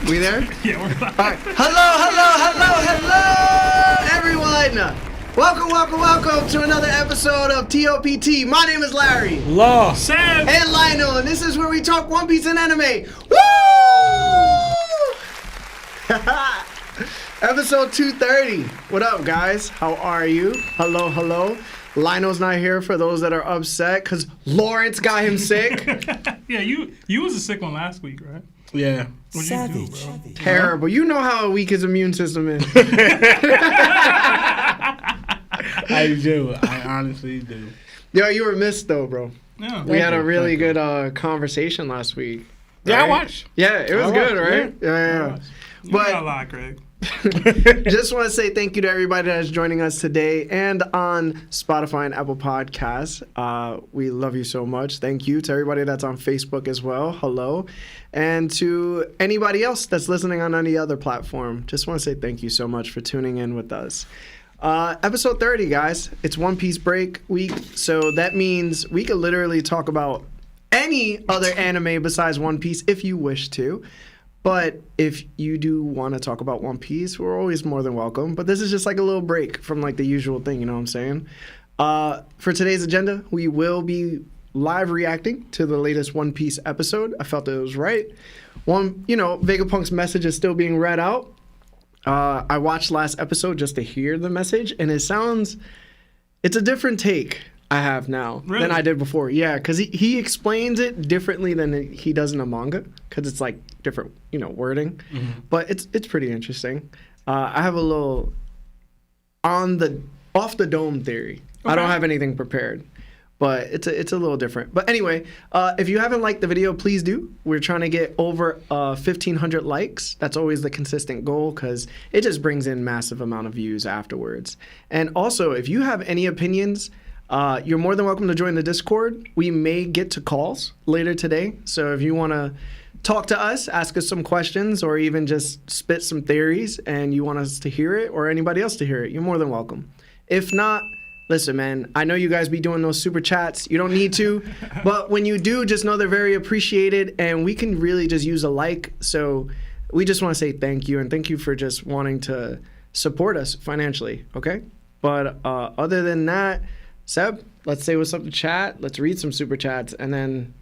We there? Yeah, we're live. All right. Hello, everyone. Welcome to another episode of TOPT. My name is Larry. Law. Sam. And Lionel, and this is where we talk One Piece and anime. Woo! Episode 230. What up, guys? How are you? Hello. Lionel's not here for those that are upset because Lawrence got him sick. Yeah, you was a sick one last week, right? Yeah. What'd you do, bro? Terrible. You know how weak his immune system is. I do. I honestly do. Yo, you were missed though, bro. Yeah. We had a really good conversation last week. Yeah, right? I watched. Yeah, it was good, right? Yeah. You got a But lot, Greg. just want to say thank you to everybody that is joining us today and on Spotify and Apple Podcasts. We love you so much. Thank you to everybody that's on Facebook as well. Hello. And to anybody else that's listening on any other platform, just want to say thank you so much for tuning in with us. Episode 30, guys. It's One Piece break week, so that means we could literally talk about any other anime besides One Piece if you wish to. But if you do want to talk about One Piece, we're always more than welcome. But this is just like a little break from like the usual thing, you know what I'm saying? For today's agenda, we will be live reacting to the latest One Piece episode. I felt that it was right. Vegapunk's message is still being read out. I watched last episode just to hear the message, and it's a different take I have now than I did before. Yeah, because he explains it differently than he does in a manga, because it's like different, wording. Mm-hmm. But it's pretty interesting. I have a little off the dome theory. Okay. I don't have anything prepared, but it's a little different. But anyway, if you haven't liked the video, please do. We're trying to get over 1,500 likes. That's always the consistent goal because it just brings in massive amount of views afterwards. And also, if you have any opinions, you're more than welcome to join the Discord. We may get to calls later today. So if you want to talk to us, ask us some questions, or even just spit some theories and you want us to hear it or anybody else to hear it, you're more than welcome. If not, listen, man, I know you guys be doing those super chats. You don't need to. But when you do, just know they're very appreciated. And we can really just use a like. So we just want to say thank you. And thank you for just wanting to support us financially. Okay? But other than that, Seb, let's say what's up to chat. Let's read some super chats. And then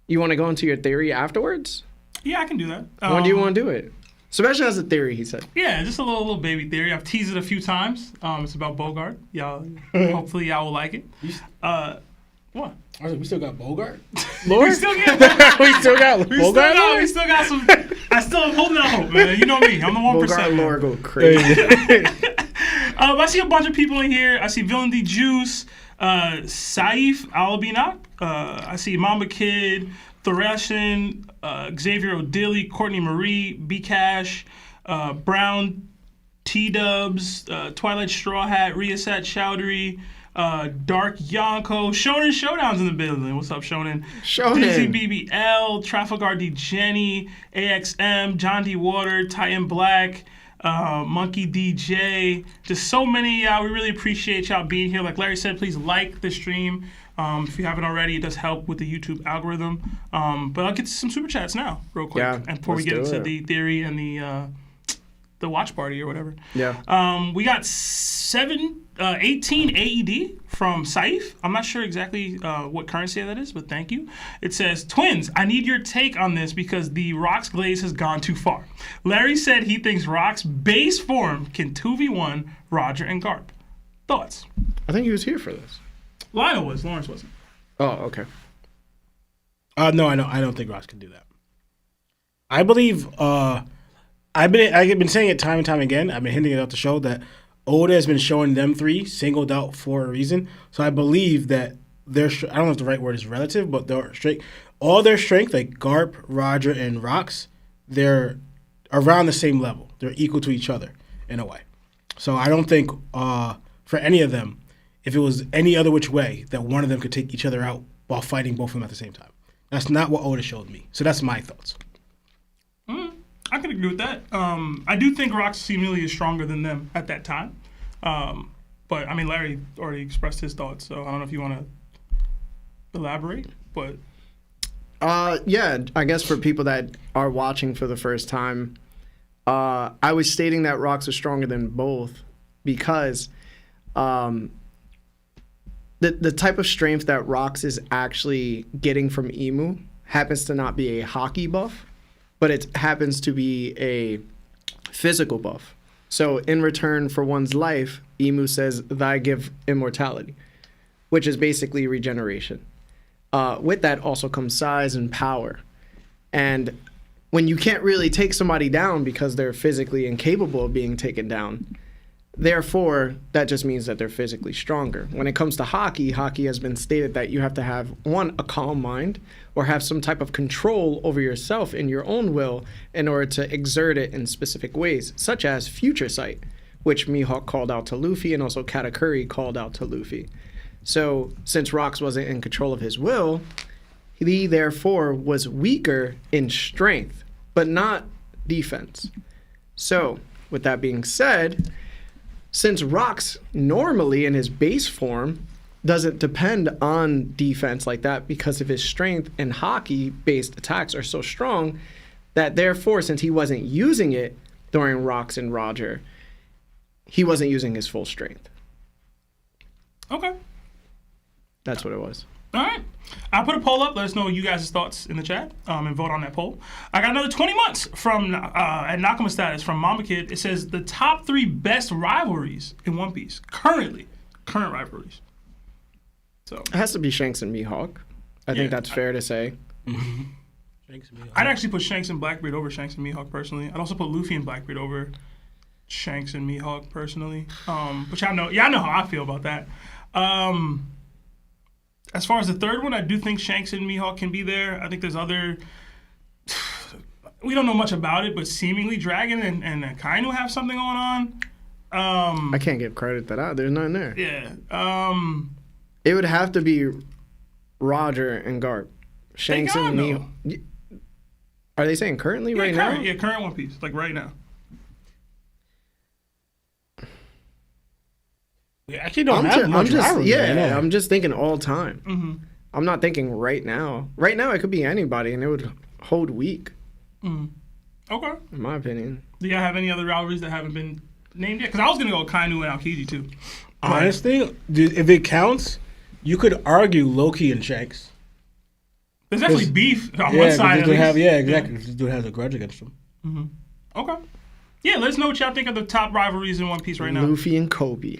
you want to go into your theory afterwards? Yeah, I can do that. When do you want to do it? Sebastian has a theory, he said. Yeah, just a little baby theory. I've teased it a few times. It's about Bogard. Hopefully y'all will like it. What? We still got Bogard? Lord? We still got Bogard. We still got some. I still am holding out hope, man. You know me. I'm the 1%. Bogard lore go crazy. I see a bunch of people in here. I see Villain D Juice, Saif Albinak. I see Mamba Kid, Thrashin, Xavier O'Dilly, Courtney Marie, B Cash, Brown, T Dubs, Twilight Straw Hat, Riasat Chowdhury, Dark Yonko, Shonen Showdown's in the building. What's up, Shonen? Dizzy BBL, Trafalgar D Jenny, AXM, John D Water, Titan Black, Monkey DJ, just so many. We really appreciate y'all being here. Like Larry said, please like the stream. If you haven't already, it does help with the YouTube algorithm. But I'll get to some super chats now, real quick, and before we get into the theory and the watch party or whatever. Yeah. We got 18 AED from Saif. I'm not sure exactly what currency that is, but thank you. It says, Twins, I need your take on this because the Rock's glaze has gone too far. Larry said he thinks Rock's base form can 2v1 Roger and Garp. Thoughts? I think he was here for this. Lionel was. Lawrence wasn't. Oh, okay. No, I don't think Ross can do that. I believe, I've been saying it time and time again. I've been hinting it out the show that Oda has been showing them three singled out for a reason. So I believe that I don't know if the right word is relative, but all their strength, like Garp, Roger, and Rox, they're around the same level. They're equal to each other in a way. So I don't think for any of them, if it was any other which way, that one of them could take each other out while fighting both of them at the same time. That's not what Oda showed me. So that's my thoughts. I can agree with that. I do think Rox seemingly is stronger than them at that time. But, I mean, Larry already expressed his thoughts, so I don't know if you want to elaborate, but... Yeah, I guess for people that are watching for the first time, I was stating that rocks are stronger than both because the type of strength that rocks is actually getting from Emu happens to not be a hockey buff, but it happens to be a physical buff. So in return for one's life, Emu says, "Thy give immortality," which is basically regeneration. With that also comes size and power. And when you can't really take somebody down because they're physically incapable of being taken down, therefore, that just means that they're physically stronger. When it comes to hockey has been stated that you have to have, one, a calm mind, or have some type of control over yourself in your own will in order to exert it in specific ways, such as future sight, which Mihawk called out to Luffy, and also Katakuri called out to Luffy. So, since Rocks wasn't in control of his will, he therefore was weaker in strength, but not defense. So, with that being said, since Rocks normally in his base form doesn't depend on defense like that because of his strength and hockey-based attacks are so strong that therefore, since he wasn't using it during Rocks and Roger, he wasn't using his full strength. Okay. That's what it was. All right. I'll put a poll up. Let us know you guys' thoughts in the chat and vote on that poll. I got another 20 months from at Nakama status from Mama Kid. It says the top 3 best rivalries in One Piece current rivalries. So It has to be Shanks and Mihawk. I think that's fair to say. Shanks and Mihawk. I'd actually put Shanks and Blackbeard over Shanks and Mihawk personally. I'd also put Luffy and Blackbeard over Shanks and Mihawk personally. But y'all know how I feel about that. As far as the third one, I do think Shanks and Mihawk can be there. I think there's other... We don't know much about it, but seemingly Dragon and Kaido have something going on. I can't give credit to that. There's nothing there. Yeah. It would have to be Roger and Garp. Shanks and Mihawk. Are they saying currently right now? Yeah, current One Piece, like right now. We actually don't have much rivalry. I'm just thinking all time. Mm-hmm. I'm not thinking right now. Right now, it could be anybody, and it would hold weak. Mm-hmm. Okay. In my opinion. Do y'all have any other rivalries that haven't been named yet? Because I was gonna go Kainu and Aokiji too. Honestly, if it counts, you could argue Loki and Shanks. There's definitely beef on one side. Exactly. This dude has a grudge against him. Mm-hmm. Okay. Yeah, let us know what y'all think of the top rivalries in One Piece right now. Luffy and Kobe.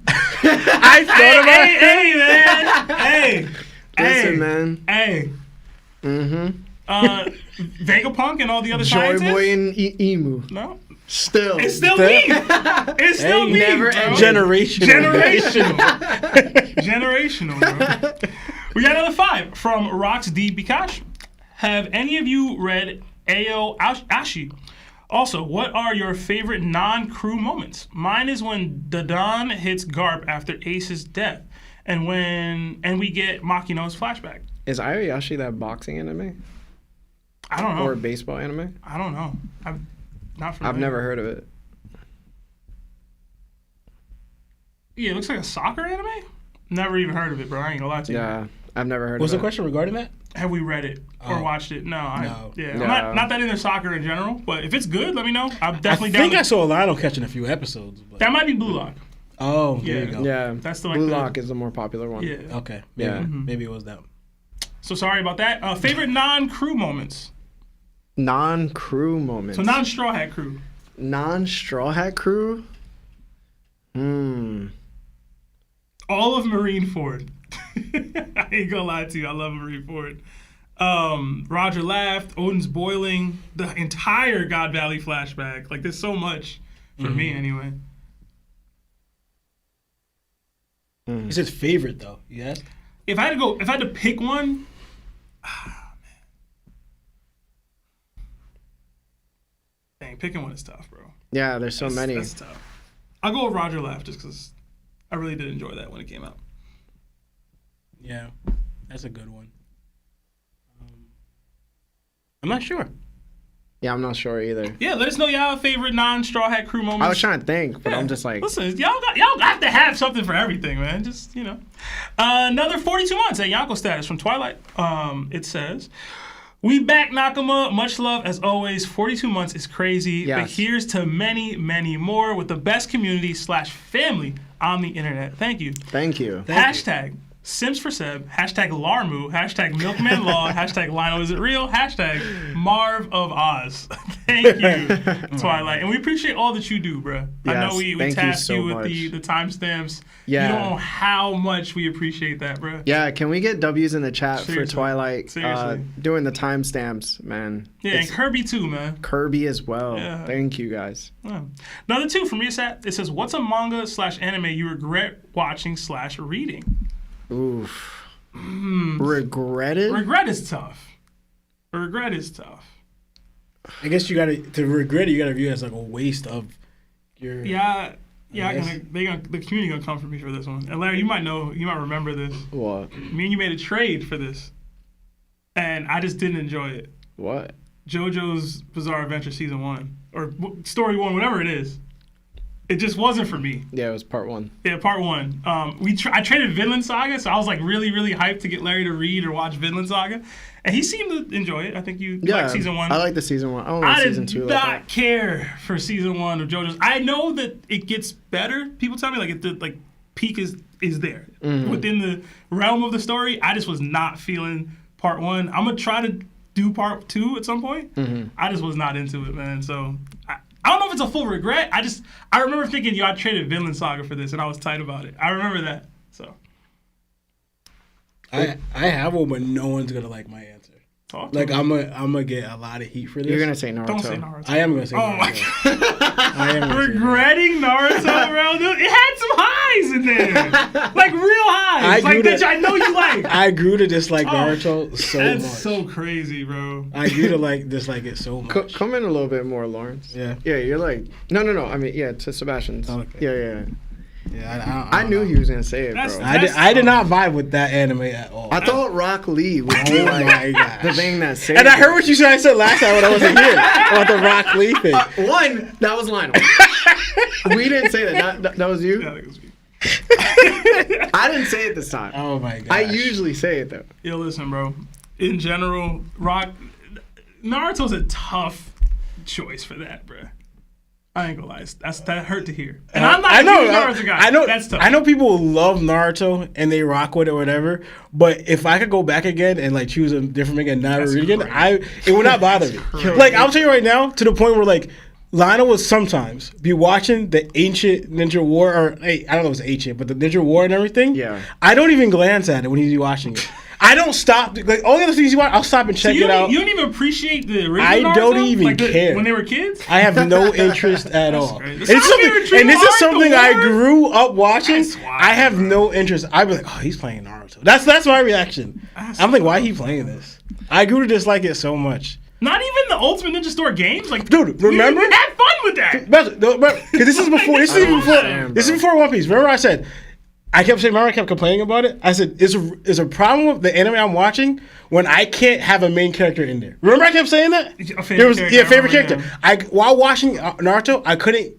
I thought about it. Hey, man. Listen, man. Hey. Mm-hmm. Vegapunk and all the other Joy scientists? Boy and Emu. No. Still. It's still me. It's still me, never bro. Generational. Generational, bro. We got another 5 from Rocks D. Bikash. Have any of you read Ao Ashi? Also, what are your favorite non-crew moments? Mine is when Dadan hits Garp after Ace's death, and we get Makino's flashback. Is Ayashi that boxing anime? I don't know. Or a baseball anime? I don't know. I'm not familiar. I've never heard of it. Yeah, it looks like a soccer anime? Never even heard of it, bro. I ain't gonna lie to you. Yeah, I've never heard What's of it. the question regarding that? Have we read it or watched it? No. No. I'm not that into soccer in general, but if it's good, let me know. I'm definitely down. I think I saw Lionel catching a few episodes. But... That might be Blue Lock. Oh, there you go. Yeah, that's the Blue Lock is the more popular one. Yeah. Okay. Maybe, maybe it was that. So sorry about that. Favorite non-crew moments. Non-crew moments. So non-Straw Hat crew. Non-Straw Hat crew? All of Marineford. I ain't gonna lie to you. I love Marineford. Roger laughed. Odin's boiling. The entire God Valley flashback. Like, there's so much for me anyway. It's his favorite though. Yes. If I had to pick one. Dang, picking one is tough, bro. Yeah, there's so many. That's tough. I'll go with Roger laughed just because I really did enjoy that when it came out. Yeah, that's a good one. I'm not sure. Yeah, I'm not sure either. Yeah, let us know y'all favorite non-Straw Hat Crew moments. I was trying to think, but I'm just like... Listen, y'all have to have something for everything, man. Just, Another 42 months at Yonko status from Twilight. It says... We back, Nakama. Much love as always. 42 months is crazy, yes. but here's to many, many more with the best community/family on the internet. Thank you. Thank you. Hashtag Sims for Seb. Hashtag Larmu. Hashtag Milkman Law. Hashtag Lionel Is It Real. Hashtag Marv of Oz. Thank you, Twilight. And we appreciate all that you do, bro. Yes, I know we tasked you with the timestamps. Yeah. You don't know how much we appreciate that, bro. Yeah, can we get W's in the chat Seriously. for Twilight? Seriously. Doing the timestamps, man. Yeah, and Kirby too, man. Kirby as well. Yeah. Thank you, guys. Yeah. Another 2 from Resat. It says, what's a manga/anime you regret watching/reading? Oof. Regretted? Regret is tough. I guess you gotta to regret it. You gotta view it as like a waste of your. Yeah. The community gonna come for me for this one. And Larry, you might remember this. What? Me and you made a trade for this, and I just didn't enjoy it. What? JoJo's Bizarre Adventure Season 1 or Story 1, whatever it is. It just wasn't for me. Yeah, it was part 1. Yeah, part 1. I traded Vinland Saga, so I was like really, really hyped to get Larry to read or watch Vinland Saga, and he seemed to enjoy it. I think you liked Season 1. I like the Season 1. I don't like Season 2. I did not care for Season 1 of JoJo's. I know that it gets better. People tell me like peak is there within the realm of the story. I just was not feeling part 1. I'm gonna try to do part 2 at some point. I just was not into it, man. So. I don't know if it's a full regret. I remember thinking, I traded Vinland Saga for this, and I was tight about it. I remember that. So I have one, but no one's gonna like my answer. I'm gonna get a lot of heat for this. You're gonna say Naruto. Don't say Naruto. I am gonna say Naruto. Oh my god. Regretting Naruto, bro. Dude, it had some highs in there. Like real highs. That I know you like. I grew to dislike Naruto so much. That's so crazy, bro. I grew to dislike it so much. Come in a little bit more, Lawrence. Yeah. Yeah, you're like... No. I mean, yeah, to Sebastian's. Okay. Yeah. Yeah, I knew he was gonna say it, bro. I did not vibe with that anime at all. I thought Rock Lee would be like the thing that saved And I heard what you said. I said last time when I wasn't here about the Rock Lee thing. One, that was Lionel. We didn't say that. That was you? Yeah, I think it was me. I didn't say it this time. Oh my god. I usually say it though. Yo, listen, bro. In general, Naruto's a tough choice for that, bro. I ain't gonna lie, that hurt to hear. And I'm not a huge Naruto guy. I know that's tough. I know people love Naruto and they rock with it or whatever. But if I could go back again and choose a different manga and not read again, it would not bother me. I'll tell you right now, to the point where Lionel would sometimes be watching the ancient Ninja War, or I don't know if it was ancient, but the Ninja War and everything. Yeah. I don't even glance at it when he's watching it. I don't stop. All the other things you watch, I'll stop and check it out. You don't even appreciate the original I don't Naruto? even care. When they were kids? I have no interest at all. Great. And this is something I grew up watching. I have no interest. I'd be like, oh, he's playing Naruto. That's my reaction. I'm like, why are he playing this? I grew to dislike it so much. Not even the Ultimate Ninja Store games? Dude, remember? We had fun with that. Because this is before. This is before One Piece. Remember I said, I kept complaining about it. I said, it's a problem with the anime I'm watching when I can't have a main character in there. Remember I kept saying that? Favorite character. Yeah. While watching Naruto, I couldn't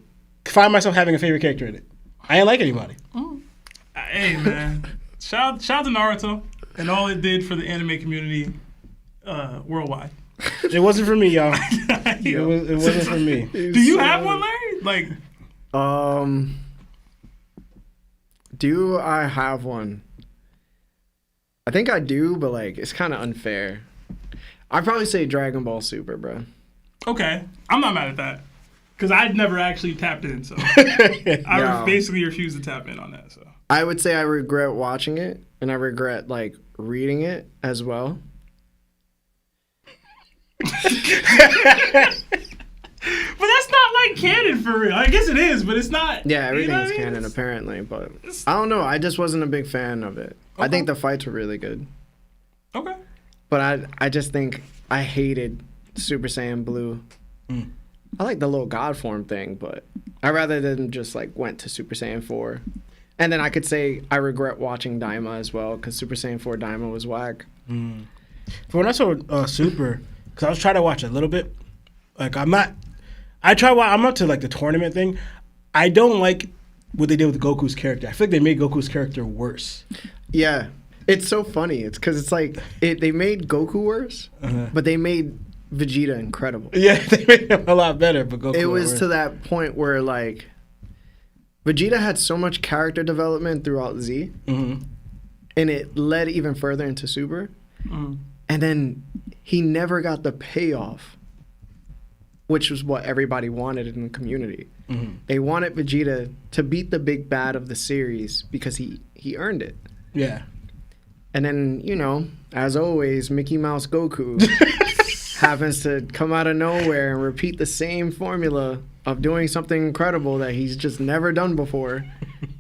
find myself having a favorite character in it. I didn't like anybody. Hey, man. Shout out to Naruto and all it did for the anime community worldwide. It wasn't for me, y'all. It wasn't for me. Do you have one, Larry? Do I have one? I think I do, but it's kind of unfair. I'd probably say Dragon Ball Super, bro. Okay, I'm not mad at that because I'd never actually tapped in, so I basically refused to tap in on that. So I would say I regret watching it, and I regret reading it as well. But that's not canon for real. I guess it is, but it's not. Yeah, everything's canon apparently, but I don't know. I just wasn't a big fan of it. Okay. I think the fights were really good. Okay. But I just think I hated Super Saiyan Blue. I like the little God form thing, but I rather than just went to Super Saiyan 4. And then I could say I regret watching Daima as well because Super Saiyan 4 Daima was whack. For when I saw Super, because I was trying to watch a little bit Like I'm not to like the tournament thing. I don't like what they did with Goku's character. I feel like they made Goku's character worse. Yeah. It's so funny. It's because it's like they made Goku worse, but they made Vegeta incredible. Yeah, they made him a lot better, but Goku It was worse. to that point where like Vegeta had so much character development throughout Z, and it led even further into Super, and then he never got the payoff, which was what everybody wanted in the community. They wanted Vegeta to beat the big bad of the series because he earned it. Yeah. And then, you know, as always, Mickey Mouse Goku happens to come out of nowhere and repeat the same formula of doing something incredible that he's just never done before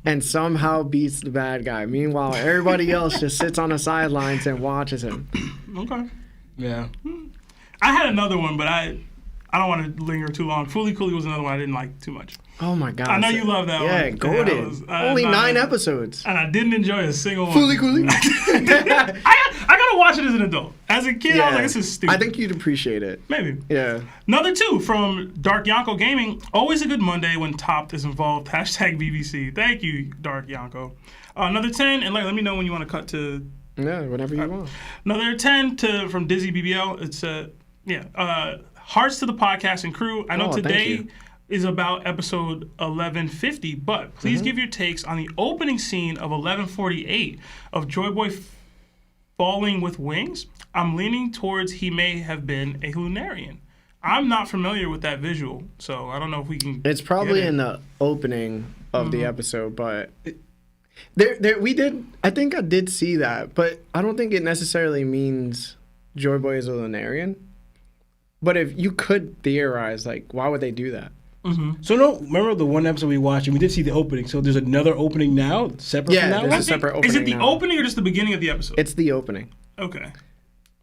and somehow beats the bad guy. Meanwhile, everybody else just sits on the sidelines and watches him. Okay. Yeah. I had another one, but I don't want to linger too long. Fooly Cooly was another one I didn't like too much. Oh my God. I know you love that one. Yeah, golden. Only 9 episodes. And I didn't enjoy a single one. Fooly Cooly. I gotta watch it as an adult. As a kid, I was like, this is stupid. I think you'd appreciate it. Maybe. Yeah. Another 2 from Dark Yonko Gaming. Always a good Monday when TOPT is involved. Hashtag BBC. Thank you, Dark Yonko. Another 10, and let me know when you want to cut to. Yeah, whatever you want. Another 10 from Dizzy BBL. It's hearts to the podcast and crew. I know today is about episode 1150, but please give your takes on the opening scene of 1148 of Joy Boy falling with wings. I'm leaning towards he may have been a Lunarian. I'm not familiar with that visual, so I don't know if we can. It's probably in the opening of the episode, but we did. I think I did see that, but I don't think it necessarily means Joy Boy is a Lunarian. But if you could theorize, like, why would they do that? So remember the one episode we watched and we did see the opening. So there's another opening now, separate from that there's one? a separate opening. Is it the now. opening or just the beginning of the episode? It's the opening. Okay.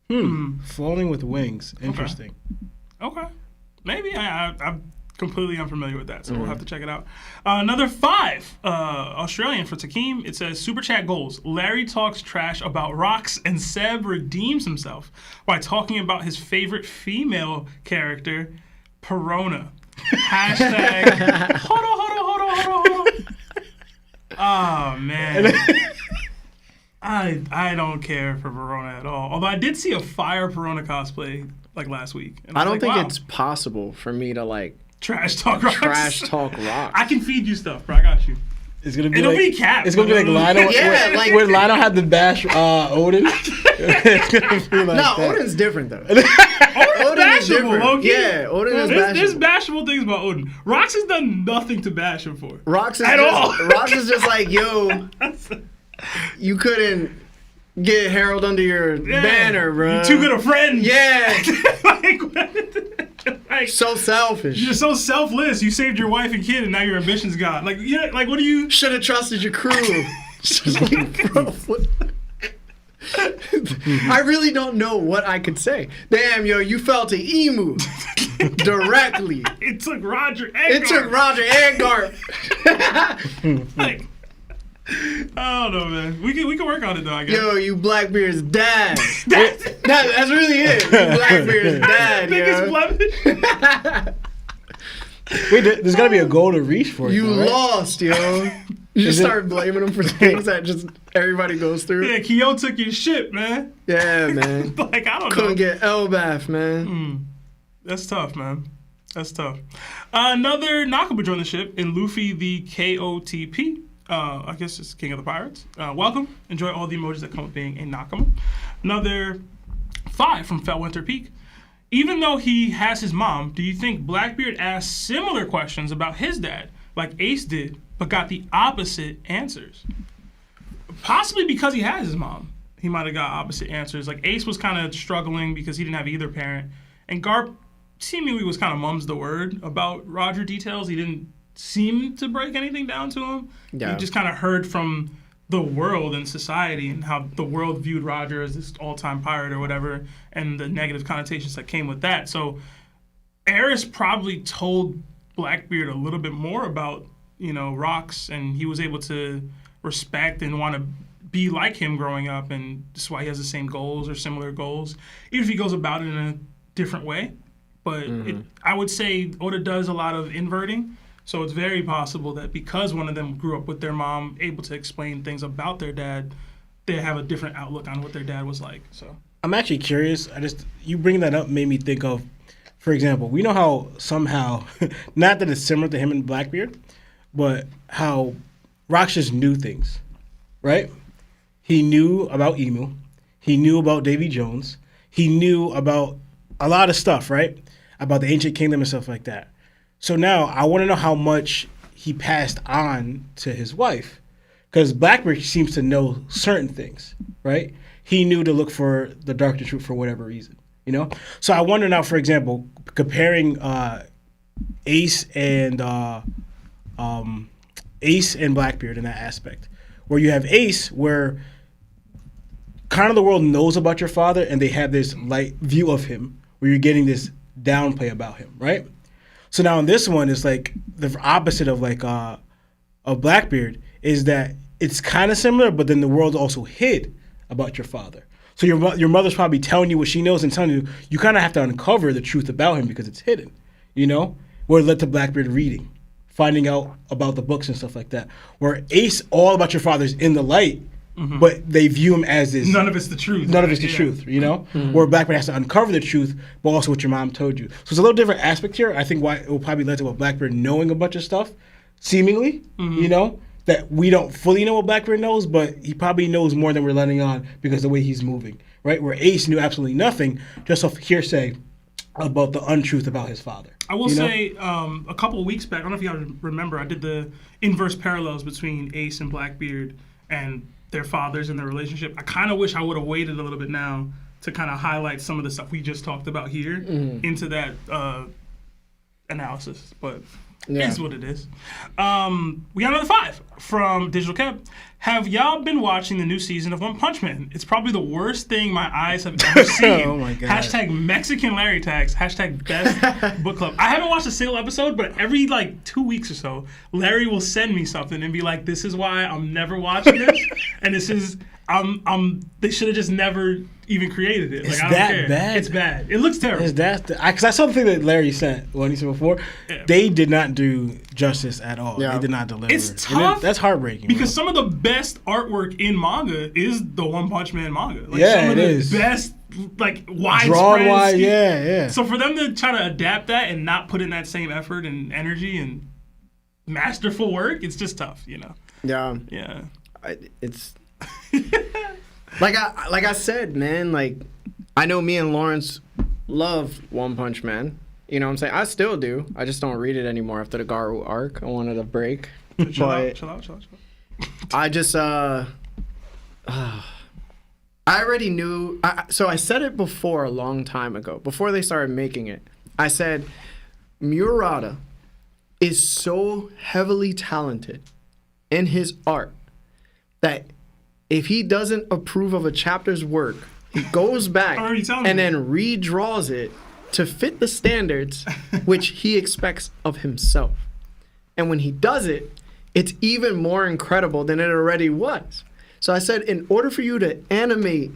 Falling with wings. Interesting. Okay. Maybe. I'm completely unfamiliar with that, so we'll have to check it out. Another 5, Australian for Takeem. It says, Super Chat goals. Larry talks trash about rocks and Seb redeems himself by talking about his favorite female character, Perona. Hashtag, hold on. Oh, man. I don't care for Perona at all. Although I did see a fire Perona cosplay like last week. And I don't think it's possible for me to like trash talk rocks. Rocks. I can feed you stuff, bro. I got you. It's gonna be It'll like, be Cap. It's gonna be like Lionel. Yeah, like when Lionel had to bash Odin. It's gonna be like no, that. Odin's different though. Odin's Odin is bashable, different. low-key. Yeah, Odin is There's bashable. bashable things about Odin. Rox has done nothing to bash him for. Rox is just like, yo, you couldn't get Harold under your banner, bro. You're too good a friend. Yeah. like, So selfish. you're so selfless. You saved your wife and kid, and now your ambition's gone. Like, like what do you? Should have trusted your crew. It's just like, bro, what? I really don't know what I could say. Damn, yo, you fell to Emu directly. It took Roger. It took Roger Edgar. Like, I don't know, man. We can work on it though. I guess. Yo, you Blackbeard's dad. That's That's really it. You Blackbeard's dad, biggest yo. blemish. Wait, there's gotta be a goal to reach for it. You though, right? lost, yo. You just start blaming them for things that just everybody goes through. Yeah, Kyo took your shit, man. Yeah, man. Like, I don't know. Couldn't get Elbath, man. That's tough, man. That's tough. Another Nakama joined the ship in Luffy the KOTP. I guess it's King of the Pirates. Welcome. Enjoy all the emojis that come with being a Nakama. Another 5 from Felwinter Peak. Even though he has his mom, do you think Blackbeard asked similar questions about his dad, like Ace did, but got the opposite answers? Possibly because he has his mom. He might have got opposite answers. Like Ace was kind of struggling because he didn't have either parent. And Garp seemingly was kind of mum's the word about Roger details. He didn't seem to break anything down to him. Yeah. He just kind of heard from the world and society and how the world viewed Roger as this all-time pirate or whatever, and the negative connotations that came with that. So Eris probably told Blackbeard a little bit more about, Rocks, and he was able to respect and want to be like him growing up, and that's why he has the same goals or similar goals, even if he goes about it in a different way. But I would say Oda does a lot of inverting. So it's very possible that because one of them grew up with their mom, able to explain things about their dad, they have a different outlook on what their dad was like. So I'm actually curious. You bringing that up made me think of, for example, we know how somehow, not that it's similar to him and Blackbeard, but how Rock just knew things, right? He knew about Emu. He knew about Davy Jones. He knew about a lot of stuff, right? About the Ancient Kingdom and stuff like that. So now I want to know how much he passed on to his wife. Because Blackbeard seems to know certain things, right? He knew to look for the Dark Truth for whatever reason, you know? So I wonder now, for example, comparing Ace and Blackbeard in that aspect, where you have Ace, where kind of the world knows about your father and they have this light view of him, where you're getting this downplay about him, right? So now in this one, it's like the opposite of like of Blackbeard is that it's kind of similar, but then the world also hid about your father. So your mother's probably telling you what she knows and telling you, you kind of have to uncover the truth about him because it's hidden, you know? Where it led to Blackbeard reading, finding out about the books and stuff like that. Where Ace, all about your father's in the light, but they view him as this. None of it's the truth. None of it's the truth, you know? Where Blackbeard has to uncover the truth, but also what your mom told you. So it's a little different aspect here. I think why it will probably lead to what Blackbeard knowing a bunch of stuff, seemingly, you know? That we don't fully know what Blackbeard knows, but he probably knows more than we're letting on because of the way he's moving, right? Where Ace knew absolutely nothing, just off hearsay about the untruth about his father. I will say a couple of weeks back, I don't know if you guys remember, I did the inverse parallels between Ace and Blackbeard and their fathers and their relationship. I kind of wish I would have waited a little bit now to kind of highlight some of the stuff we just talked about here into that analysis, but it is what it is. We got another 5 from Digital Kev. Have y'all been watching the new season of One Punch Man? It's probably the worst thing my eyes have ever seen. Oh my God. Hashtag Mexican Larry tags. Hashtag best book club. I haven't watched a single episode, but every like 2 weeks or so, Larry will send me something and be like, "This is why I'm never watching this," and this is they should have just never even created it. It's like, I don't that care. bad? It's bad. It looks terrible. Is that because I saw the thing that Larry sent when he said before, they did not do justice at all. Yeah. They did not deliver. It's tough. That's heartbreaking. Because some of the best artwork in manga is the One Punch Man manga. Like, Yeah, some of it the is. best, like, widespread. drawn wide, scheme. yeah. So for them to try to adapt that and not put in that same effort and energy and masterful work, it's just tough, you know? Yeah. Yeah. It's like I said, man. Like, I know me and Lawrence love One Punch Man. You know what I'm saying? I still do. I just don't read it anymore after the Garou arc. I wanted a break. Chill out. I just I already knew. So I said it before a long time ago, before they started making it. I said Murata is so heavily talented in his art that if he doesn't approve of a chapter's work, he goes back and then redraws it to fit the standards which he expects of himself. And when he does it, it's even more incredible than it already was. So I said, in order for you to animate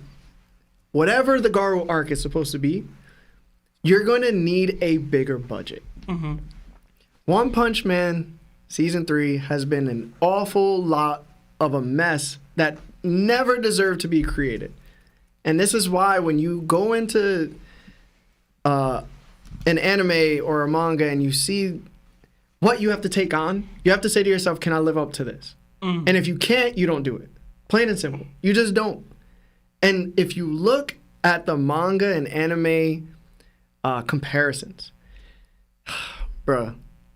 whatever the Garou arc is supposed to be, you're going to need a bigger budget. One Punch Man Season 3 has been an awful lot of a mess that never deserved to be created. And this is why when you go into an anime or a manga and you see what you have to take on, you have to say to yourself, can I live up to this? And if you can't, you don't do it. Plain and simple. You just don't. And if you look at the manga and anime comparisons, bruh,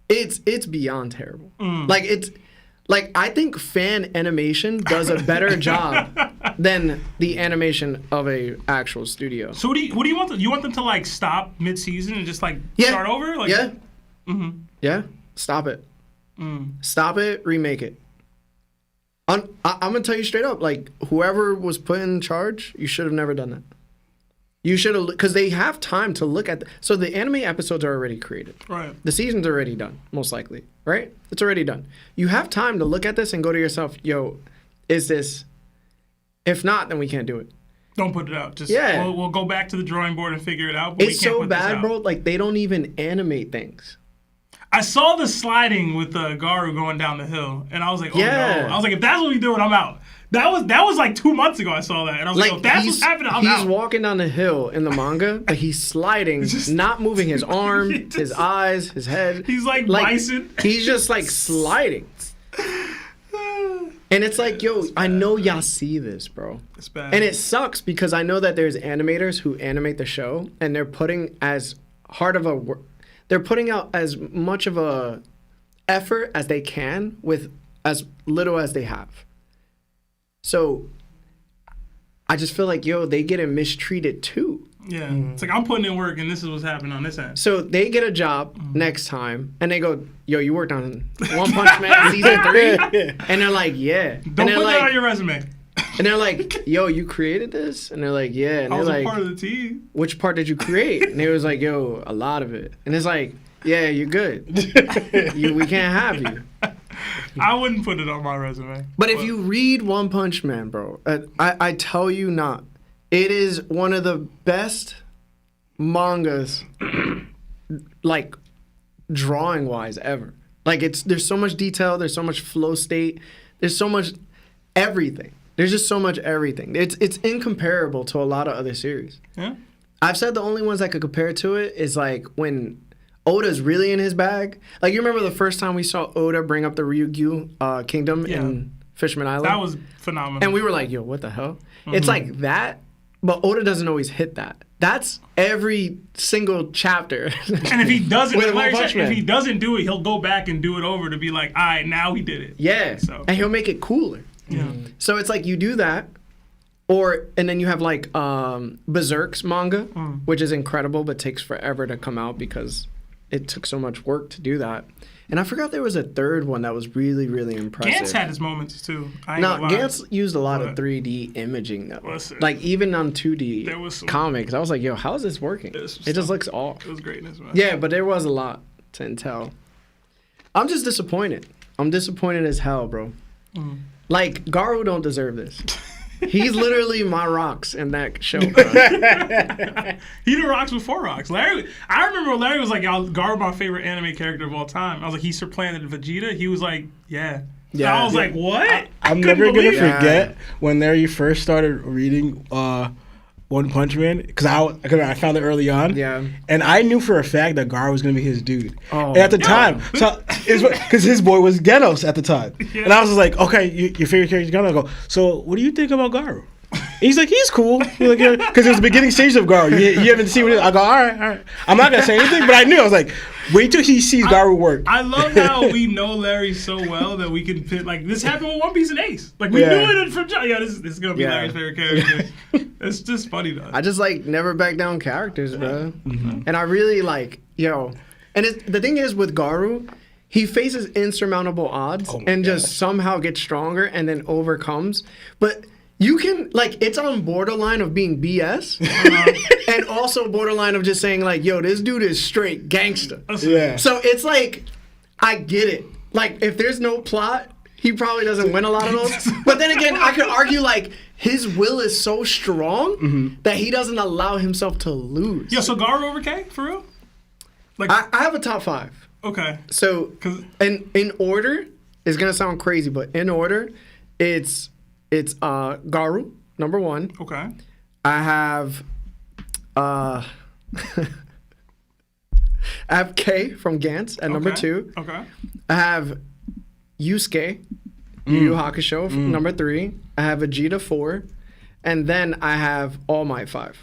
it's beyond terrible. Like I think fan animation does a better job than the animation of a actual studio. So what do you want? You want them to like stop mid-season and just like start over? Like, Yeah. Stop it. Stop it. Remake it. I'm gonna tell you straight up. Like whoever was put in charge, you should have never done that. You should have, because they have time to look at. So the anime episodes are already created. Right. The season's already done, most likely. Right? It's already done. You have time to look at this and go to yourself, yo, is this? If not, then we can't do it. Don't put it out. Just Yeah. we'll go back to the drawing board and figure it out. But It's we can't so put this bad, out. bro. Like, they don't even animate things. I saw the sliding with Garu going down the hill, and I was like, oh Yeah. no. I was like, if that's what we doing, I'm out. That was like 2 months ago I saw that, and I was like, if that's what's happening, I'm out. He's walking down the hill in the manga, but he's sliding, not moving his arm, his eyes, his head. He's like Bison. He's just like sliding. And it's like, yo, I know y'all see this, bro. It's bad. And it sucks because I know that there's animators who animate the show, and they're putting as hard of a they're putting out as much of a effort as they can with as little as they have. So I just feel like, yo, they getting mistreated too. Yeah. It's like, I'm putting in work, and this is what's happening on this end. So they get a job next time, and they go, yo, you worked on One Punch Man season 3? And they're like, yeah. Don't put that on your resume. And they're like, yo, you created this? And they're like, yeah. And I they're was like, a part of the team. which part did you create? And he was like, yo, a lot of it. And it's like, yeah, you're good. We can't have you. I wouldn't put it on my resume. But if you read One Punch Man, bro, I tell you not. It is one of the best mangas, like, drawing-wise ever. Like, there's so much detail, there's so much flow state, there's so much everything. There's just so much everything. It's incomparable to a lot of other series. Yeah. I've said the only ones I could compare to it is, like, when Oda's really in his bag. Like, you remember the first time we saw Oda bring up the Ryukyu Kingdom in Fisherman Island? That was phenomenal. And we were like, yo, what the hell? It's like that, but Oda doesn't always hit that. That's every single chapter. And if he doesn't, With like One I Punch said, if Man. he doesn't do it, he'll go back and do it over to be like, all right, now he did it. Yeah. So. And he'll make it cooler. Yeah. So it's like you do that, and then you have like Berserk's manga, which is incredible, but takes forever to come out because it took so much work to do that. And I forgot there was a third one that was really, really impressive. Gantz had his moments too. I ain't No, gonna lie. Gantz used a lot of But- 3D imaging though. Listen. Like even on 2D There was some- comics, I was like, yo, how is this working? There was some It just stuff. looks off. It was greatness, man. Yeah, but there was a lot to tell. I'm just disappointed. I'm disappointed as hell, bro. Like, Garu don't deserve this. He's literally my rocks in that show, bro. He the rocks before rocks. Larry, I remember when Larry was like, Garu my favorite anime character of all time. I was like, he supplanted Vegeta. He was like, yeah. Yeah. And I was like, what? I'm Couldn't never gonna believe it. forget when Larry first started reading One Punch Man because I found it early on. Yeah. And I knew for a fact that Gar was gonna be his dude. Oh. And at the time, so because his boy was Genos at the time, and I was just like, okay, your favorite character is Genos. I go, so what do you think about Garu? And he's like, he's cool. Because it was the beginning stage of Garu. You haven't seen what it is. I go, all right. I'm not gonna say anything, but I knew. I was like, wait till he sees Garu work. I love how we know Larry so well that we can pit like this happened with One Piece and Ace. Like we Yeah. knew it from yeah, this is gonna be Yeah. Larry's favorite character. It's just funny though. I just like never back down characters, bro. And I really like, yo. And the thing is with Garu, he faces insurmountable odds and just somehow gets stronger and then overcomes. But you can, like, it's on borderline of being BS and also borderline of just saying, like, yo, this dude is straight gangster. Yeah. So it's like, I get it. Like, if there's no plot, he probably doesn't win a lot of those. But then again, I could argue, like, his will is so strong that he doesn't allow himself to lose. Yo, so Garu over K for real? Like I have a top 5. okay. So, 'Cause- in order, it's gonna sound crazy, but in order, it's Garu, number 1. Okay. I have I have K from Gantz at number Okay. 2. Okay. I have Yusuke, Yu Yu Hakusho, number 3. I have Vegeta 4, and then I have All Might 5.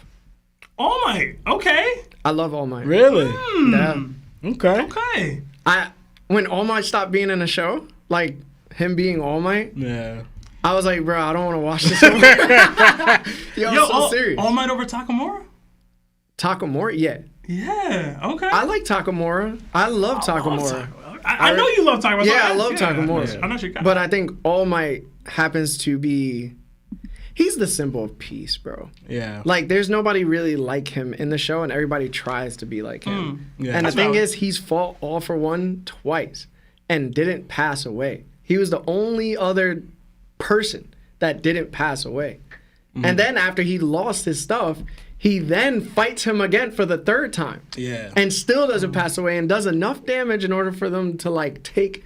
All Might. Okay. I love All Might. Really? Yeah. Okay. Okay. When All Might stopped being in a show, like him being All Might, Yeah. I was like, bro, I don't want to watch this anymore. Yo, I'm so serious. All Might over Takamura? Takamura, yeah. Yeah. Okay. I like Takamura. I love Takamura. I know you love Takamura. Yeah, I love Takamura. I know your guy. But I think All Might happens to be... He's the symbol of peace, bro. Yeah. Like, there's nobody really like him in the show, and everybody tries to be like him. Yeah. And the That's thing valid. is, he's fought All for One twice and didn't pass away. He was the only other person that didn't pass away. And then after he lost his stuff, he then fights him again for the third time. Yeah. And still doesn't pass away and does enough damage in order for them to like take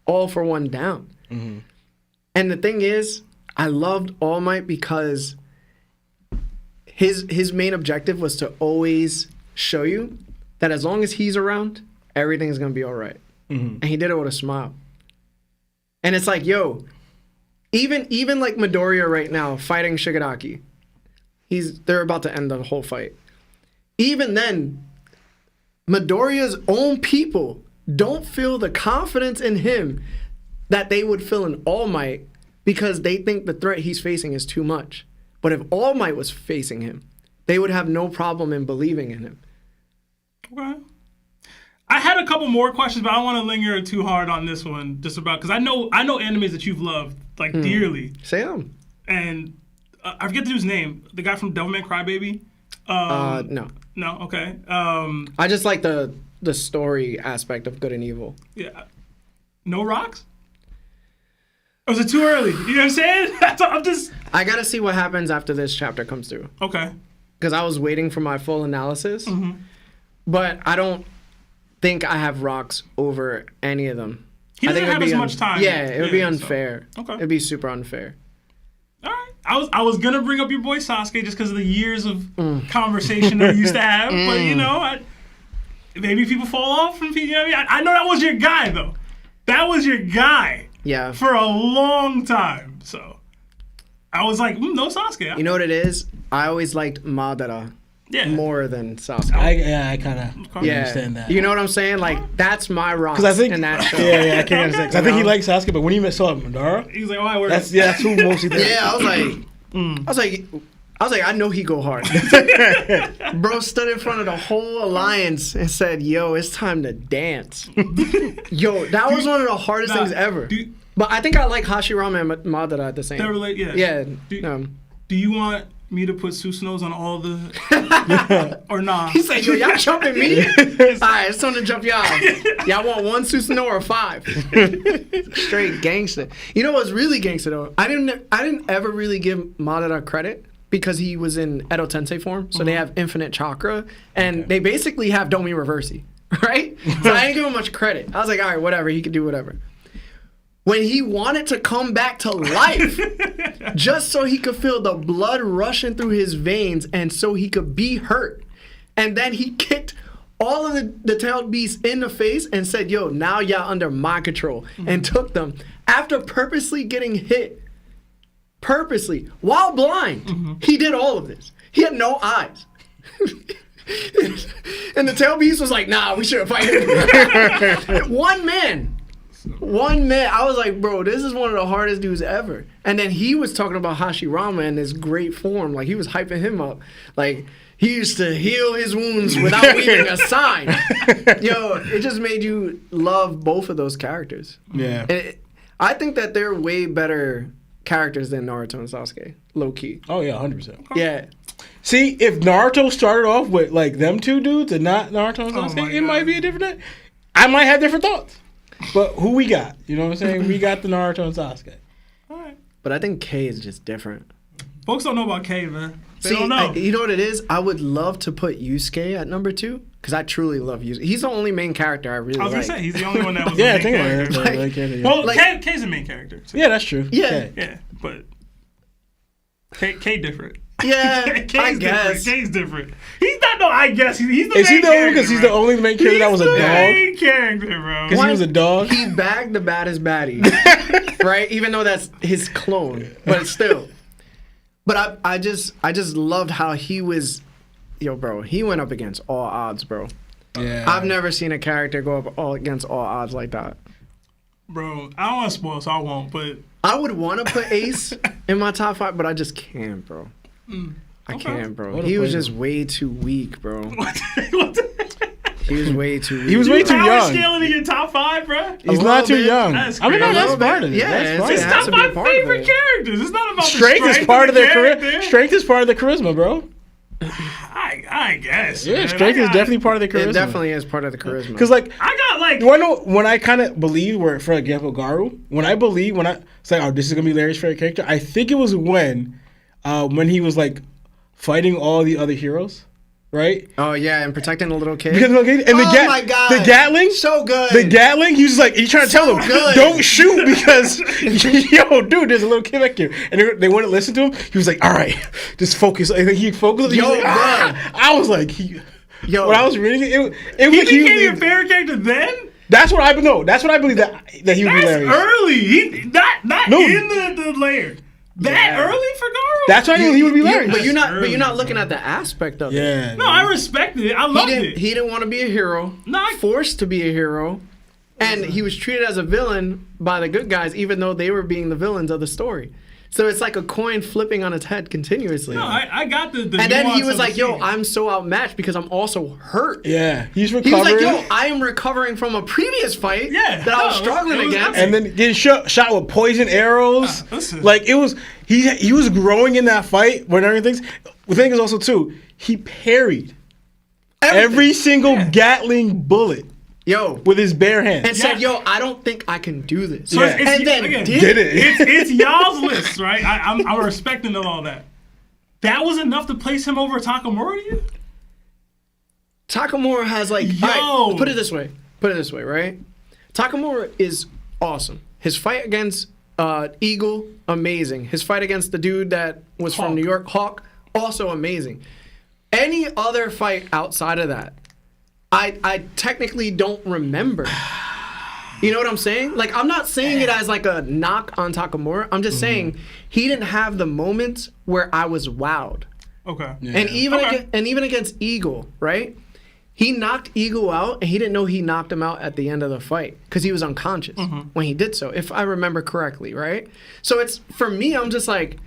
All for One down. And the thing is, I loved All Might because his main objective was to always show you that as long as he's around, everything's gonna be all right. And he did it with a smile. And it's like, yo, even like Midoriya right now fighting Shigaraki, they're about to end the whole fight. Even then, Midoriya's own people don't feel the confidence in him that they would feel in All Might because they think the threat he's facing is too much. But if All Might was facing him, they would have no problem in believing in him. Okay. I had a couple more questions, but I don't want to linger too hard on this one, just about because I know animes that you've loved like dearly. Say them. And I forget the dude's name. The guy from Devilman Crybaby. No. No. Okay. I just like the story aspect of good and evil. Yeah. No Rocks? Or was it too early? You know what I'm saying? I'm just. I gotta see what happens after this chapter comes through. Okay. Because I was waiting for my full analysis, but I don't think I have Rocks over any of them. He I doesn't think have as much time. Yeah, it would be unfair. So. Okay. It'd be super unfair. All right. I was gonna bring up your boy Sasuke just because of the years of conversation that we used to have, but you know, maybe people fall off from. You know what I mean? I know that was your guy though. That was your guy. Yeah. For a long time, so I was like, no Sasuke. You know what it is? I always liked Madara more than Sasuke. I kind of understand that. You know what I'm saying? Like, that's my rock I think, in that show. Yeah, I can't understand. 'Cause I think he likes Sasuke, but when he saw Madara, he was like, oh, I work. that's who mostly thinks. Yeah, I was like, I know he go hard. Bro stood in front of the whole alliance and said, yo, it's time to dance. Yo, that was one of the hardest things ever. But I think I like Hashirama and Madara at the same time. Yeah. Do you want me to put Susanoo's on all the... or nah? He said, yo, y'all jumping me? All right, it's time to jump y'all. Y'all want one Susanoo or 5? Straight gangster. You know what's really gangster, though? I didn't ever really give Madara credit because he was in Edo Tensei form, so they have infinite chakra, and they basically have Domi Reversi, right? So I didn't give him much credit. I was like, all right, whatever, he could do whatever. When he wanted to come back to life, just so he could feel the blood rushing through his veins and so he could be hurt. And then he kicked all of the tailed beasts in the face and said, yo, now y'all under my control, and took them after purposely getting hit. Purposely. While blind. He did all of this. He had no eyes. And the tail beast was like, nah, we shouldn't fight him. One man. I was like, bro, this is one of the hardest dudes ever. And then he was talking about Hashirama in this great form. Like, he was hyping him up. Like, he used to heal his wounds without leaving a sign. Yo, it just made you love both of those characters. Yeah. And I think that they're way better characters than Naruto and Sasuke. Low key. Oh, yeah, 100%. Yeah. See, if Naruto started off with, like, them two dudes and not Naruto and Sasuke, it might be a different... I might have different thoughts. But who we got? You know what I'm saying? We got the Naruto and Sasuke. All right. But I think K is just different. Folks don't know about K, man. They See, don't know. You know what it is? I would love to put Yusuke at number 2 because I truly love Yusuke. He's the only main character I really like. I was going to say, he's the only one that was yeah, the main character. Well, like, K's the main character. So. Yeah, that's true. Yeah. Yeah, but K different. Yeah, I guess. K's different. He's not, no, I guess. He's the main character. Is he the only because he's the only main character that was a dog? He's the main character, bro. Because he was a dog? He bagged the baddest baddie. Right? Even though that's his clone. But still. But I just loved how he was... Yo, bro, he went up against all odds, bro. Yeah. I've never seen a character go up against all odds like that. Bro, I don't want to spoil, so I won't, but... I would want to put Ace in my top 5, but I just can't, bro. I can't, bro. He was just way too weak, bro. He was way too weak. He was way too young. Scaling in your top 5, bro? He's not too young. That's I mean, no, that's part of it. Yeah, that's it's not my favorite characters. It's not about strength the is part of their character. Strength is part of the charisma, bro. I guess. Yeah, man. strength is definitely part of the charisma. It definitely is part of the charisma. Because, like, I got, like... When I kind of believe, where, for example, Garu, it's like, oh, this is going to be Larry's favorite character, I think it was when when he was like fighting all the other heroes, right? Oh yeah, and protecting the little kid. And my God. the Gatling, So good. The Gatling, he was like, he's trying to tell him, good. don't shoot because, yo, dude, there's a little kid back here, and they wouldn't listen to him. He was like, all right, just focus. And he focused. He was like, I was like, when I was reading it was He like became your favorite character then? That's what I know. That's what I believe that he was hilarious. That's early. Not in the layer. That early for Garo? That's why he would be hilarious. But you're not looking at the aspect of it. Yeah. No, I respected it. I loved it. He didn't want to be a hero. Forced to be a hero. And he was treated as a villain by the good guys, even though they were being the villains of the story. So it's like a coin flipping on its head continuously. No, I got the and then he was like, yo, I'm so outmatched because I'm also hurt. Yeah, he's recovering. He was like, yo, I am recovering from a previous fight that I was struggling against. And then getting shot with poison arrows. Like, it was, he was growing in that fight when everything's, the thing is also, too, he parried every single Gatling bullet. Yo, with his bare hands, and said, "Yo, I don't think I can do this." So and then again, did it. It's y'all's list, right? I'm respecting of all that. That was enough to place him over Takamura to you? Takamura has like, right, put it this way, right? Takamura is awesome. His fight against Eagle, amazing. His fight against the dude that was from New York, Hawk, also amazing. Any other fight outside of that, I technically don't remember. You know what I'm saying? Like, I'm not saying it as like a knock on Takamura. I'm just saying he didn't have the moments where I was wowed. Okay. Yeah. And even against Eagle, right? He knocked Eagle out, and he didn't know he knocked him out at the end of the fight because he was unconscious when he did so, if I remember correctly, right? So it's, for me, I'm just like,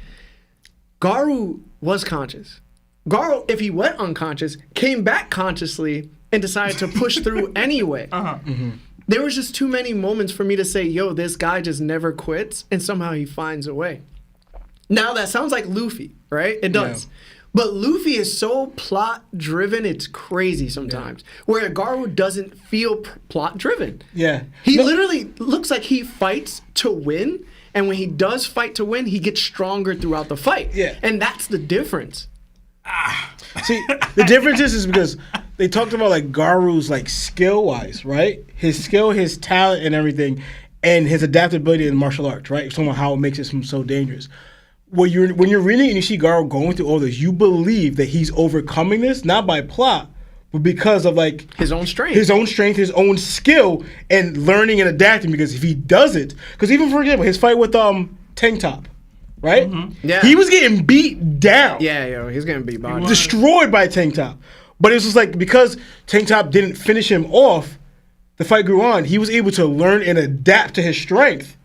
Garou was conscious. Garou, if he went unconscious, came back consciously and decided to push through anyway. There was just too many moments for me to say, yo, this guy just never quits, and somehow he finds a way. Now, that sounds like Luffy, right? It does. Yeah. But Luffy is so plot-driven, it's crazy sometimes. Where Garou doesn't feel plot-driven. Yeah. He literally looks like he fights to win, and when he does fight to win, he gets stronger throughout the fight. Yeah. And that's the difference. See, the difference is because they talked about like Garou's like skill-wise, right? His skill, his talent, and everything, and his adaptability in martial arts, right? Talking about how it makes it so dangerous. When you're reading and you see Garou going through all this, you believe that he's overcoming this not by plot, but because of like his own strength, his own skill, and learning and adapting. Because if he doesn't, because even for example, his fight with Tank Top. Right? Yeah. He was getting beat down. Yeah, yo, he's getting beat by destroyed by Tank Top. But it was just like, because Tank Top didn't finish him off, the fight grew on. He was able to learn and adapt to his strength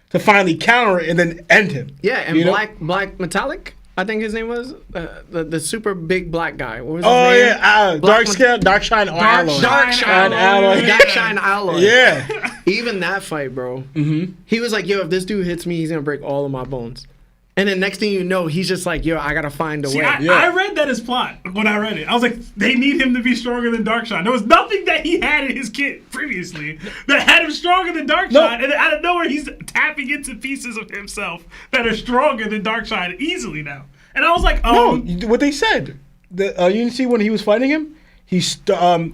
to finally counter it and then end him. Yeah, and Black Metallic, I think his name was the super big black guy. What was his name? Dark Shine Alloy. Dark Shine Alloy. Yeah. Even that fight, bro. He was like, yo, if this dude hits me, he's gonna break all of my bones. And then next thing you know, he's just like, yo, I gotta find a way. I read that as plot when I read it. I was like, they need him to be stronger than Darkshine. There was nothing that he had in his kit previously that had him stronger than Darkshine. And out of nowhere, he's tapping into pieces of himself that are stronger than Darkshine easily now. And I was like, no, what they said. You didn't see when he was fighting him? He starched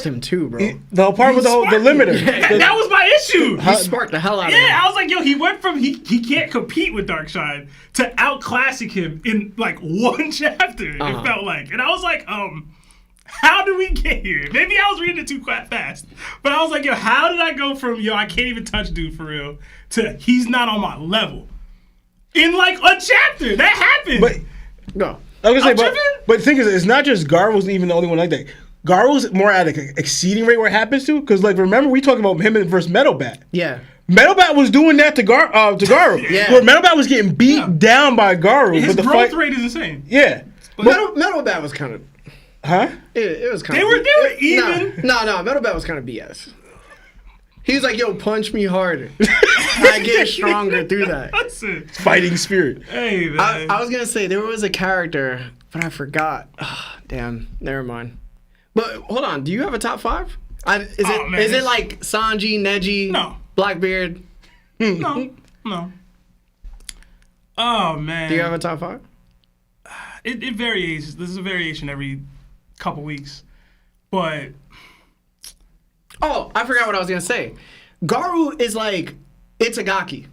him too, bro. The whole part with the limiter. Yeah. That was my issue. He sparked the hell out of him. Yeah, I was like, yo, he went from he can't compete with Darkshine to outclassing him in like one chapter, it felt like. And I was like, how did we get here? Maybe I was reading it too fast. But I was like, yo, how did I go from, yo, I can't even touch dude for real, to he's not on my level? In like a chapter. That happened. But no. I was gonna say, but the thing is, it's not just Garou's even the only one like that. Garou's more at an exceeding rate where it happens to, because like remember we talked about him versus Metal Bat. Yeah. Metal Bat was doing that to Garou. Yeah. Where Metal Bat was getting beat down by Garou. His growth rate is insane. Yeah. Metal Bat was kind of. Huh? It was kind of. They were even. No. Metal Bat was kind of BS. He was like, yo, punch me harder. I get stronger through that. That's it. Fighting spirit. Hey, man. I was going to say, there was a character, but I forgot. Oh, damn. Never mind. But hold on. Do you have a top 5? Is it like Sanji, Neji, no. Blackbeard? No. Oh man. Do you have a top 5? It varies. This is a variation every couple weeks, but. Oh, I forgot what I was gonna say. Garu is like Itagaki. You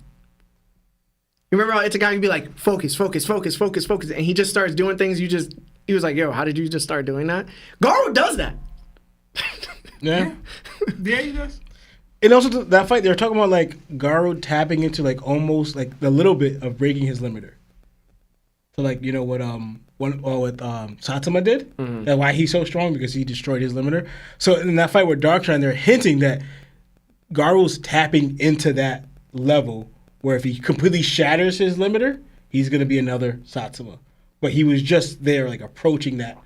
remember how Itagaki would be like, focus, and he just starts doing things. He was like, yo, how did you just start doing that? Garu does that. Yeah. Yeah, he does. And also that fight, they were talking about like Garu tapping into like almost like the little bit of breaking his limiter. So like, you know what Saitama did? Mm-hmm. That's why he's so strong, because he destroyed his limiter. So in that fight with Darkshine, they're hinting that Garu's tapping into that level where if he completely shatters his limiter, he's gonna be another Saitama. But he was just there, like approaching that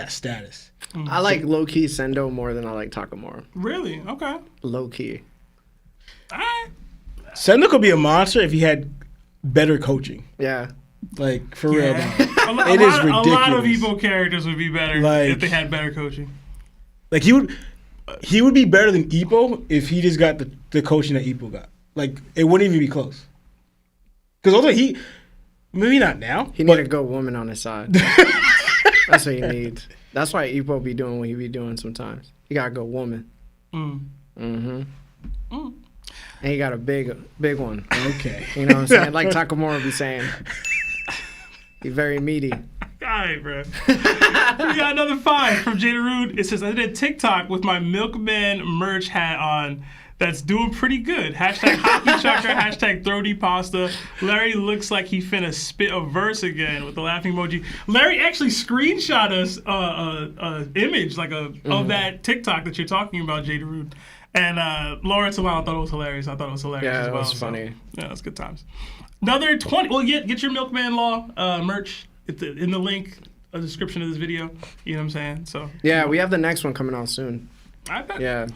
status. I like low key Sendo more than I like Takamura. Really? Okay. Low key. All right. Sendo could be a monster if he had better coaching. Yeah. Like for real. It is ridiculous. A lot of Evo characters would be better if they had better coaching. Like he would be better than Ippo if he just got the coaching that Ippo got. Like it wouldn't even be close. Because although maybe not now. He need a good woman on his side. That's what he needs. That's why Ippo be doing what he be doing sometimes. He got a good woman. Mm-hmm. And he got a big one. Okay. You know what I'm saying? Like Takamura be saying. He's very meaty. All right, bro. We got another 5 from Jada Rude. It says, I did TikTok with my Milkman merch hat on. That's doing pretty good. Hashtag hockey chucker, hashtag throaty pasta. Larry looks like he finna spit a verse again with the laughing emoji. Larry actually screenshot us a image of that TikTok that you're talking about, Jada Rude. And Laura Tamala thought it was hilarious. I thought it was hilarious as well. Yeah, it was funny. So, yeah, it was good times. Another 20. Well, get your Milkman Law merch in the link, a description of this video. You know what I'm saying? So yeah, we have the next one coming out soon. I bet. Yeah.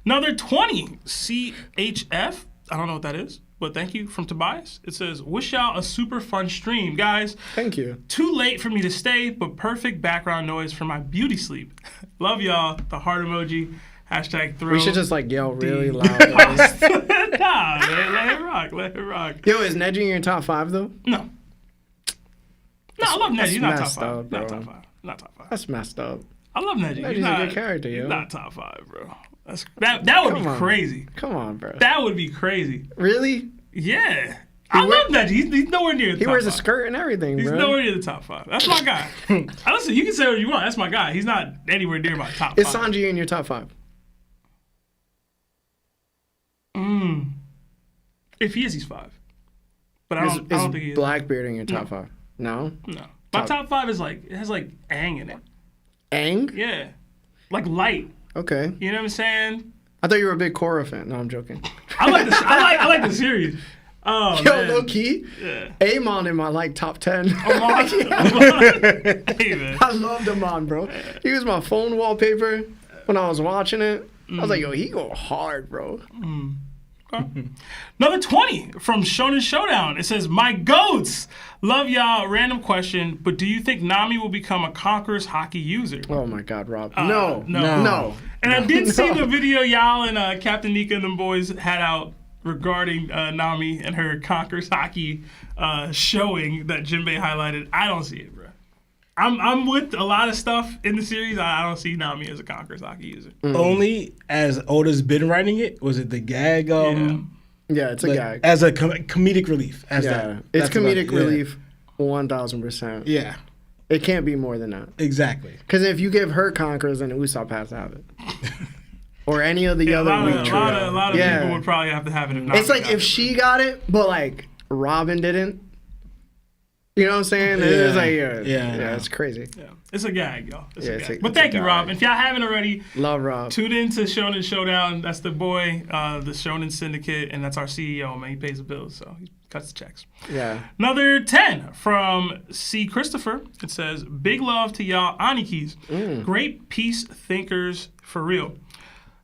Another 20. CHF. I don't know what that is, but thank you from Tobias. It says, wish y'all a super fun stream. Guys, thank you. Too late for me to stay, but perfect background noise for my beauty sleep. Love y'all. The heart emoji. Hashtag throw. We should just like yell really loud. Nah, man. Let it rock. Yo, is Neji in your top 5 though? No. No, I love Neji. He's not top 5. Up, not top 5. Not top 5. That's messed up. I love Neji. Neji's a good character, yo. He's not top 5, bro. That would be crazy. Come on, bro. That would be crazy. Really? Yeah. I love Neji. He's nowhere near the top 5. He wears a skirt and everything, bro. He's nowhere near the top 5. That's my guy. Listen, you can say what you want. That's my guy. He's not anywhere near my top 5. Is Sanji in your top 5? If he is, he's 5. But I don't think he is. Blackbeard in your top 5? No? No. My top 5 is like, it has like Aang in it. Aang? Yeah. Like light. Okay. You know what I'm saying? I thought you were a big Korra fan. No, I'm joking. I like the series. Oh, yo, man. low key, yeah. Amon in my like top 10. Amon. Hey, man. I loved Amon, bro. He was my phone wallpaper when I was watching it. I was like, yo, he go hard, bro. Another 20 from Shonen Showdown. It says, my goats. Love y'all. Random question, but do you think Nami will become a Conqueror's hockey user? Oh my God, Rob. No. And I did see the video y'all and Captain Nika and them boys had out regarding Nami and her Conqueror's hockey showing that Jinbei highlighted. I don't see it, bro. I'm with a lot of stuff in the series. I don't see Nami as a Conqueror's hockey user. Only as Oda's been writing it, was it the gag? Yeah, it's a gag. As a comedic relief. It's comedic relief, 1,000%. Yeah. It can't be more than that. Exactly. Because if you give her Conquerors, then Usopp has to have it. Or any of the other weak trio. A lot of people would probably have to have it. It's like if she got it, but like Robin didn't. You know what I'm saying? It's like, it's crazy. Yeah. It's a gag, y'all. It's a gag. But thank you, Rob. If y'all haven't already, love Rob. Tune in to Shonen Showdown. That's the boy, the Shonen Syndicate, and that's our CEO, man. He pays the bills, so he cuts the checks. Yeah. Another 10 from C. Christopher. It says, big love to y'all Anikis. Great peace thinkers for real.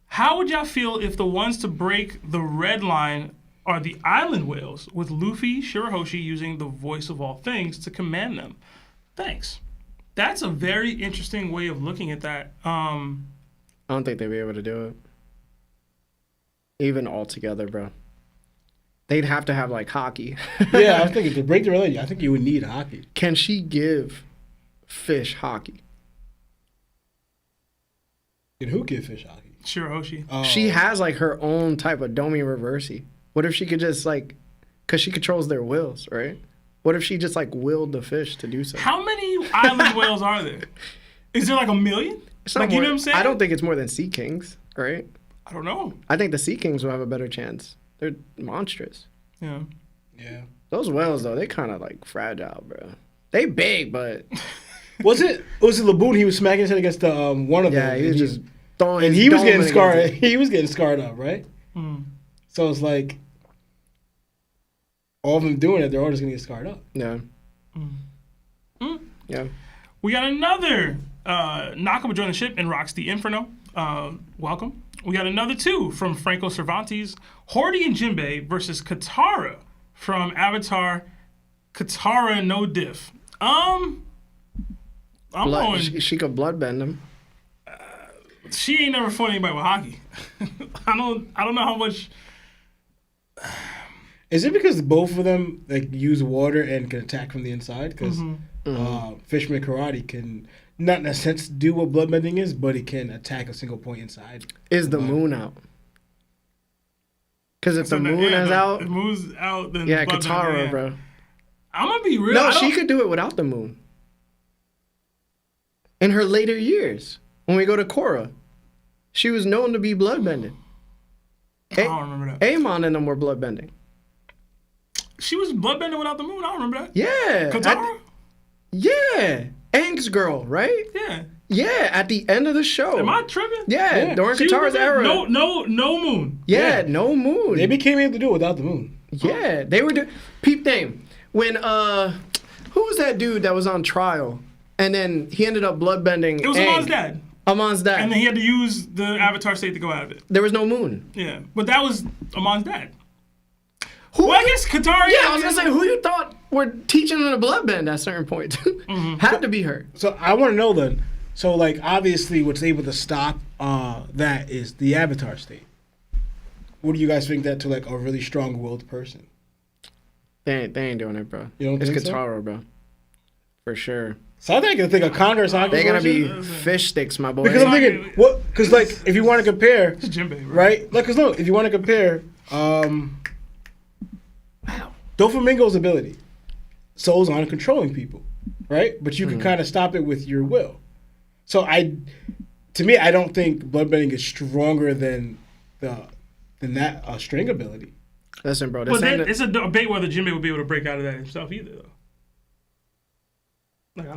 How would y'all feel if the ones to break the red line are the island whales, with Luffy Shirahoshi using the voice of all things to command them? Thanks. That's a very interesting way of looking at that. I don't think they'd be able to do it. Even all together, bro. They'd have to have like hockey. Yeah, I was thinking to break the relationship, I think you would need hockey. Can she give Fish hockey? And who give Fish hockey? Shirahoshi. Oh. She has like her own type of Domi Reversey. What if she could just like, because she controls their wills, right? What if she just like willed the fish to do something? How many island whales are there? Is there like 1 million? It's Like, not you more- know what I'm saying? I don't think it's more than Sea Kings, right? I don't know. I think the Sea Kings will have a better chance. They're monstrous. Yeah. Yeah. Those whales though, they kind of like fragile, bro. They big, but Was it Laboon? He was smacking his head against the one of them. yeah, he was and just throwing. and his he was dome getting against scarred. it. He was getting scarred up, right? Mm. So it's like all of them doing it, they're all just gonna get scarred up. Yeah. Mm. Yeah. We got another Nakama join the ship and rocks the Inferno. Welcome. We got another 2 from Franco Cervantes. Horty and Jinbei versus Katara from Avatar. Katara no diff. I'm going. She could bloodbend him. She ain't never fought anybody with hockey. I don't know how much. Is it because both of them like use water and can attack from the inside? Because Fishman Karate can not in a sense do what bloodbending is, but he can attack a single point inside. Is the moon out? Because if the moon is If out, the moon's out, then yeah, Bloodbender, Katara, yeah. bro. I'm gonna be real. No, she could do it without the moon. In her later years, when we go to Korra, she was known to be bloodbending. I don't remember that. Amon and them were bloodbending. She was bloodbender without the moon. I don't remember that. Yeah. Katara? Yeah. Aang's girl, right? Yeah. Yeah, at the end of the show. Am I tripping? Yeah, during She was Katara's era. No moon. Yeah, no moon. They became able to do it without the moon. Yeah, they were doing. Peep name. When, who was that dude that was on trial? And then he ended up bloodbending. It was Aang. Amon's dad. Amon's dad. And then he had to use the Avatar state to go out of it. There was no moon. Yeah. But that was Amon's dad. Who? Well, I guess Katara. Yeah, I was gonna say, who you thought were teaching him to bloodbend at a certain point? Had to be her. So I want to know then. So like obviously, what's able to stop that is the Avatar state. What do you guys think that to like a really strong-willed person? They ain't doing it, bro. You don't it's think so? Katara, bro. For sure. So I think a Congress. They're gonna be fish sticks, my boy. because I'm thinking what? Because like if you want to compare, It's Jinbei, right? Like, cause look, if you want to compare, Doflamingo's ability, Soul's on controlling people, right? But you can kind of stop it with your will. So to me, I don't think bloodbending is stronger than that string ability. Listen, bro. But then it's a debate whether Jinbei would be able to break out of that himself either, though. Like I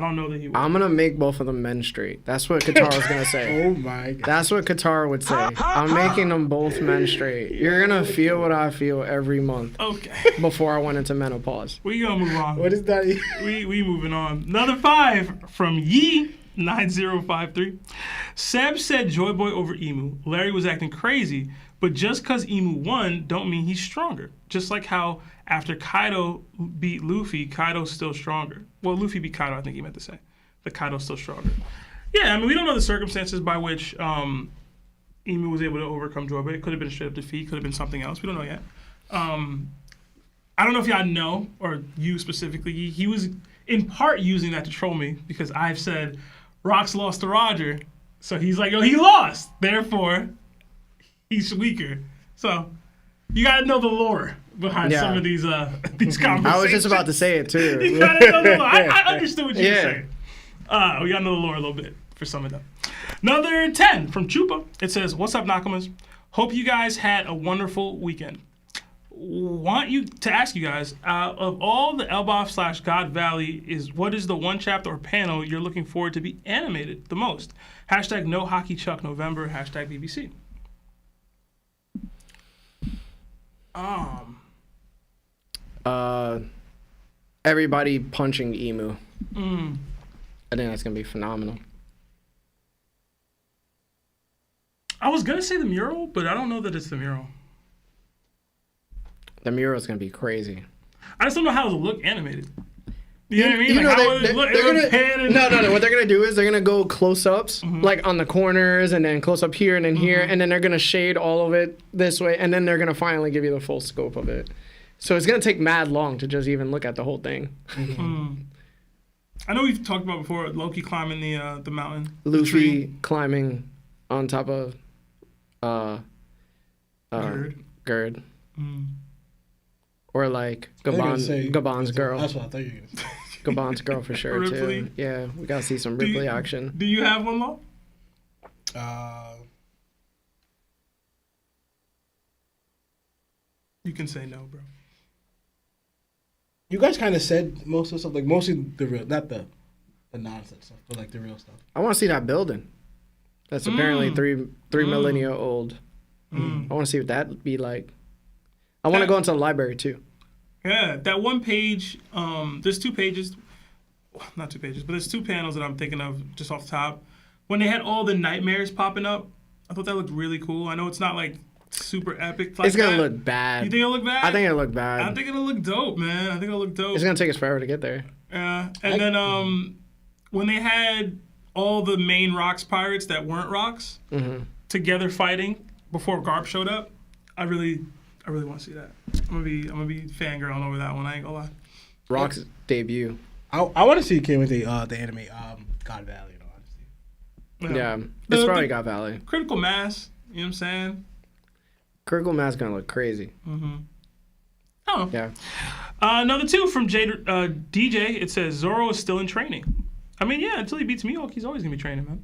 don't know that he would. I'm gonna make both of them men straight. That's what Katara's gonna say. Oh my god! That's what Katara would say. I'm making them both men straight. You're gonna feel what I feel every month Okay. before I went into menopause. We gonna move on. What is that? We moving on. Another 5 from Yee9053. Seb said Joy Boy over Emu. Larry was acting crazy, but just cause Emu won don't mean he's stronger. Just like how after Kaido beat Luffy, Kaido's still stronger. Well, Luffy beat Kaido, I think he meant to say. But Kaido's still stronger. Yeah, I mean, we don't know the circumstances by which Emu was able to overcome Joy Boy. It could have been a straight up defeat, could have been something else. We don't know yet. I don't know if y'all know, or you specifically, he was in part using that to troll me because I've said Rox lost to Roger. So he's like, oh, he lost. Therefore, he's weaker. So you got to know the lore behind some of these conversations. I was just about to say it too. You got to know the lore. I understood what you were Yeah. saying. We got to know the lore a little bit for some of them. Another 10 from Chupa. It says, what's up, Nakamas? Hope you guys had a wonderful weekend. Want you to ask you guys, of all the Elbaf / God Valley, what is the one chapter or panel you're looking forward to be animated the most? # No Hockey Chuck November, # BBC. Everybody punching Emu. I think that's gonna be phenomenal. I was gonna say the mural, but I don't know that it's the mural. The mural's gonna be crazy. I just don't know how it'll look animated. You know what I mean? You Like, know, how would it look? It would pan and- no. What they're gonna do is they're gonna go close-ups, like on the corners, and then close up here and then here, and then they're gonna shade all of it this way, and then they're gonna finally give you the full scope of it. So it's gonna take mad long to just even look at the whole thing. I know we've talked about before Loki climbing the mountain. Luffy climbing on top of Gerd. Or like Gabon's girl. That's what I thought you were going to say. Gabon's girl for sure Ripley. too. Yeah, we gotta see some Ripley action. Do you have one, Lo? You can say no, bro. You guys kind of said most of the stuff, like mostly the real, not the nonsense stuff, but like the real stuff. I want to see that building. That's apparently three millennia old. I want to see what that'd be like. I want to go into the library too. Yeah, that one page. There's 2 pages. Not 2 pages, but there's 2 panels that I'm thinking of just off the top. When they had all the nightmares popping up, I thought that looked really cool. I know it's not like super epic. Like It's gonna that. look bad. You think it'll look bad? I think it'll look bad. I think it'll look dope, man. I think it'll look dope. It's gonna take us forever to get there. Yeah, and then when they had all the main Rocks pirates that weren't Rocks together fighting before Garp showed up, I really want to see that. I'm gonna be fangirling over that one. I ain't gonna lie. Rock's debut. I want to see Ken with the anime God Valley, honestly. Yeah, it's probably got Valley. Critical mass. You know what I'm saying? Critical mass gonna look crazy. Oh. Yeah. Another 2 from DJ. It says Zoro is still in training. I mean, yeah, until he beats Mihawk, he's always gonna be training, man.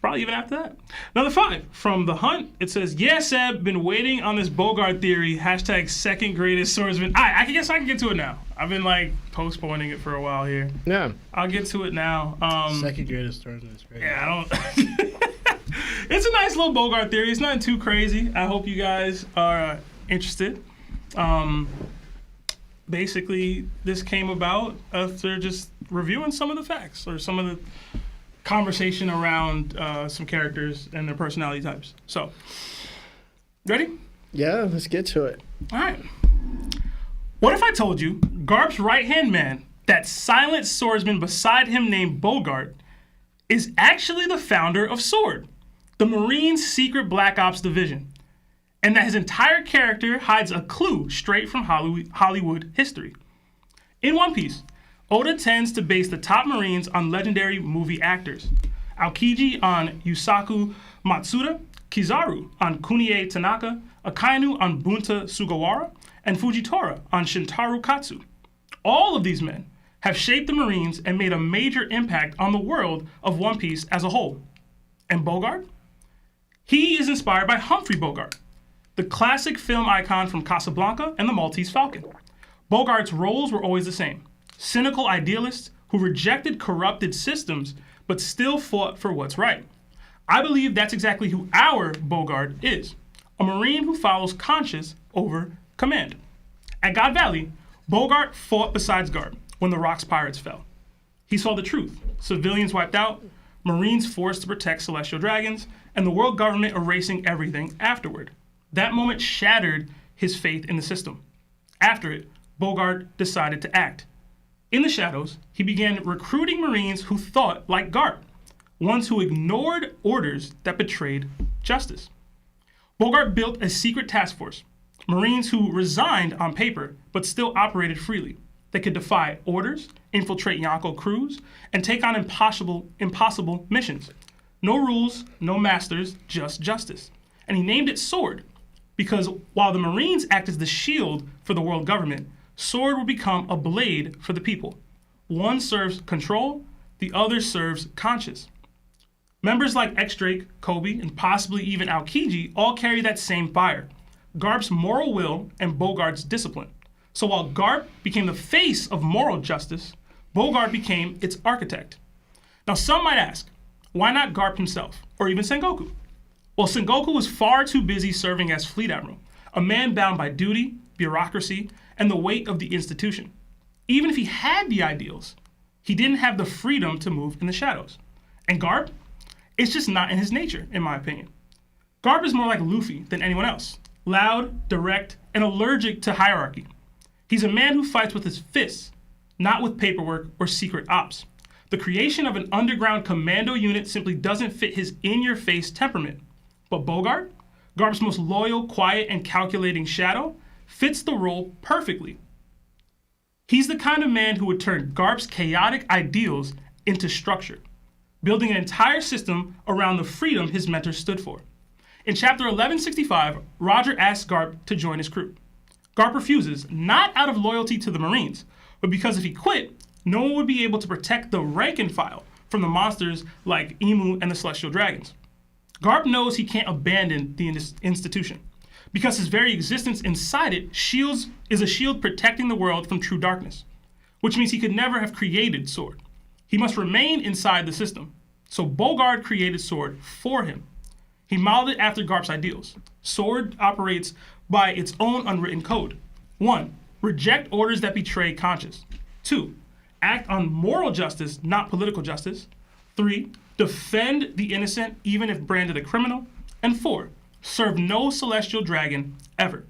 Probably even after that. Another 5 from The Hunt. It says, yeah, Seb, been waiting on this Bogard theory. # second greatest swordsman. I guess I can get to it now. I've been like postponing it for a while here. Yeah. I'll get to it now. Second greatest swordsman is great. Yeah, I don't. It's a nice little Bogard theory. It's nothing too crazy. I hope you guys are interested. Basically, this came about after just reviewing some of the facts or some of the conversation around some characters and their personality types. So, ready? Yeah, let's get to it. All right. What if I told you Garp's right-hand man, that silent swordsman beside him named Bogard, is actually the founder of SWORD, the Marines' secret Black Ops division, and that his entire character hides a clue straight from Hollywood history. In One Piece, Oda tends to base the top Marines on legendary movie actors. Aokiji on Yusaku Matsuda, Kizaru on Kunie Tanaka, Akainu on Bunta Sugawara, and Fujitora on Shintaro Katsu. All of these men have shaped the Marines and made a major impact on the world of One Piece as a whole. And Bogard? He is inspired by Humphrey Bogart, the classic film icon from Casablanca and the Maltese Falcon. Bogart's roles were always the same. Cynical idealists who rejected corrupted systems but still fought for what's right. I believe that's exactly who our Bogard is. A Marine who follows conscience over command. At God Valley, Bogart fought besides Garp when the Rocks pirates fell. He saw the truth. Civilians wiped out, Marines forced to protect celestial dragons, and the world government erasing everything afterward. That moment shattered his faith in the system. After it, Bogart decided to act. In the shadows, he began recruiting Marines who thought like Garp, ones who ignored orders that betrayed justice. Bogart built a secret task force, Marines who resigned on paper but still operated freely. They could defy orders, infiltrate Yonko crews, and take on impossible missions. No rules, no masters, just justice. And he named it SWORD because while the Marines act as the shield for the world government, SWORD will become a blade for the people. One serves control, the other serves conscience. Members like X-Drake, Kobe, and possibly even Aokiji all carry that same fire. Garp's moral will and Bogart's discipline. So while Garp became the face of moral justice, Bogart became its architect. Now some might ask, why not Garp himself, or even Sengoku? Well, Sengoku was far too busy serving as fleet admiral, a man bound by duty, bureaucracy, and the weight of the institution. Even if he had the ideals, he didn't have the freedom to move in the shadows. And Garp? It's just not in his nature, in my opinion. Garp is more like Luffy than anyone else. Loud, direct, and allergic to hierarchy. He's a man who fights with his fists, not with paperwork or secret ops. The creation of an underground commando unit simply doesn't fit his in-your-face temperament. But Bogard, Garp's most loyal, quiet, and calculating shadow, fits the role perfectly. He's the kind of man who would turn Garp's chaotic ideals into structure, building an entire system around the freedom his mentor stood for. In chapter 1165, Roger asks Garp to join his crew. Garp refuses, not out of loyalty to the Marines, but because if he quit, no one would be able to protect the rank and file from the monsters like Emu and the Celestial Dragons. Garp knows he can't abandon the institution, because his very existence inside it is a shield protecting the world from true darkness, which means he could never have created Sword. He must remain inside the system. So Bogard created Sword for him. He modeled it after Garp's ideals. Sword operates by its own unwritten code. 1. Reject orders that betray conscience. 2. Act on moral justice, not political justice. 3. Defend the innocent, even if branded a criminal. And 4. Serve no celestial dragon ever.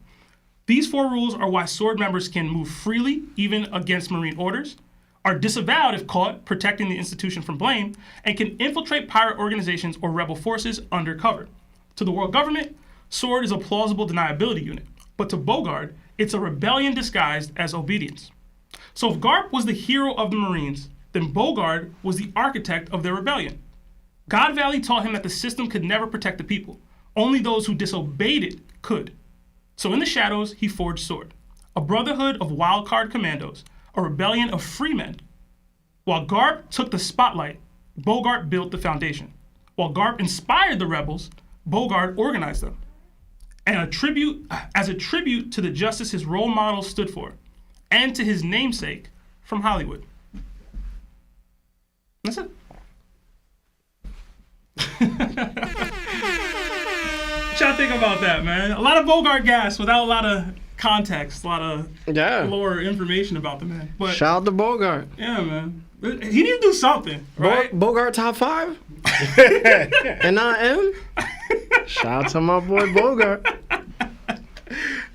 These 4 rules are why Sword members can move freely, even against Marine orders, are disavowed if caught protecting the institution from blame, and can infiltrate pirate organizations or rebel forces undercover. To the world government, Sword is a plausible deniability unit, but to Bogard, it's a rebellion disguised as obedience. So if Garp was the hero of the Marines, then Bogard was the architect of their rebellion. God Valley taught him that the system could never protect the people. Only those who disobeyed it could. So in the shadows, he forged Sword, a brotherhood of wildcard commandos, a rebellion of free men. While Garp took the spotlight, Bogard built the foundation. While Garp inspired the rebels, Bogard organized them. And as a tribute to the justice his role models stood for, and to his namesake from Hollywood. That's it. What y'all think about that, man? A lot of Bogard gas without a lot of context, a lot of lore information about the man. But shout out to Bogard. Yeah, man. He need to do something, right? Bogard top 5? And not M? Shout out to my boy Bogard.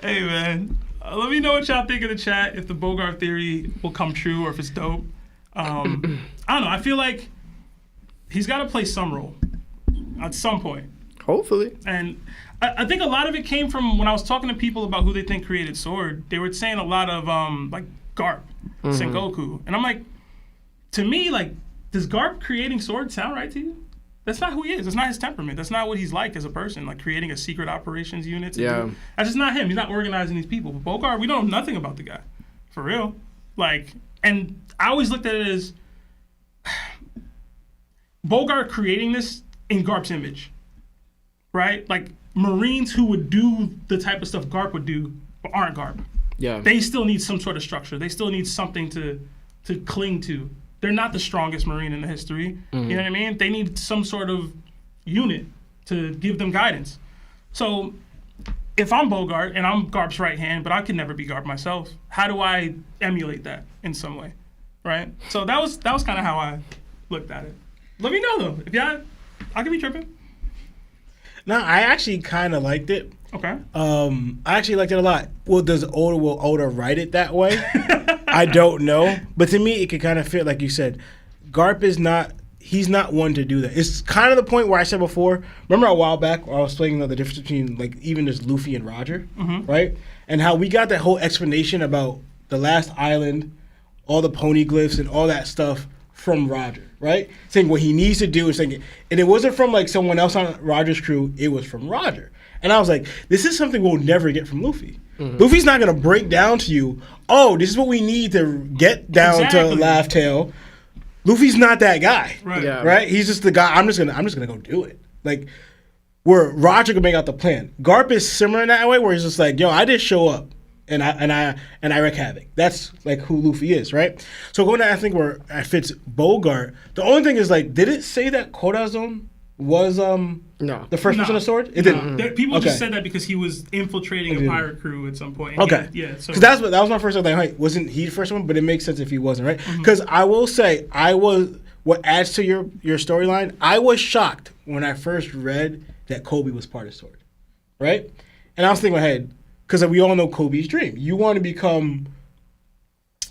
Hey, man. Let me know what y'all think in the chat, if the Bogard theory will come true or if it's dope. I don't know. I feel like he's got to play some role at some point. Hopefully. And I think a lot of it came from when I was talking to people about who they think created Sword. They were saying a lot of like Garp, Sengoku. And I'm like, to me, like, does Garp creating Sword sound right to you? That's not who he is. That's not his temperament. That's not what he's like as a person, like creating a secret operations unit. That's just not him. He's not organizing these people. But Bogard, we don't know nothing about the guy. For real. Like, and I always looked at it as Bogard creating this in Garp's image. Right? Like, Marines who would do the type of stuff Garp would do, but aren't Garp. Yeah. They still need some sort of structure. They still need something to cling to. They're not the strongest Marine in the history. You know what I mean? They need some sort of unit to give them guidance. So if I'm Bogard and I'm Garp's right hand, but I could never be Garp myself, how do I emulate that in some way? Right? So that was kind of how I looked at it. Let me know though. If y'all, I could be tripping. No, I actually kind of liked it. Okay. I actually liked it a lot. Will Oda write it that way? I don't know. But to me, it could kind of fit, like you said. Garp is not, he's not one to do that. It's kind of the point where I said before, remember a while back where I was explaining the difference between, like, even just Luffy and Roger, right? And how we got that whole explanation about the last island, all the poneglyphs and all that stuff from Roger, right? Saying what he needs to do and saying, and it wasn't from like someone else on Roger's crew, it was from Roger. And I was like, this is something we'll never get from Luffy. Luffy's not gonna break down to you, oh, this is what we need to get down to Laugh Tale. Luffy's not that guy. Right. Yeah. Right? He's just the guy, I'm just gonna go do it. Like, where Roger can make out the plan. Garp is similar in that way where he's just like, yo, I just show up. And I wreak havoc. That's like who Luffy is, right? So going to, I think where it fits Bogard. The only thing is, like, did it say that Corazon was no the first person of Sword? It didn't. People just said that because he was infiltrating a pirate crew at some point. Okay. Yeah. So that was my first thing. Like, wasn't he the first one? But it makes sense if he wasn't, right? Because I will say, what adds to your storyline, I was shocked when I first read that Kobe was part of Sword, right? And I was thinking in my head, because we all know Kobe's dream. You want to become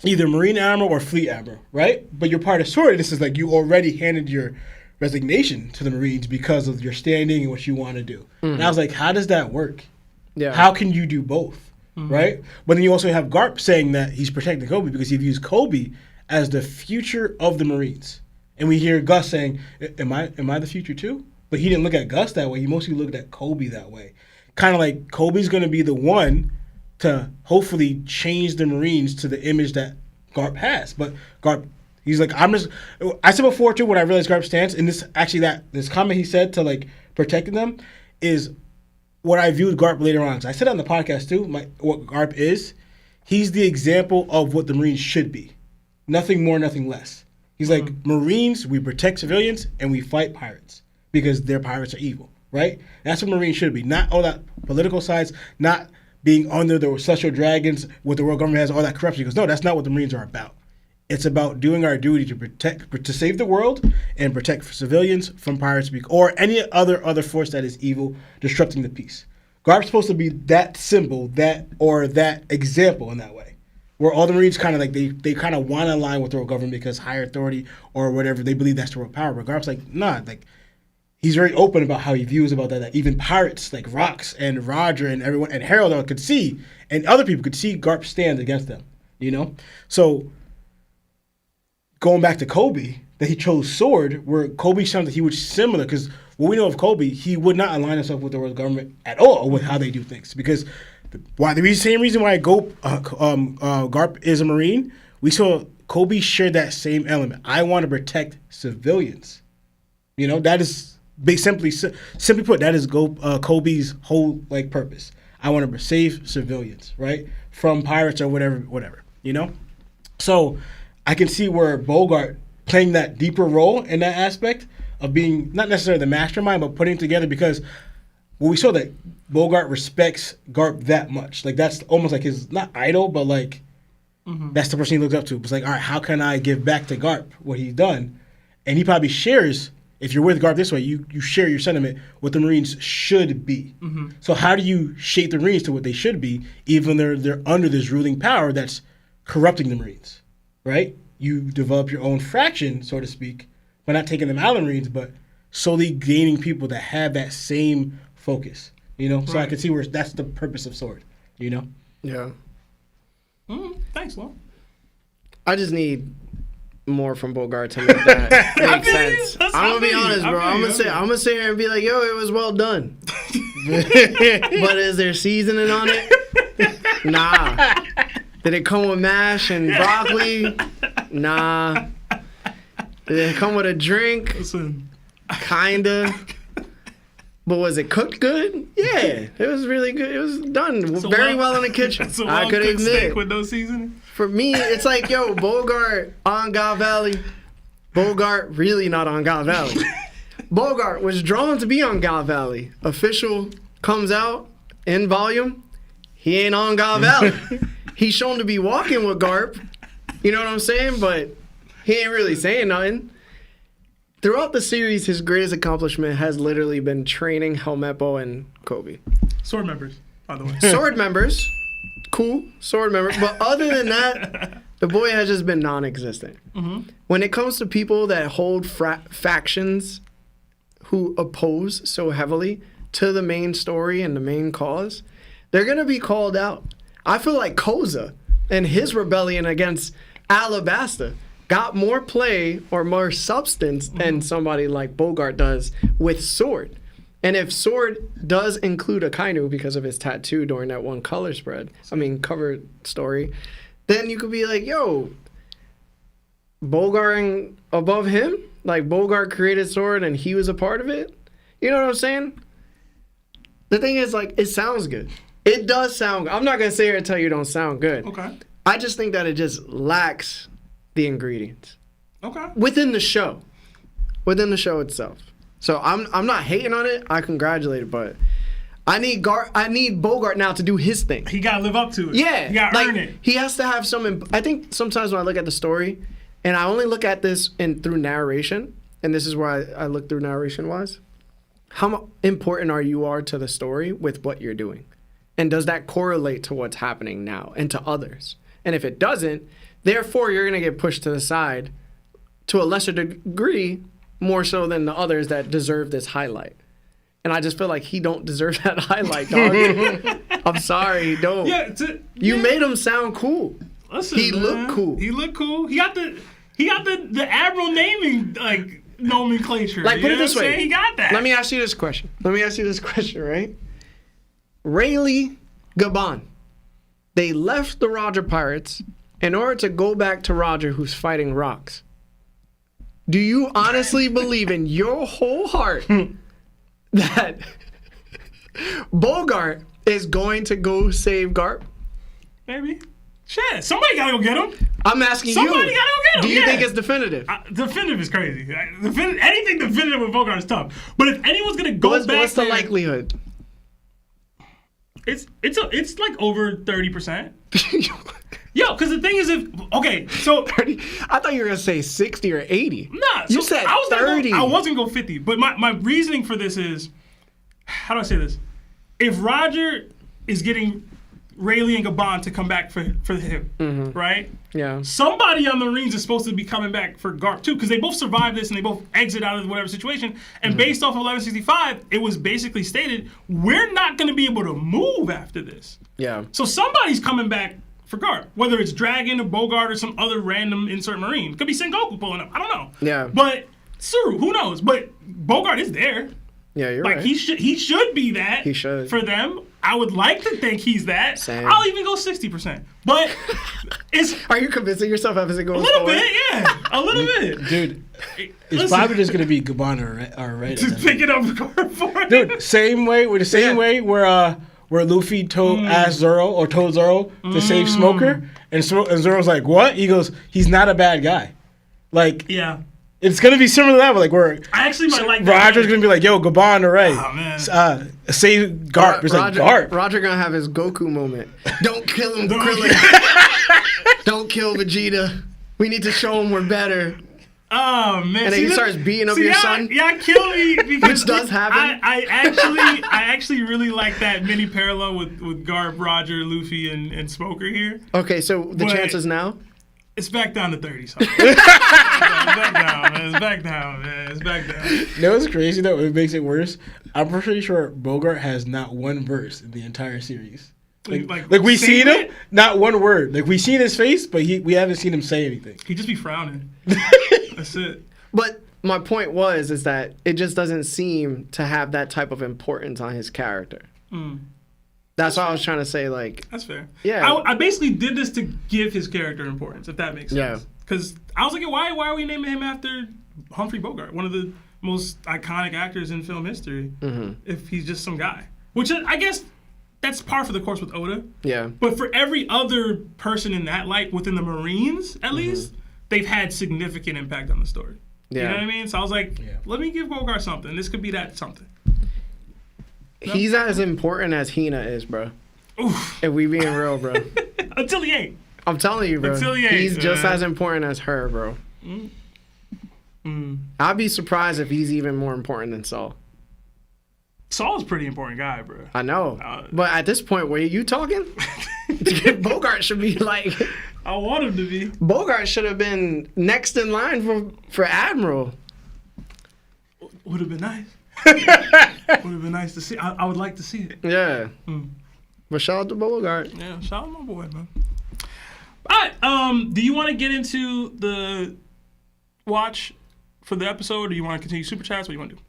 either Marine Admiral or Fleet Admiral, right? But you're part of Sword. This is like you already handed your resignation to the Marines because of your standing and what you want to do. And I was like, how does that work? Yeah. How can you do both, right? But then you also have Garp saying that he's protecting Kobe because he views Kobe as the future of the Marines. And we hear Gus saying, am I the future too? But he didn't look at Gus that way. He mostly looked at Kobe that way. Kind of like Kobe's going to be the one to hopefully change the Marines to the image that Garp has. But Garp, he's like, I said before too, when I realized Garp's stance, and this comment he said to like protecting them is what I viewed Garp later on. So I said on the podcast too, what Garp is, he's the example of what the Marines should be. Nothing more, nothing less. He's like, Marines, we protect civilians and we fight pirates because their pirates are evil, right? That's what Marines should be. Not all that political sides, not being under the celestial dragons, what the world government has, all that corruption. He goes, no, that's not what the Marines are about. It's about doing our duty to save the world and protect civilians from pirates or any other force that is evil, disrupting the peace. Garp's supposed to be that symbol, that example in that way, where all the Marines kind of like they kind of want to align with the world government because higher authority or whatever they believe that's the world power. But Garp's like, nah, like he's very open about how he views about that even pirates like Rox and Roger and everyone and Harold could see, and other people could see Garp stand against them, you know? So going back to Kobe, that he chose Sword, where Kobe sounds like he was similar, because what we know of Kobe, he would not align himself with the world government at all with how they do things. Because same reason why Garp is a Marine, we saw Kobe share that same element. I want to protect civilians. You know, that is simply put, that is Kobe's whole like purpose. I want to save civilians, right, from pirates or whatever. You know, so I can see where Bogard playing that deeper role in that aspect of being not necessarily the mastermind, but putting it together, because we saw that Bogart respects Garp that much. Like that's almost like his not idol, but like that's the person he looks up to. It's like, all right, how can I give back to Garp what he's done? And he probably shares. If you're with Garp this way, you share your sentiment what the Marines should be. So how do you shape the Marines to what they should be, even though they're under this ruling power that's corrupting the Marines, right? You develop your own fraction, so to speak, by not taking them out of the Marines, but solely gaining people that have that same focus, you know? So I can see where that's the purpose of Sword, you know? Yeah. Thanks, Lo. I just need more from Bogart to make that make sense. I'm gonna be honest, bro. I'm gonna sit here and be like, yo, it was well done. But is there seasoning on it? Nah. Did it come with mash and broccoli? Nah. Did it come with a drink? Listen. Kinda. But was it cooked good? Yeah, it was really good. It was done very well in the kitchen. I could admit. Steak with no seasoning. For me, it's like, yo, Bogart on God Valley. Bogart really not on God Valley. Bogart was drawn to be on God Valley. Official comes out in volume. He ain't on God Valley. He's shown to be walking with Garp. You know what I'm saying? But he ain't really saying nothing. Throughout the series, his greatest accomplishment has literally been training Helmeppo and Kobe. Sword members, by the way. Sword members. Cool. Sword members. But other than that, the boy has just been non-existent. When it comes to people that hold factions who oppose so heavily to the main story and the main cause, they're going to be called out. I feel like Koza and his rebellion against Alabasta got more play or more substance than somebody like Bogart does with Sword. And if Sword does include Akainu because of his tattoo during that one cover story, then you could be like, yo, Bogart above him? Like Bogart created Sword and he was a part of it? You know what I'm saying? The thing is, like, it sounds good. It does sound good. I'm not going to sit here and tell you it don't sound good. Okay. I just think that it just lacks the ingredients. Okay. Within the show itself. So I'm not hating on it. I congratulate it, but I need Bogart now to do his thing. He got to live up to it. Yeah. He got to earn it. He has to have some. I think sometimes when I look at the story, and I only look at this through narration, and this is where I look through narration-wise, how important you are to the story with what you're doing? And does that correlate to what's happening now and to others? And if it doesn't, Therefore, you're going to get pushed to the side to a lesser degree, more so than the others that deserve this highlight. And I just feel like he don't deserve that highlight, dog. I'm sorry, he don't. Yeah, you made him sound cool. Listen, he looked cool. He looked cool. He got the admiral naming like nomenclature. Like, put it this way. He got that. Let me ask you this question, right? Rayleigh, Gabon. They left the Roger Pirates in order to go back to Roger, who's fighting rocks. Do you honestly believe in your whole heart that Bogard is going to go save Garp? Maybe. Shit, somebody gotta go get him. I'm asking somebody you. Somebody gotta go get him. Do you think it's definitive? Definitive is crazy. Anything definitive with Bogard is tough. But if anyone's gonna go back, what's the likelihood? It's like over 30%. Yo, because the thing is, so 30. I thought you were gonna say 60 or 80. Nah, you said 30. I wasn't gonna go 50, but my reasoning for this is, how do I say this? If Roger is getting Rayleigh and Gabon to come back for him, right? Yeah. Somebody on the Marines is supposed to be coming back for Garp too, because they both survived this and they both exit out of whatever situation. And based off of 1165, it was basically stated we're not going to be able to move after this. Yeah. So somebody's coming back for Garp, whether it's Dragon or Bogard or some other random insert Marine. Could be Sengoku pulling up. I don't know. Yeah. But Suru, who knows? But Bogard is there. Yeah, you're right. He should be that. He should. For them. I would like to think he's that. Same. I'll even go 60%. But it's Are you convincing yourself as it goes a little forward? bit, yeah. A little bit. Dude, it's probably just going to be Gabon or right. Just pick it up for it. Dude, same way where Luffy asked Zoro or told Zoro to save Smoker, and Zoro's like, what? He goes, he's not a bad guy. Like, yeah. It's gonna be similar to that, but like where I actually might like that. Roger's gonna be like, "Yo, Gabon, all right, oh, man. Save Garp." It's like Garp. Roger gonna have his Goku moment. Don't kill him, Krillin. Don't kill Vegeta. We need to show him we're better. Oh man! And then he starts beating up your son. Yeah, kill me because which does happen. I actually really like that mini parallel with Garp, Roger, Luffy, and Smoker here. Okay, so the chances now. It's back down to 30 something. It's back down, man. It's back down. You know what's crazy though? It makes it worse. I'm pretty sure Bogart has not one verse in the entire series. Like we seen him, not one word. Like we seen his face, but we haven't seen him say anything. He'd just be frowning. That's it. But my point is that it just doesn't seem to have that type of importance on his character. That's what I was trying to say. Like, that's fair. Yeah, I basically did this to give his character importance, if that makes sense. Yeah. Because I was like, why are we naming him after Humphrey Bogart, one of the most iconic actors in film history? If he's just some guy, which I guess that's par for the course with Oda. Yeah. But for every other person in that light within the Marines, at least, they've had significant impact on the story. Yeah. You know what I mean? So I was like, let me give Bogart something. This could be that something. He's as important as Hina is, bro. Oof. If we being real, bro. Until he ain't. I'm telling you, bro. Until he ain't. He's just as important as her, bro. I'd be surprised if he's even more important than Saul. Saul's a pretty important guy, bro. I know. But at this point, where you talking? Bogart should be like... I want him to be. Bogart should have been next in line for Admiral. Would have been nice. Would have been nice to see. I would like to see it. Yeah. But shout out to Bogart. Yeah, shout out my boy, man. All right. Do you want to get into the watch for the episode, or do you want to continue super chats? What do you want to do?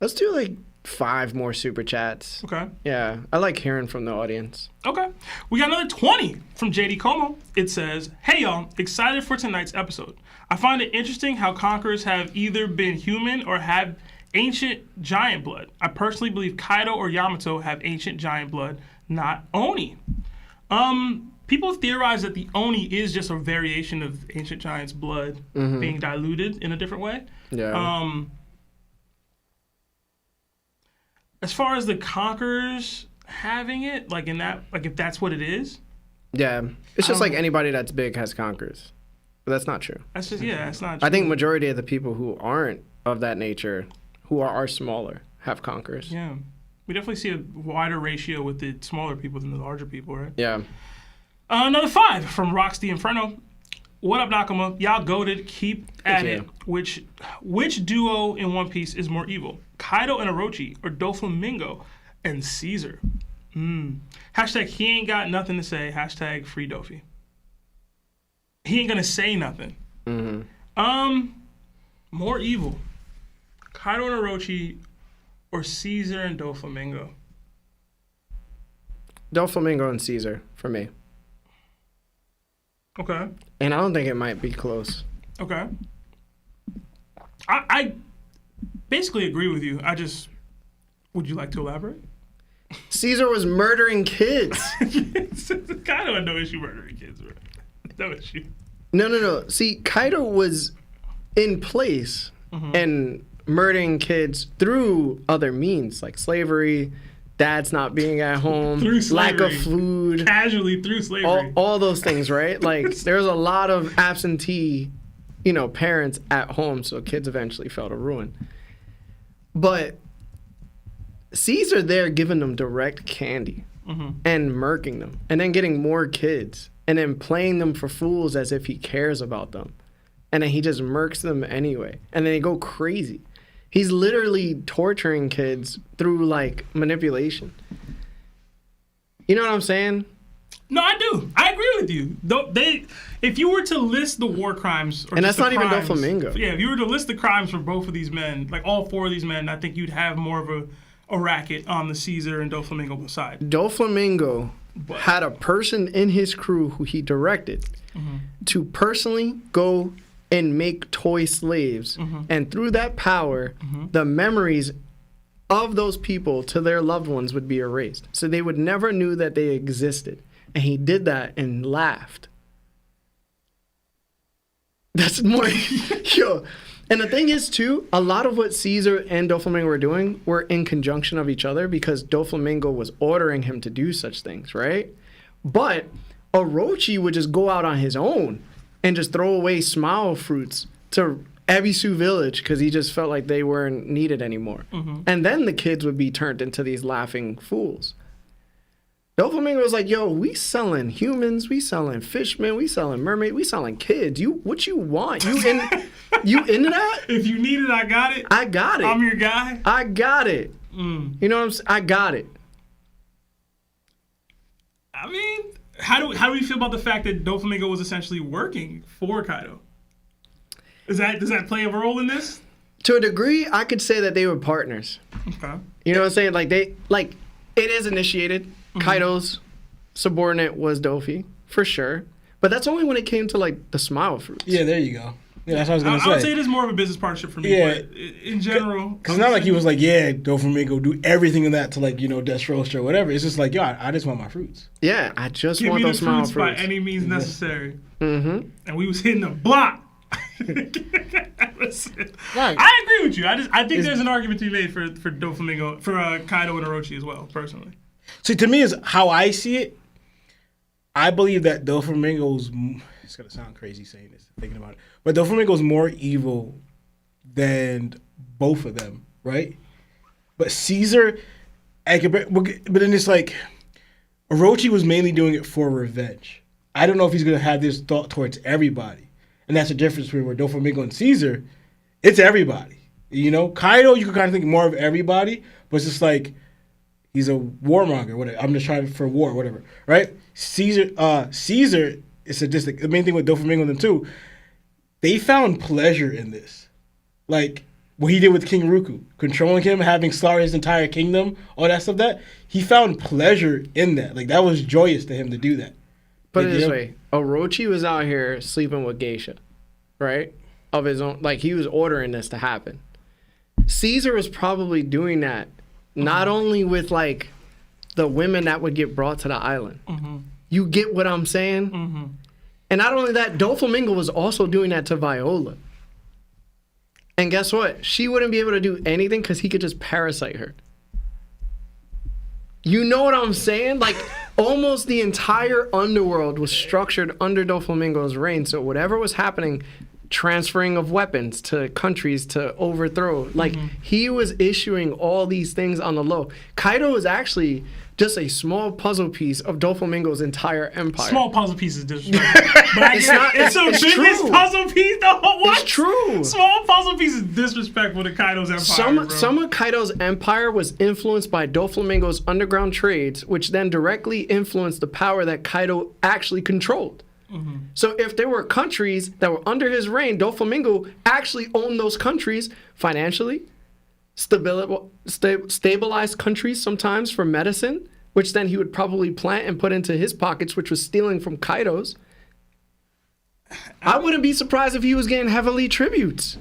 Let's do like 5 more super chats. Okay. Yeah, I like hearing from the audience. Okay. We got another 20 from JD Como. It says, "Hey y'all, excited for tonight's episode. I find it interesting how conquerors have either been human or have ancient giant blood. I personally believe Kaido or Yamato have ancient giant blood, not Oni. People theorize that the Oni is just a variation of ancient giant's blood being diluted in a different way. Yeah. As far as the conquerors having it, like in that, like if that's what it is. Yeah, it's just like anybody that's big has conquerors, but that's not true. That's just that's not true. I think majority of the people who aren't of that nature, who are smaller, have conquerors. Yeah, we definitely see a wider ratio with the smaller people than the larger people, right? Yeah. Another 5 from Rox the Inferno. What up, Nakama? Y'all goated. Keep at it. Which duo in One Piece is more evil? Kaido and Orochi, or Doflamingo and Caesar? Hashtag he ain't got nothing to say. Hashtag free Doffy. He ain't gonna say nothing. More evil. Kaido and Orochi, or Caesar and Doflamingo? Doflamingo and Caesar for me. Okay. And I don't think it might be close. Okay. I basically agree with you. Would you like to elaborate? Caesar was murdering kids. Kaido had no issue murdering kids, bro. No issue. No. See, Kaido was in place and murdering kids through other means, like slavery, dad's not being at home, lack of food. Casually through slavery. All those things, right? Like, there's a lot of absentee, parents at home, so kids eventually fell to ruin. But Caesar there giving them direct candy and murking them and then getting more kids and then playing them for fools as if he cares about them. And then he just murks them anyway. And then they go crazy. He's literally torturing kids through, like, manipulation. You know what I'm saying? No, I do. I agree with you. If you were to list the war crimes... And that's not even Doflamingo. Yeah, if you were to list the crimes for both of these men, like all four of these men, I think you'd have more of a racket on the Caesar and Doflamingo side. Doflamingo had a person in his crew who he directed to personally go and make toy slaves. And through that power, the memories of those people to their loved ones would be erased. So they would never knew that they existed. And he did that and laughed. That's more... Yo. And the thing is, too, a lot of what Caesar and Doflamingo were doing were in conjunction of each other because Doflamingo was ordering him to do such things, right? But Orochi would just go out on his own and just throw away smile fruits to Ebisu village because he just felt like they weren't needed anymore. And then the kids would be turned into these laughing fools. Doflamingo was like, yo, we selling humans, we selling fishmen, we selling mermaids, we selling kids. What you want? You into that? If you need it, I got it. I got it. I'm your guy. I got it. You know what I'm saying? I got it. I mean, how do we feel about the fact that Doflamingo was essentially working for Kaido? Does that play a role in this? To a degree, I could say that they were partners. Okay. You know what I'm saying? It is initiated. Kaido's subordinate was Doffy, for sure. But that's only when it came to, like, the smile fruits. Yeah, there you go. Yeah, that's what I was going to say. I would say it is more of a business partnership for me, but in general... Because it's not like he was like, yeah, Doflamingo, do everything in that to, like, Destros or whatever. It's just like, yo, I just want my fruits. Yeah, I just want those smile fruits. Give me the fruits by any means necessary. And we was hitting the block. Right. I agree with you. I think there's an argument to be made for Doflamingo, for Kaido and Orochi as well, personally. See, to me, is how I see it. I believe that Doflamingo's... It's going to sound crazy saying this, thinking about it. But Doflamingo's more evil than both of them, right? But Caesar... But then it's like... Orochi was mainly doing it for revenge. I don't know if he's going to have this thought towards everybody. And that's the difference between where Doflamingo and Caesar, it's everybody. Kaido, you can kind of think more of everybody, but it's just like... He's a warmonger. Whatever. I'm just trying for war, whatever. Right? Caesar is sadistic. The main thing with Doflamingo and them too, they found pleasure in this. Like what he did with King Ruku, controlling him, having slaughtered his entire kingdom, all that stuff. That he found pleasure in that. Like that was joyous to him to do that. Put it this way: Orochi was out here sleeping with geisha, right? Of his own. Like he was ordering this to happen. Caesar was probably doing that. Not only with, like, the women that would get brought to the island. You get what I'm saying? And not only that, Doflamingo was also doing that to Viola. And guess what? She wouldn't be able to do anything because he could just parasite her. You know what I'm saying? Like, almost the entire underworld was structured under Doflamingo's reign. So whatever was happening... transferring of weapons to countries to overthrow. Like, he was issuing all these things on the low. Kaido was actually just a small puzzle piece of Doflamingo's entire empire. Small puzzle piece is disrespectful. But it's the biggest true. puzzle piece, though. What? It's true. Small puzzle piece is disrespectful to Kaido's empire. Some of Kaido's empire was influenced by Doflamingo's underground trades, which then directly influenced the power that Kaido actually controlled. Mm-hmm. So if there were countries that were under his reign, Doflamingo actually owned those countries financially, stabilized countries sometimes for medicine, which then he would probably plant and put into his pockets, which was stealing from Kaido's. I wouldn't be surprised if he was getting heavily tributes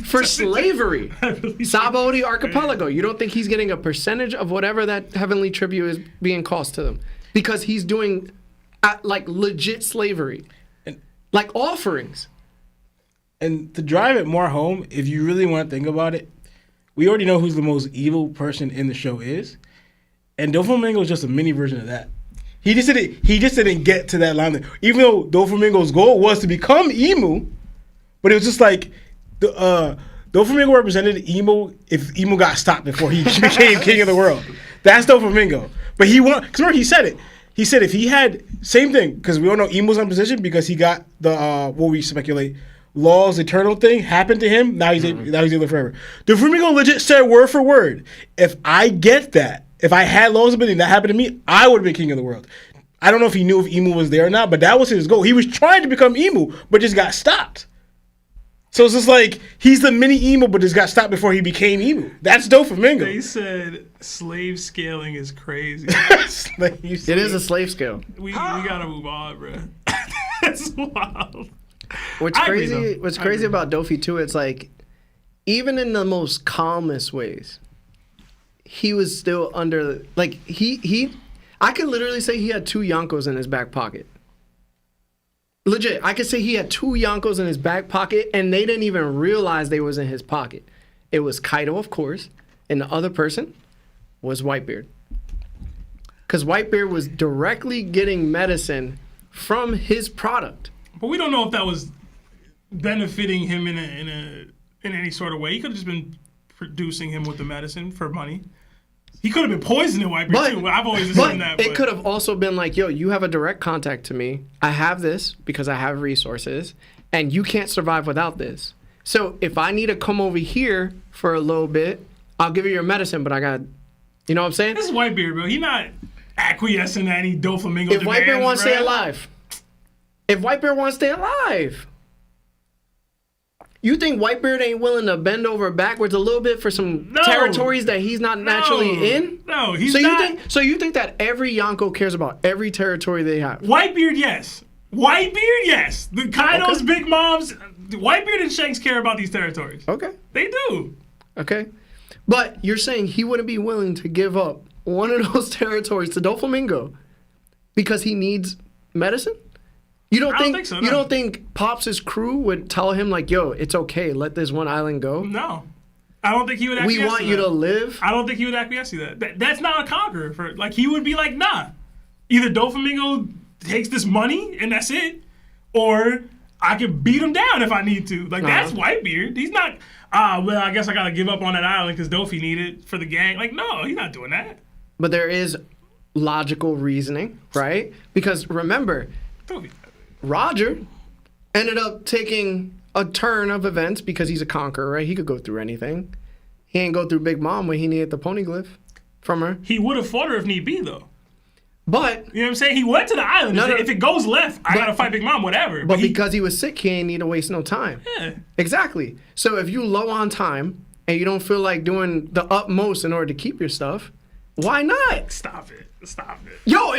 for slavery. Sabaody Archipelago. You don't think he's getting a percentage of whatever that heavenly tribute is being cost to them? Because he's doing like legit slavery, like offerings. And to drive it more home, if you really want to think about it, we already know who's the most evil person in the show is. And Doflamingo is just a mini version of that. He just didn't get to that line. Even though Doflamingo's goal was to become Emu, but it was just like Doflamingo represented Emu if Emu got stopped before he became king of the world. That's Doflamingo. But because remember he said it. He said if he had same thing, because we all know Emu's on position because he got the what we speculate Law's eternal thing happened to him. Now he's able forever. Doflamingo legit said word for word, if I get that, if I had Law's ability and that happened to me, I would have been king of the world. I don't know if he knew if Emu was there or not, but that was his goal. He was trying to become Emu, but just got stopped. So it's just like he's the mini Emu, but just got stopped before he became Emu. That's Doflamingo. They said slave scaling is crazy. It is a slave scale. We gotta move on, bro. That's wild. What's crazy about Doffy too, it's like even in the most calmest ways, he was still under like I could literally say he had 2 Yonkos in his back pocket. Legit, I could say he had 2 Yonkos in his back pocket and they didn't even realize they was in his pocket. It was Kaido, of course, and the other person was Whitebeard. Because Whitebeard was directly getting medicine from his product. But we don't know if that was benefiting him in any sort of way. He could have just been producing him with the medicine for money. He could have been poisoning Whitebeard too. I've always assumed that. It could have also been like, yo, you have a direct contact to me. I have this because I have resources, and you can't survive without this. So if I need to come over here for a little bit, I'll give you your medicine, but I got, you know what I'm saying? This is Whitebeard, bro. He's not acquiescing to any Doflamingo If demands, Whitebeard wants to bro. stay alive. If Whitebeard wants to stay alive. You think Whitebeard ain't willing to bend over backwards a little bit for some territories that he's not naturally in? No, he's not. So you think that every Yonko cares about every territory they have? Whitebeard, yes. Whitebeard, yes. The Kaido's big moms, Whitebeard and Shanks care about these territories. Okay. They do. Okay. But you're saying he wouldn't be willing to give up one of those territories to Doflamingo because he needs medicine? I don't think so, no. You don't think Pops' crew would tell him, like, yo, it's okay, let this one island go? No. I don't think he would acquiesce We want you to live? I don't think he would acquiesce to that. That's not a conqueror. He would be like, nah. Either Doflamingo takes this money and that's it, or I can beat him down if I need to. That's Whitebeard. He's not, well, I guess I got to give up on that island because Doffy needed it for the gang. No, he's not doing that. But there is logical reasoning, right? Because remember, Doffy. Roger ended up taking a turn of events because he's a conqueror, right? He could go through anything. He ain't go through Big Mom when he needed the poneglyph from her. He would have fought her if need be, though. But... You know what I'm saying? He went to the island. If it goes left, I got to fight Big Mom, whatever. But because he was sick, he ain't need to waste no time. Yeah. Exactly. So if you low on time and you don't feel like doing the utmost in order to keep your stuff, why not? Stop it. Yo,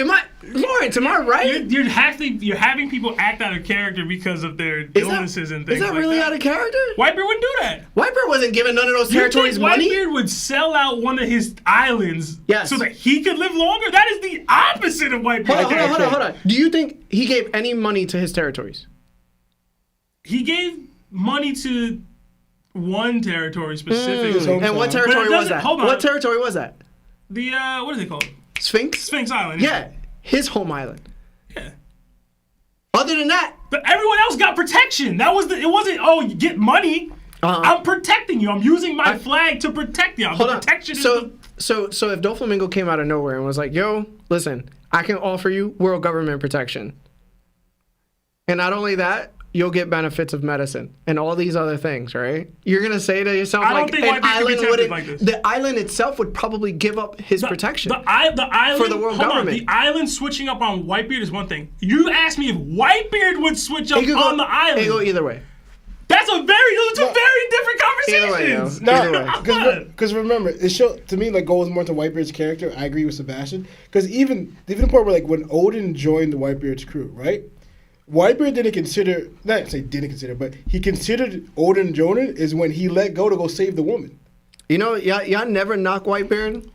Lawrence, am I right? You're having people act out of character because of their illnesses and things like that. Is that really out of character? Whitebeard wouldn't do that. Whitebeard wasn't giving none of those territories money. Whitebeard would sell out one of his islands so that he could live longer? That is the opposite of Whitebeard. Hold on. Do you think he gave any money to his territories? He gave money to one territory specifically. And what territory was that? Hold on. What territory was that? The, what is it called? Sphinx Island. Yeah, his home island. Yeah. Other than that, but everyone else got protection. It wasn't, you get money. I'm protecting you. I'm using my flag to protect you. The protection is So if Doflamingo came out of nowhere and was like, yo, listen, I can offer you world government protection. And not only that, you'll get benefits of medicine and all these other things, right? You're going to say to yourself, I don't like, think an white people island be tempted would like this. the island itself would probably give up his protection. The island, for the world government. The island switching up on Whitebeard is one thing. You asked me if Whitebeard would switch up on the island. It could go either way. That's a very different conversations. No, because remember, it showed to me like goes more to Whitebeard's character. I agree with Sebastian because even the part where like when Odin joined the Whitebeard's crew, right? Whitebeard didn't consider, but he considered Odin and Jonan is when he let go save the woman. You know, y'all never knock Whitebeard,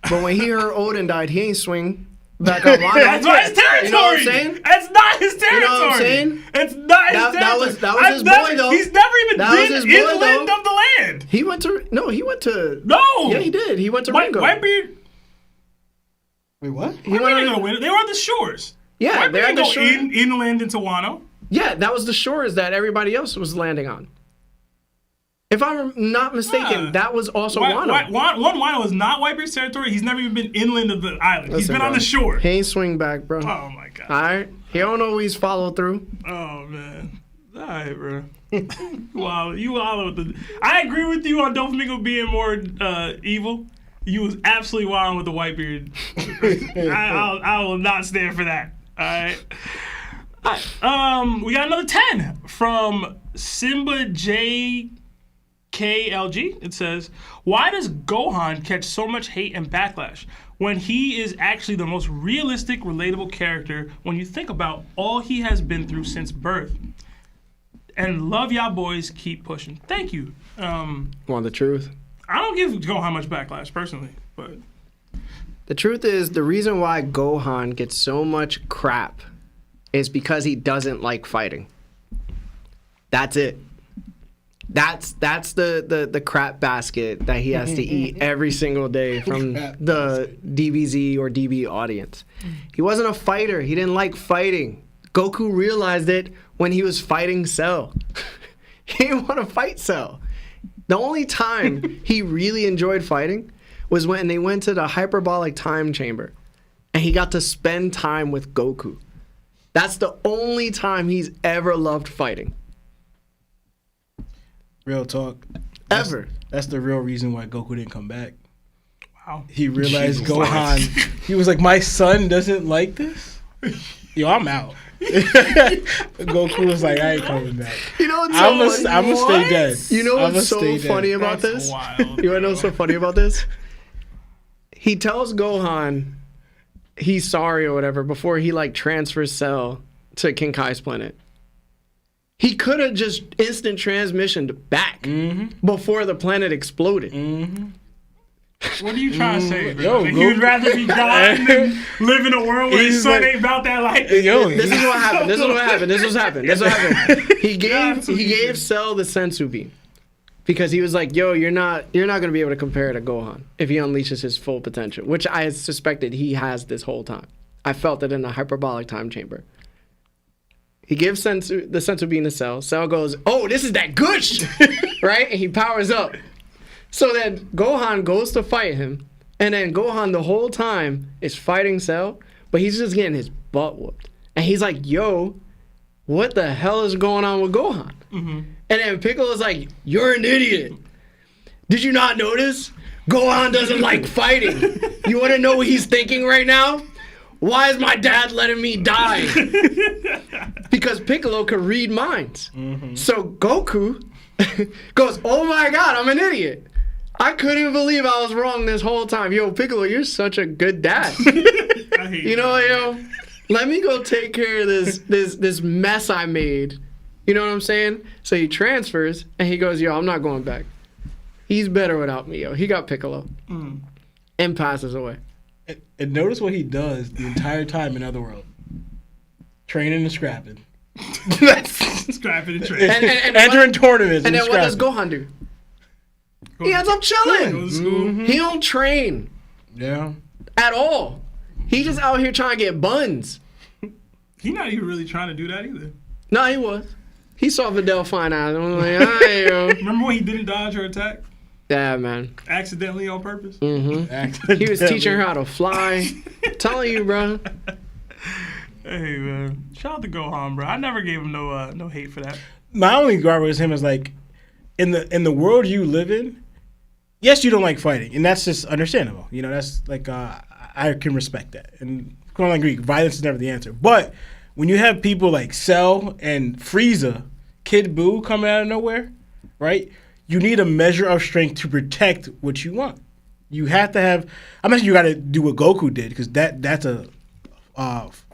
but when he heard Odin died, he ain't swing back on Wano. That's not his territory. You know what I'm saying? That's not his territory. You know what I'm saying? It's not his territory. That was his boy, though. He's never even That was been his boy, inland though. of the land. He went to. No. Yeah, he did. He went to Ringo. Whitebeard. Wait, what? They were on the shores. Yeah, they they're had at the go shore. inland into Wano. Yeah, that was the shores that everybody else was landing on. If I'm not mistaken, that was also Wano. Wano is not Whitebeard's territory. He's never even been inland of the island. He's been on the shore. He ain't swing back, bro. Oh, my God. All right? He don't always follow through. Oh, man. All right, bro. Wow, you wild with the... I agree with you on Doflamingo being more evil. You was absolutely wild with the Whitebeard. I will not stand for that. All right. We got another 10 from Simba JKLG. It says, why does Gohan catch so much hate and backlash when he is actually the most realistic, relatable character when you think about all he has been through since birth? And love y'all boys, keep pushing. Thank you. Want the truth? I don't give Gohan much backlash personally, but the truth is the reason why Gohan gets so much crap is because he doesn't like fighting. That's it. That's the crap basket that he has to eat every single day from the DBZ or DB audience. He wasn't a fighter. He didn't like fighting. Goku realized it when he was fighting Cell. He didn't want to fight Cell. The only time he really enjoyed fighting was when they went to the hyperbolic time chamber and he got to spend time with Goku. That's the only time he's ever loved fighting. Real talk. Ever. That's the real reason why Goku didn't come back. wow. He realized Gohan. He was like, my son doesn't like this? Yo, I'm out. Goku was like, I ain't coming back. You know what's I'm gonna stay dead. You know what's so funny about That's this? wild, You wanna know what's so funny about this? He tells Gohan he's sorry or whatever before he like transfers Cell to King Kai's planet. He could have just instant transmissioned back before the planet exploded. What are you trying to say, bro? Yo, Like, you'd rather be gone than live in a world where his son ain't about that life. Yo, This is what happened. This is what happened. This is what happened. This is what happened. He gave Cell the sensu beam because he was like, "Yo, you're not gonna be able to compare to Gohan if he unleashes his full potential," which I suspected he has this whole time. I felt it in the hyperbolic time chamber. He gives the sensu beam to Cell. Cell goes, "Oh, this is that gush," right? And he powers up. So then Gohan goes to fight him, and then Gohan the whole time is fighting Cell, but he's just getting his butt whooped. And he's like, yo, what the hell is going on with Gohan? And then Piccolo's like, you're an idiot. Did you not notice? Gohan doesn't like fighting. You want to know what he's thinking right now? Why is my dad letting me die? Because Piccolo could read minds. So Goku goes, oh my God, I'm an idiot. I couldn't believe I was wrong this whole time. Yo, Piccolo, you're such a good dad. I hate You know, yo, let me go take care of this mess I made. You know what I'm saying? So he transfers and he goes, yo, I'm not going back. He's better without me, yo. He got Piccolo. And passes away. And notice what he does the entire time in Otherworld. Training and scrapping. Scrapping and training. And entering tournaments And and then what does scrapping. Gohan do? He ends up chilling. He don't train Yeah. at all. He just out here trying to get buns. He's not even really trying to do that either. No, he was. He saw Videl fine eyes and was like, all right, yo. Remember when he didn't dodge her attack? Yeah, man. Accidentally on purpose. Mm-hmm. He was teaching her how to fly. Telling you, bro. Hey, man. Shout out to Gohan, bro. I never gave him no hate for that. My only gripe with him is like, in the world you live in, yes, you don't like fighting, and that's just understandable. You know, that's like I can respect that. And I agree, violence is never the answer. But when you have people like Cell and Frieza, Kid Buu coming out of nowhere, right? You need a measure of strength to protect what you want. You have to have. I'm not sure you got to do what Goku did because that's a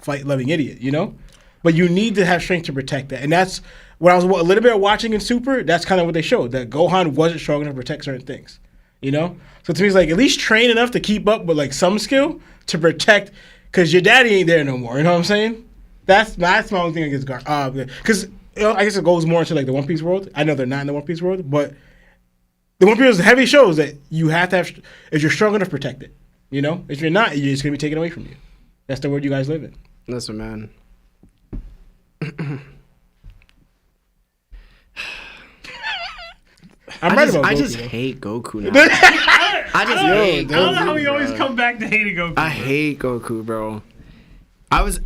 fight-loving idiot, you know. But you need to have strength to protect that, and that's when I was a little bit watching in Super. That's kind of what they showed, that Gohan wasn't strong enough to protect certain things, you know. So to me, it's like at least train enough to keep up with like some skill to protect, because your daddy ain't there no more. You know what I'm saying? That's my only thing against because I guess it goes more into like the One Piece world. I know they're not in the One Piece world, but the One Piece heavy shows that you have to have, if you're strong enough, protect it. You know, if you're not, it's gonna be taken away from you. That's the world you guys live in. Listen, man. I just hate Goku now. I don't know how we always come back to hating Goku. I hate Goku, bro. I was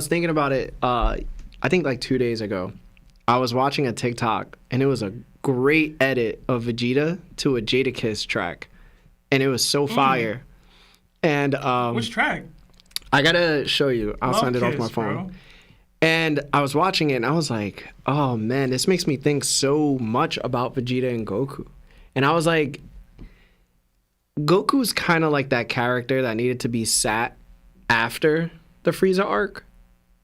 thinking about it. I think like 2 days ago, I was watching a TikTok, and it was a great edit of Vegeta to a Jadakiss track, and it was so fire. And which track? I gotta show you. I'll send it off my phone. Bro. And I was watching it, and I was like, oh, man, this makes me think so much about Vegeta and Goku. And I was like, Goku's kind of like that character that needed to be sat after the Frieza arc,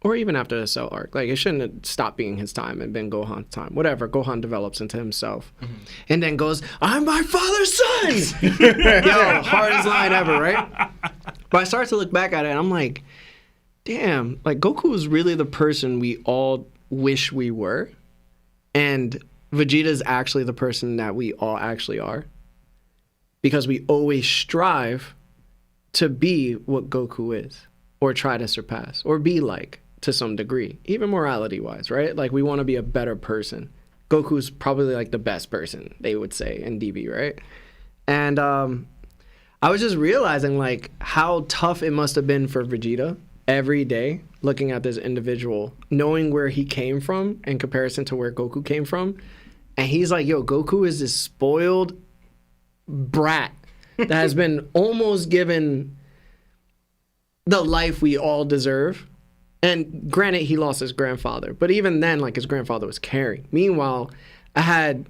or even after the Cell arc. Like, it shouldn't have stopped being his time and been Gohan's time. Whatever, Gohan develops into himself. Mm-hmm. And then goes, I'm my father's son! Yo, hardest line ever, right? But I started to look back at it, and I'm like, damn, like Goku is really the person we all wish we were, and Vegeta's actually the person that we all actually are, because we always strive to be what Goku is, or try to surpass, or be like to some degree, even morality wise, right? Like we want to be a better person. Goku's probably like the best person, they would say in DB, right? And I was just realizing like how tough it must have been for Vegeta every day, looking at this individual, knowing where he came from in comparison to where Goku came from. And he's like, yo, Goku is this spoiled brat that has been almost given the life we all deserve. And granted, he lost his grandfather, but even then, like his grandfather was caring. Meanwhile, I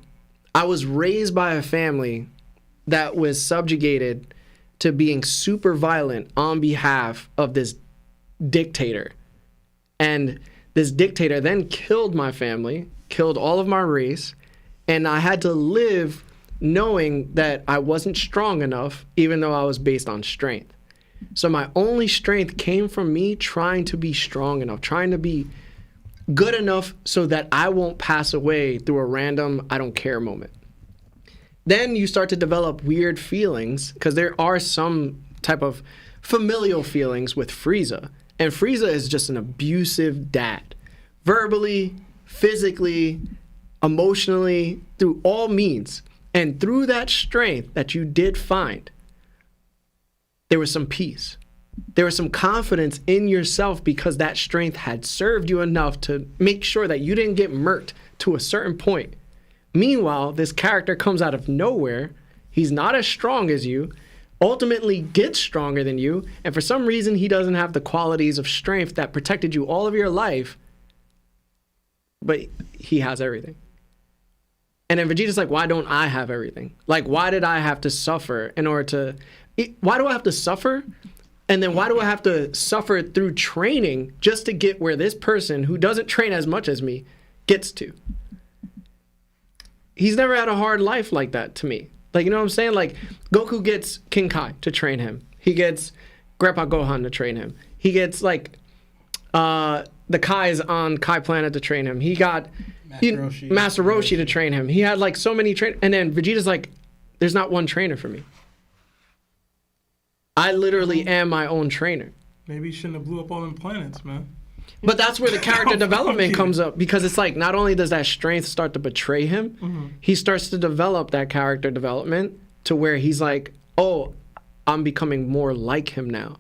was raised by a family that was subjugated to being super violent on behalf of this dictator. And this dictator then killed my family, killed all of my race, and I had to live knowing that I wasn't strong enough, even though I was based on strength. So my only strength came from me trying to be strong enough, trying to be good enough so that I won't pass away through a random I don't care moment. Then you start to develop weird feelings, because there are some type of familial feelings with Frieza. And Frieza is just an abusive dad. Verbally, physically, emotionally, through all means. And through that strength that you did find, there was some peace. There was some confidence in yourself, because that strength had served you enough to make sure that you didn't get murked to a certain point. Meanwhile, this character comes out of nowhere. He's not as strong as you, ultimately gets stronger than you, and for some reason he doesn't have the qualities of strength that protected you all of your life, but he has everything. And then Vegeta's like, why don't I have everything? Like, why did I have to suffer in order to... Why do I have to suffer? And then why do I have to suffer through training just to get where this person who doesn't train as much as me gets to? He's never had a hard life like that to me. Like, you know what I'm saying? Like, Goku gets King Kai to train him. He gets Grandpa Gohan to train him. He gets, like, the Kais on Kai Planet to train him. He got Master Roshi to train him. He had, like, so many trainers. And then Vegeta's like, there's not one trainer for me. I literally am my own trainer. Maybe you shouldn't have blew up all them planets, man. But that's where the character development comes up, because it's like not only does that strength start to betray him, he starts to develop that character development to where he's like, oh, I'm becoming more like him now.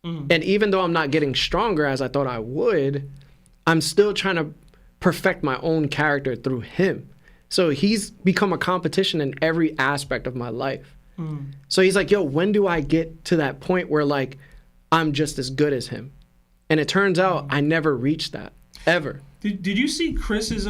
And even though I'm not getting stronger as I thought I would, I'm still trying to perfect my own character through him. So he's become a competition in every aspect of my life. So he's like, yo, when do I get to that point where like I'm just as good as him? And it turns out I never reached that, ever. Did you see Chris's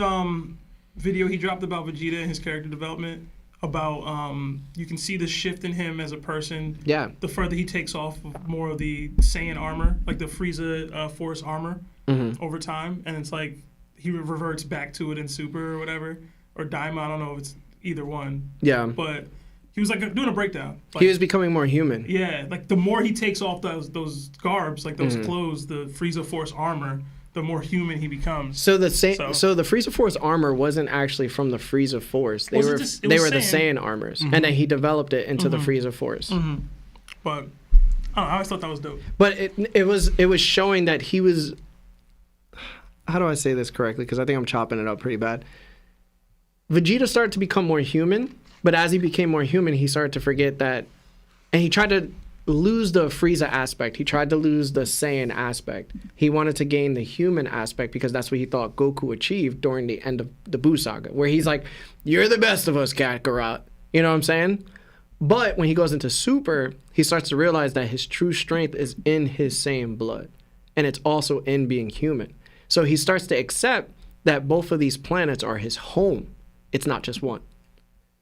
video he dropped about Vegeta and his character development? About you can see the shift in him as a person. Yeah. The further he takes off of more of the Saiyan armor, like the Frieza Force armor, over time, and it's like he reverts back to it in Super or whatever, or Daima. I don't know if it's either one. Yeah. But he was like doing a breakdown. Like, he was becoming more human. Yeah, like the more he takes off those garbs, like those clothes, the Frieza Force armor, the more human he becomes. So the Frieza Force armor wasn't actually from the Frieza Force. They were the Saiyan armors, and then he developed it into the Frieza Force. But I don't know, I always thought that was dope. But it was showing that he was. How do I say this correctly? Because I think I'm chopping it up pretty bad. Vegeta started to become more human, but as he became more human, he started to forget that, and he tried to lose the Frieza aspect. He tried to lose the Saiyan aspect. He wanted to gain the human aspect because that's what he thought Goku achieved during the end of the Buu saga, where he's like, "You're the best of us, Kakarot." You know what I'm saying? But when he goes into Super, he starts to realize that his true strength is in his Saiyan blood, and it's also in being human. So he starts to accept that both of these planets are his home. It's not just one.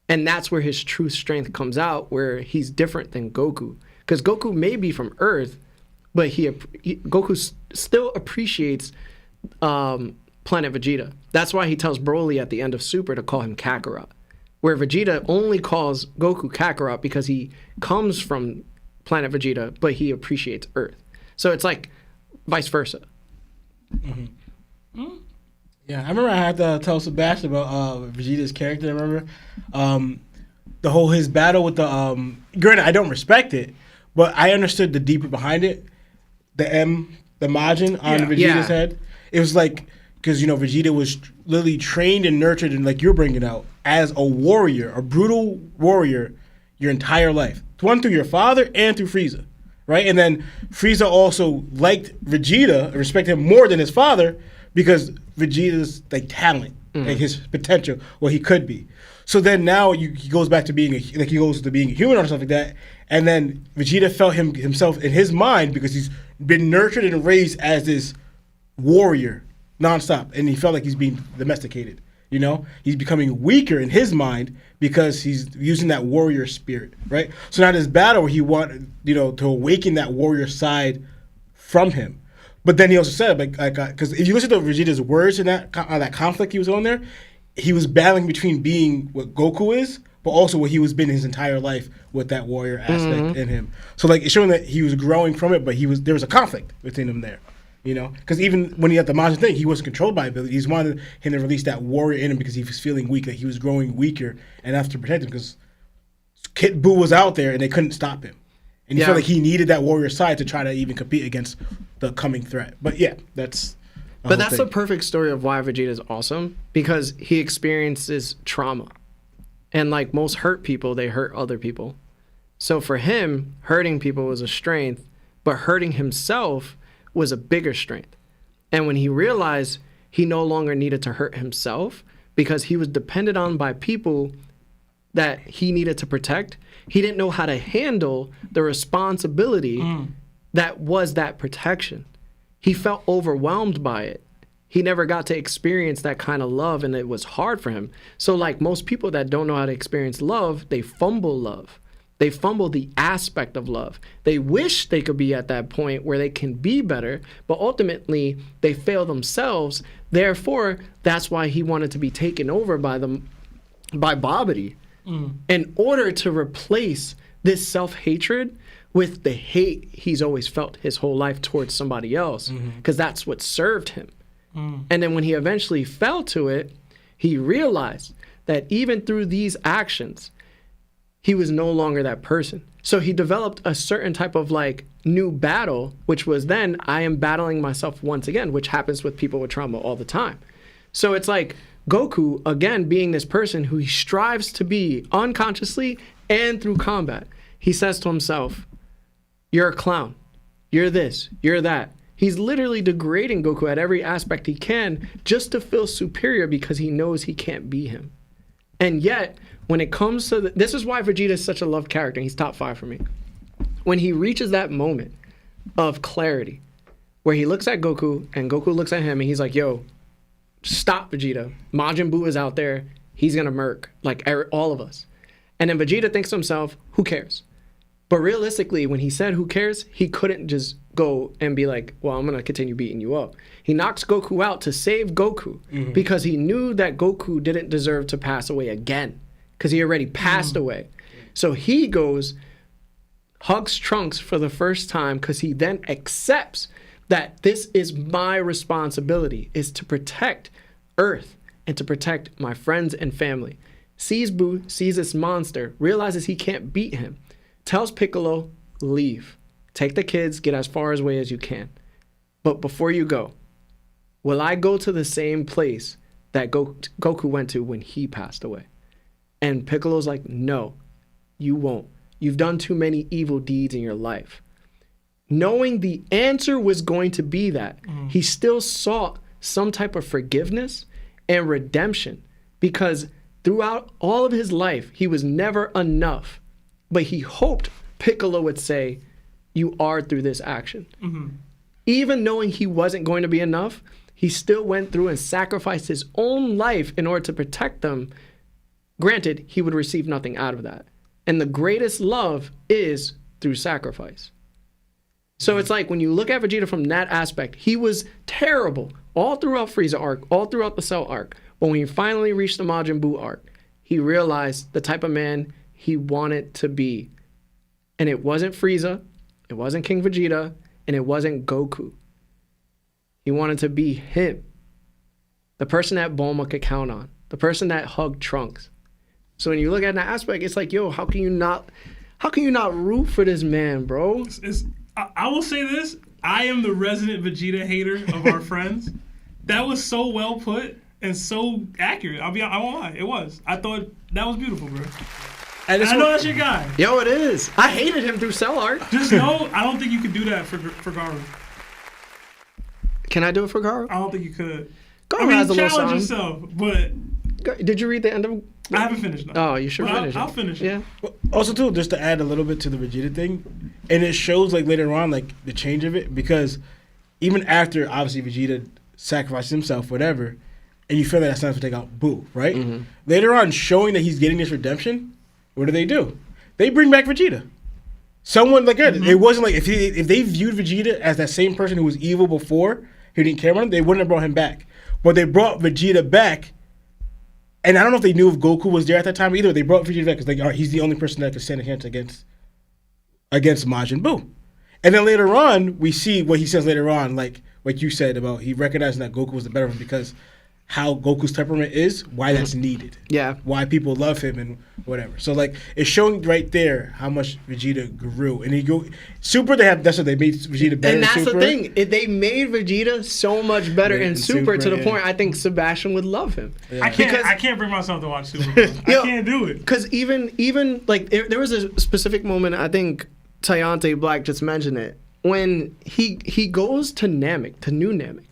And that's where his true strength comes out, where he's different than Goku. Because Goku may be from Earth, but Goku still appreciates Planet Vegeta. That's why he tells Broly at the end of Super to call him Kakarot. Where Vegeta only calls Goku Kakarot because he comes from Planet Vegeta, but he appreciates Earth. So it's like vice versa. Yeah, I remember I had to tell Sebastian about Vegeta's character. I remember his battle with the granted, I don't respect it, but I understood the deeper behind it. The Majin on Vegeta's head. It was like, because Vegeta was literally trained and nurtured, and like you're bringing out, as a warrior, a brutal warrior, your entire life. One through your father and through Frieza, right? And then Frieza also liked Vegeta, respected him more than his father, because Vegeta's like talent, like his potential, what he could be. So then now he goes back to being a human or something like that, and then Vegeta felt himself in his mind, because he's been nurtured and raised as this warrior nonstop, and he felt like he's being domesticated. He's becoming weaker in his mind because he's using that warrior spirit, right? So now this battle where he wanted, to awaken that warrior side from him. But then he also said, because if you listen to Vegeta's words in that conflict he was on there, he was battling between being what Goku is, but also what he was been his entire life with that warrior aspect in him. So it's showing that he was growing from it, but there was a conflict between them there. Because even when he had the Majin thing, he wasn't controlled by abilities. He wanted him to release that warrior in him because he was feeling weak, that he was growing weaker, and have to protect him because Kid Buu was out there and they couldn't stop him. And he felt like he needed that warrior side to try to even compete against the coming threat. But yeah, that's the perfect story of why Vegeta is awesome, because he experiences trauma. And like most hurt people, they hurt other people. So for him, hurting people was a strength, but hurting himself was a bigger strength. And when he realized he no longer needed to hurt himself because he was dependent on by people that he needed to protect, he didn't know how to handle the responsibility that was that protection. He felt overwhelmed by it. He never got to experience that kind of love, and it was hard for him. So like most people that don't know how to experience love, they fumble love. They fumble the aspect of love. They wish they could be at that point where they can be better, but ultimately they fail themselves. Therefore, that's why he wanted to be taken over by Babidi in order to replace this self-hatred with the hate he's always felt his whole life towards somebody else, because that's what served him. And then when he eventually fell to it, he realized that even through these actions, he was no longer that person. So he developed a certain type of like new battle, which was then I am battling myself once again, which happens with people with trauma all the time. So it's like Goku, again, being this person who he strives to be unconsciously and through combat. He says to himself, you're a clown. You're this. You're that. He's literally degrading Goku at every aspect he can just to feel superior because he knows he can't be him. And yet, when it comes to this is why Vegeta is such a loved character. He's top 5 for me. When he reaches that moment of clarity where he looks at Goku and Goku looks at him and he's like, yo, stop, Vegeta. Majin Buu is out there. He's going to murk like all of us. And then Vegeta thinks to himself, who cares? But realistically, when he said who cares, he couldn't just go and be like, well, I'm going to continue beating you up. He knocks Goku out to save Goku because he knew that Goku didn't deserve to pass away again because he already passed away. So he goes, hugs Trunks for the first time because he then accepts that this is my responsibility, is to protect Earth and to protect my friends and family. Sees Buu, sees this monster, realizes he can't beat him, tells Piccolo, leave. Take the kids, get as far away as you can. But before you go, will I go to the same place that Goku went to when he passed away? And Piccolo's like, no, you won't. You've done too many evil deeds in your life. Knowing the answer was going to be that, he still sought some type of forgiveness and redemption because throughout all of his life, he was never enough. But he hoped Piccolo would say, you are through this action. Even knowing he wasn't going to be enough, he still went through and sacrificed his own life in order to protect them. Granted, he would receive nothing out of that. And the greatest love is through sacrifice. So it's like when you look at Vegeta from that aspect, he was terrible all throughout Frieza arc, all throughout the Cell arc. But when he finally reached the Majin Buu arc, he realized the type of man he wanted to be. And it wasn't Frieza, it wasn't King Vegeta, and it wasn't Goku. He wanted to be him. The person that Bulma could count on. The person that hugged Trunks. So when you look at that aspect, it's like, yo, how can you not root for this man, bro? I will say this. I am the resident Vegeta hater of our friends. That was so well put and so accurate. I won't lie. It was. I thought that was beautiful, bro. And I know that's your guy. Yo, it is. I hated him through Cell arc. Just know, I don't think you could do that for Garu. Can I do it for Garu? I don't think you could. Garu has a little challenge song. yourself, but... Did you read the end of... I haven't finished. No. Oh, you should finish it. I'll finish it. Yeah. Also, too, just to add a little bit to the Vegeta thing, and it shows like later on like the change of it because even after obviously Vegeta sacrificed himself, whatever, and you feel that that's time to take out Buu, right? Later on, showing that he's getting this redemption, what do? They bring back Vegeta. Someone like it wasn't like if they viewed Vegeta as that same person who was evil before, who didn't care about him, they wouldn't have brought him back. But they brought Vegeta back. And I don't know if they knew if Goku was there at that time either. They brought Vegeta back because like, he's the only person that could stand a chance against Majin Buu. And then later on, we see what he says later on, like you said about he recognizing that Goku was the better one because how Goku's temperament is, why that's needed. Yeah. Why people love him and whatever. So like it's showing right there how much Vegeta grew. And Super, that's what they made Vegeta better. And that's Super. the thing. They made Vegeta so much better in Super to the point I think Sebastian would love him. Yeah. I can't bring myself to watch Super. I can't do it. Because even like there was a specific moment, I think Tayante Black just mentioned it, when he goes to Namek, to New Namek.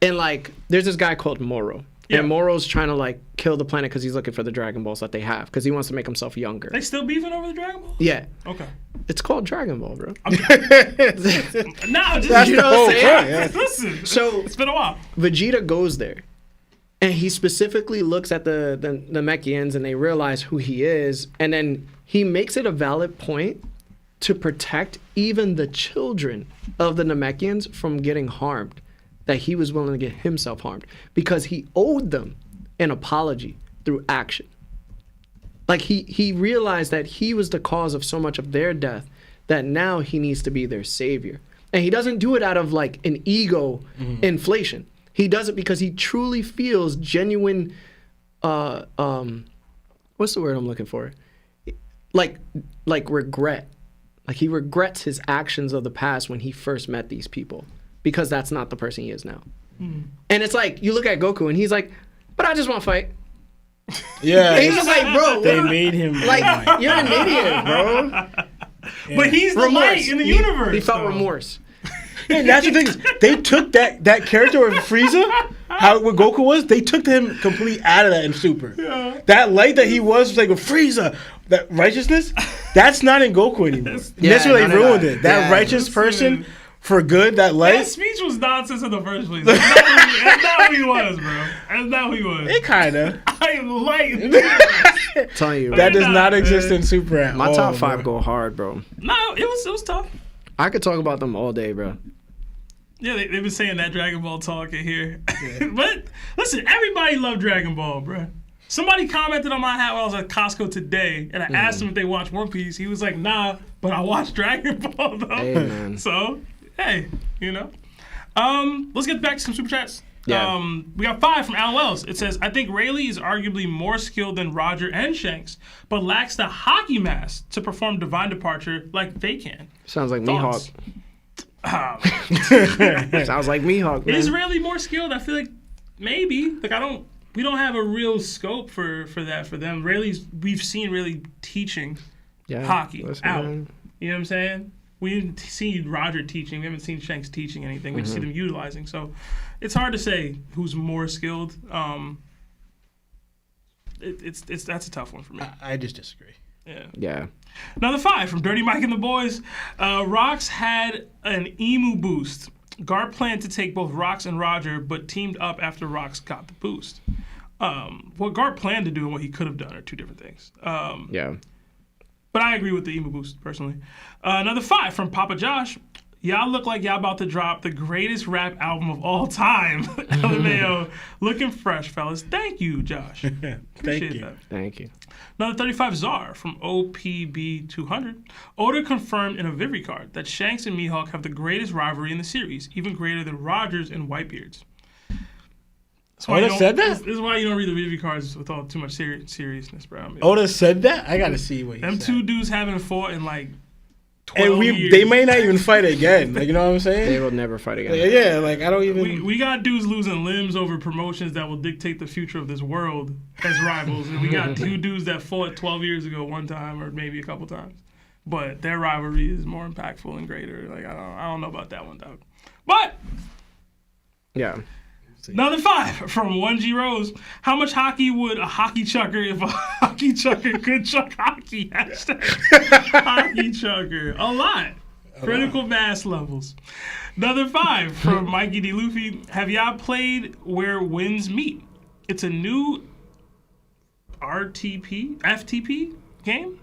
And, like, there's this guy called Moro. Yeah. And Moro's trying to, like, kill the planet because he's looking for the Dragon Balls that they have. Because he wants to make himself younger. They still beefing over the Dragon Balls? Yeah. Okay. It's called Dragon Ball, bro. No, just, you know what I'm saying? Yeah. Listen, so, it's been a while. Vegeta goes there. And he specifically looks at the Namekians and they realize who he is. And then he makes it a valid point to protect even the children of the Namekians from getting harmed. That he was willing to get himself harmed because he owed them an apology through action. Like he realized that he was the cause of so much of their death that now he needs to be their savior. And he doesn't do it out of like an ego inflation. He does it because he truly feels genuine, what's the word I'm looking for? like regret. Like he regrets his actions of the past when he first met these people because that's not the person he is now. And it's like you look at Goku and he's like, but I just want to fight. Yeah, And he's just like, bro, they made him like you're an idiot, bro. Yeah. But he's the light in the universe. He felt though. remorse. And that's the thing is, they took that character of Frieza, what Goku was, they took him completely out of that in Super. Yeah. That light that he was like with Frieza, that righteousness, that's not in Goku anymore. Yeah, That's where they none of ruined that. it. That Yeah. righteous person for good, that light. That speech was nonsense in the first place. That's not who he was, bro. That's not who he was. It kinda. I am light. I'm telling you, That does Nah, not exist man. in Super at my all, top 5 bro. go hard, bro. No, it was tough. I could talk about them all day, bro. Yeah, they've been saying that Dragon Ball talk in here. But listen, everybody loved Dragon Ball, bro. Somebody commented on my hat while I was at Costco today, and I asked him if they watched One Piece. He was like, nah, but I watched Dragon Ball, though. Hey, man. So, hey, you know. Let's get back to some Super Chats. Yeah. We got 5 from Alan Wells. It says, I think Rayleigh is arguably more skilled than Roger and Shanks, but lacks the hockey mask to perform Divine Departure like they can. Sounds like Thoughts? Mihawk. Sounds like Mihawk, man. Is Rayleigh more skilled? I feel like maybe. Like we don't have a real scope for that for them. We've seen Rayleigh teaching Yeah, hockey listen, out. man. You know what I'm saying? We haven't seen Roger teaching. We haven't seen Shanks teaching anything. We just see them utilizing. So it's hard to say who's more skilled. That's a tough one for me. I just disagree. Yeah. Another 5 from Dirty Mike and the Boys. Rox had an emu boost. Garp planned to take both Rox and Roger, but teamed up after Rox got the boost. What Garp planned to do and what he could have done are two different things. Yeah. But I agree with the emu boost, personally. Another 5 from Papa Josh. Y'all look like y'all about to drop the greatest rap album of all time. LMAO. Looking fresh, fellas. Thank you, Josh. Appreciate you. that. Thank you. Another 35 Czar from OPB200. Oda confirmed in a Vivi card that Shanks and Mihawk have the greatest rivalry in the series, even greater than Rogers and Whitebeard's. Oda said that? This is why you don't read the Vivi cards with all too much seriousness, bro. I mean, Oda said that? I gotta see what he them said. two dudes haven't fought in like 12 And years. they may not even fight again. Like, you know what I'm saying? They will never fight again. Yeah, like I don't even. We got dudes losing limbs over promotions that will dictate the future of this world as rivals. And we got two dudes that fought 12 years ago one time or maybe a couple times. But their rivalry is more impactful and greater. Like, I don't know about that one, dog. But Yeah. another 5 from 1G Rose. How much hockey would a hockey chucker if a hockey chucker could chuck hockey? Hashtag hockey chucker. A lot. Critical mass levels. Another 5 from Mikey D. Luffy. Have y'all played Where Winds Meet? It's a new FTP game.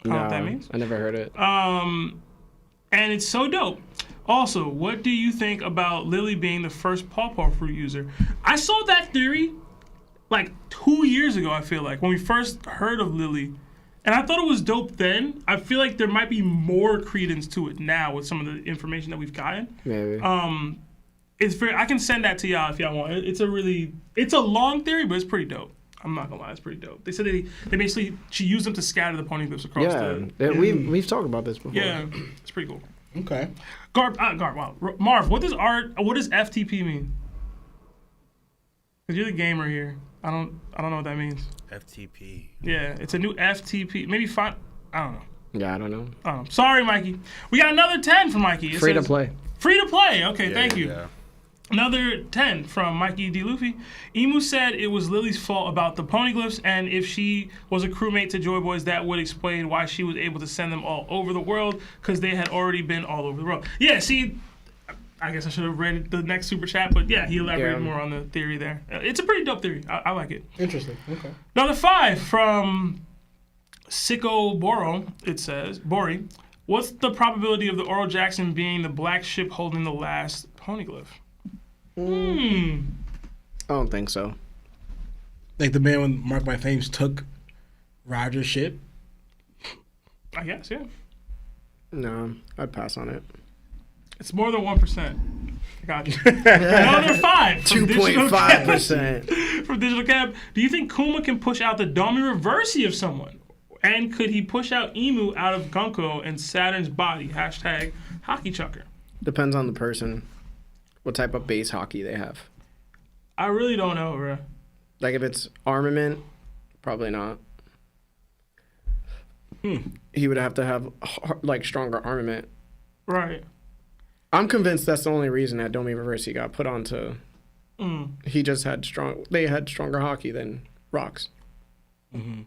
I don't know what that means. I never heard it. And it's so dope. Also, what do you think about Lily being the first Paw Paw fruit user? I saw that theory like 2 years ago, I feel like, when we first heard of Lily. And I thought it was dope then. I feel like there might be more credence to it now with some of the information that we've gotten. Maybe. It's very. I can send that to y'all if y'all want. It's a long theory, but it's pretty dope. I'm not gonna lie, it's pretty dope. They said they basically she used them to scatter the poneglyphs across yeah. We've talked about this before. Yeah, it's pretty cool. Okay. Garb, wow. Marv, what does FTP mean? Because you're the gamer here. I don't know what that means. FTP. Yeah, it's a new FTP. Maybe 5. I don't know. Yeah, I don't know. Sorry, Mikey. We got another 10 from Mikey. It Free to says, play. Free to play. Okay, thank you. Yeah. Another 10 from Mikey D. Luffy. Emu said it was Lily's fault about the poneglyphs, and if she was a crewmate to Joy Boys, that would explain why she was able to send them all over the world, because they had already been all over the world. Yeah, see, I guess I should have read the next super chat, but yeah, he elaborated more on the theory there. It's a pretty dope theory. I like it. Interesting. Okay. Another 5 from Sicko Boro. It says, Bori, what's the probability of the Oro Jackson being the black ship holding the last poneglyph? I don't think so. Like the man when Mark My Fames took Roger's ship. I guess, yeah. No, I'd pass on it. It's more than 1%. I got you. Another 5. 2.5%. From Digital Cab. Do you think Kuma can push out the Domi Reversi of someone? And could he push out Emu out of Gunko and Saturn's body? Hashtag hockey chucker. Depends on the person. What type of base hockey they have. I really don't know, bro. Like if it's armament, probably not. He would have to have like stronger armament. Right. I'm convinced that's the only reason that Domi Reversi got put onto. He just had they had stronger hockey than Rocks.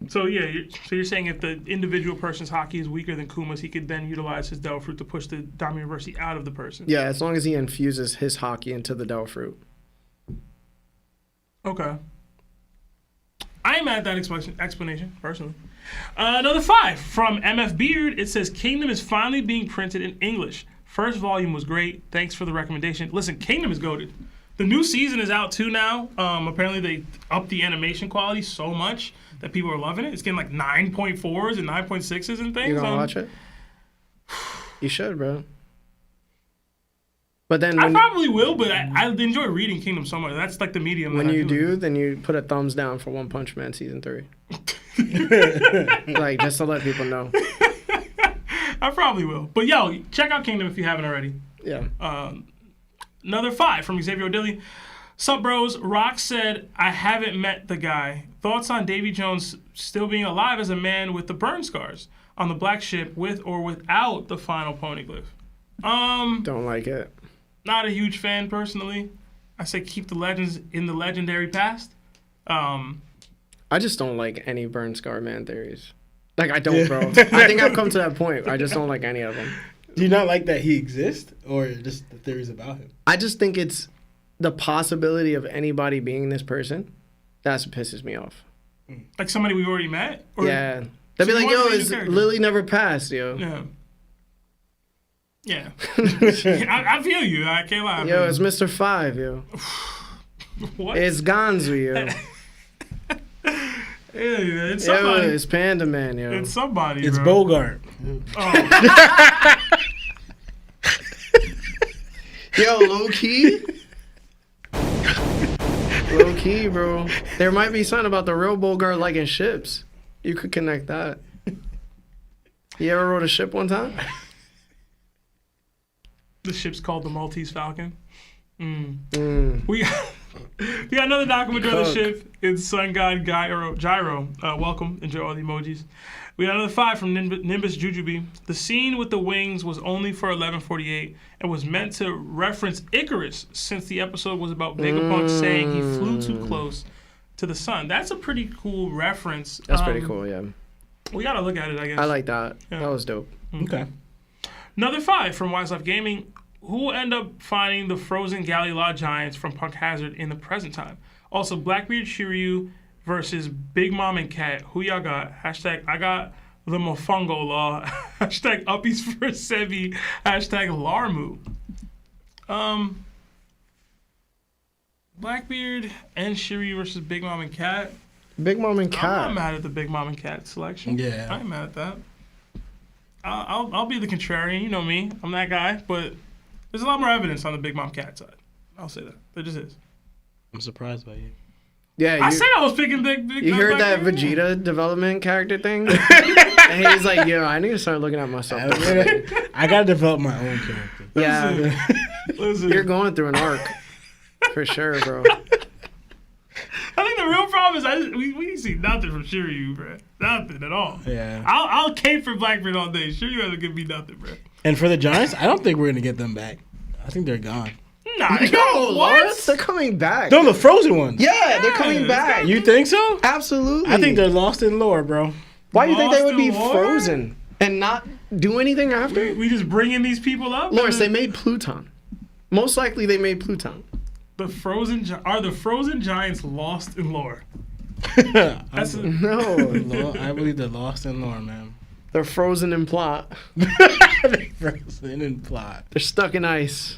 So yeah, you're saying if the individual person's hockey is weaker than Kuma's, he could then utilize his Devil Fruit to push the Domi Reversi out of the person. Yeah, as long as he infuses his hockey into the Devil Fruit. Okay. I ain't mad at that explanation, personally. Another 5 from MF Beard. It says, Kingdom is finally being printed in English. First volume was great. Thanks for the recommendation. Listen, Kingdom is goated. The new season is out too now. Apparently they upped the animation quality so much that people are loving it. It's getting like 9.4s and 9.6s and things. You gonna watch it? You should, bro. But then I probably will, but I enjoy reading Kingdom so much. That's like the medium. When you do, then you put a thumbs down for One Punch Man season 3. Like just to let people know. I probably will. But yo, check out Kingdom if you haven't already. Yeah. Another 5 from Xavier O'Dilly. Sup, bros? Rock said, I haven't met the guy. Thoughts on Davy Jones still being alive as a man with the burn scars on the black ship with or without the final poneglyph? Don't like it. Not a huge fan, personally. I say keep the legends in the legendary past. I just don't like any burn scar man theories. Like, I don't, bro. I think I've come to that point. I just don't like any of them. Do you not like that he exists, or just the theories about him? I just think it's the possibility of anybody being this person. That's what pisses me off. Like somebody we've already met? Or Yeah. They'd be like, yo, is Lily never passed, yo? Yeah. Yeah. I feel you. I can't lie. Yo, it's Mr. 5, yo. What? It's Gonzu, yo. Yeah, it's somebody. Yo, it's Panda Man, yo. It's somebody, It's bro. Bogard. Oh. Yo, low key. Low key, bro. There might be something about the real Bogard liking ships. You could connect that. You ever rode a ship one time? The ship's called the Maltese Falcon. We got another document on the ship. It's Sun God Gyro. Welcome. Enjoy all the emojis. We got another 5 from Nimbus Jujubee. The scene with the wings was only for 11:48 and was meant to reference Icarus, since the episode was about Vegapunk saying he flew too close to the sun. That's a pretty cool reference. That's pretty cool, yeah. We gotta look at it, I guess. I like that. Yeah. That was dope. Okay. Another 5 from Wise Life Gaming. Who will end up finding the frozen Galley Law Giants from Punk Hazard in the present time? Also, Blackbeard Shiryu versus Big Mom and Cat. Who y'all got? Hashtag I got the Mofongo Law. Hashtag Uppies for Sebi. Hashtag Larmu. Blackbeard and Shiryu versus Big Mom and Cat. Big Mom and Cat. I'm not mad at the Big Mom and Cat selection. Yeah. I ain't mad at that. I'll be the contrarian. You know me. I'm that guy. But there's a lot more evidence on the Big Mom Cat side. I'll say that. There just is. I'm surprised by you. Yeah, I said I was picking big. You heard that Vegeta development character thing? And he's like, yo, I need to start looking at myself. I gotta develop my own character. Yeah. Listen. You're going through an arc. For sure, bro. I think the real problem is we see nothing from Shiryu, bro. Nothing at all. Yeah. I'll cape for Blackbeard all day. Shiryu hasn't given me nothing, bro. And for the Giants, I don't think we're gonna get them back. I think they're gone. Nah, Yo, what? They're coming back. No, the frozen ones. Yeah, they're coming back. You think so? Absolutely. I think they're lost in lore, bro. Why do you think they would Lost be in lore? frozen and not do anything after? We just bringing these people up? Lawrence, they made Pluton. Most likely they made Pluton. Are the frozen giants lost in lore? That's No. I believe they're lost in lore, man. They're frozen in plot. They're frozen in plot. They're stuck in ice.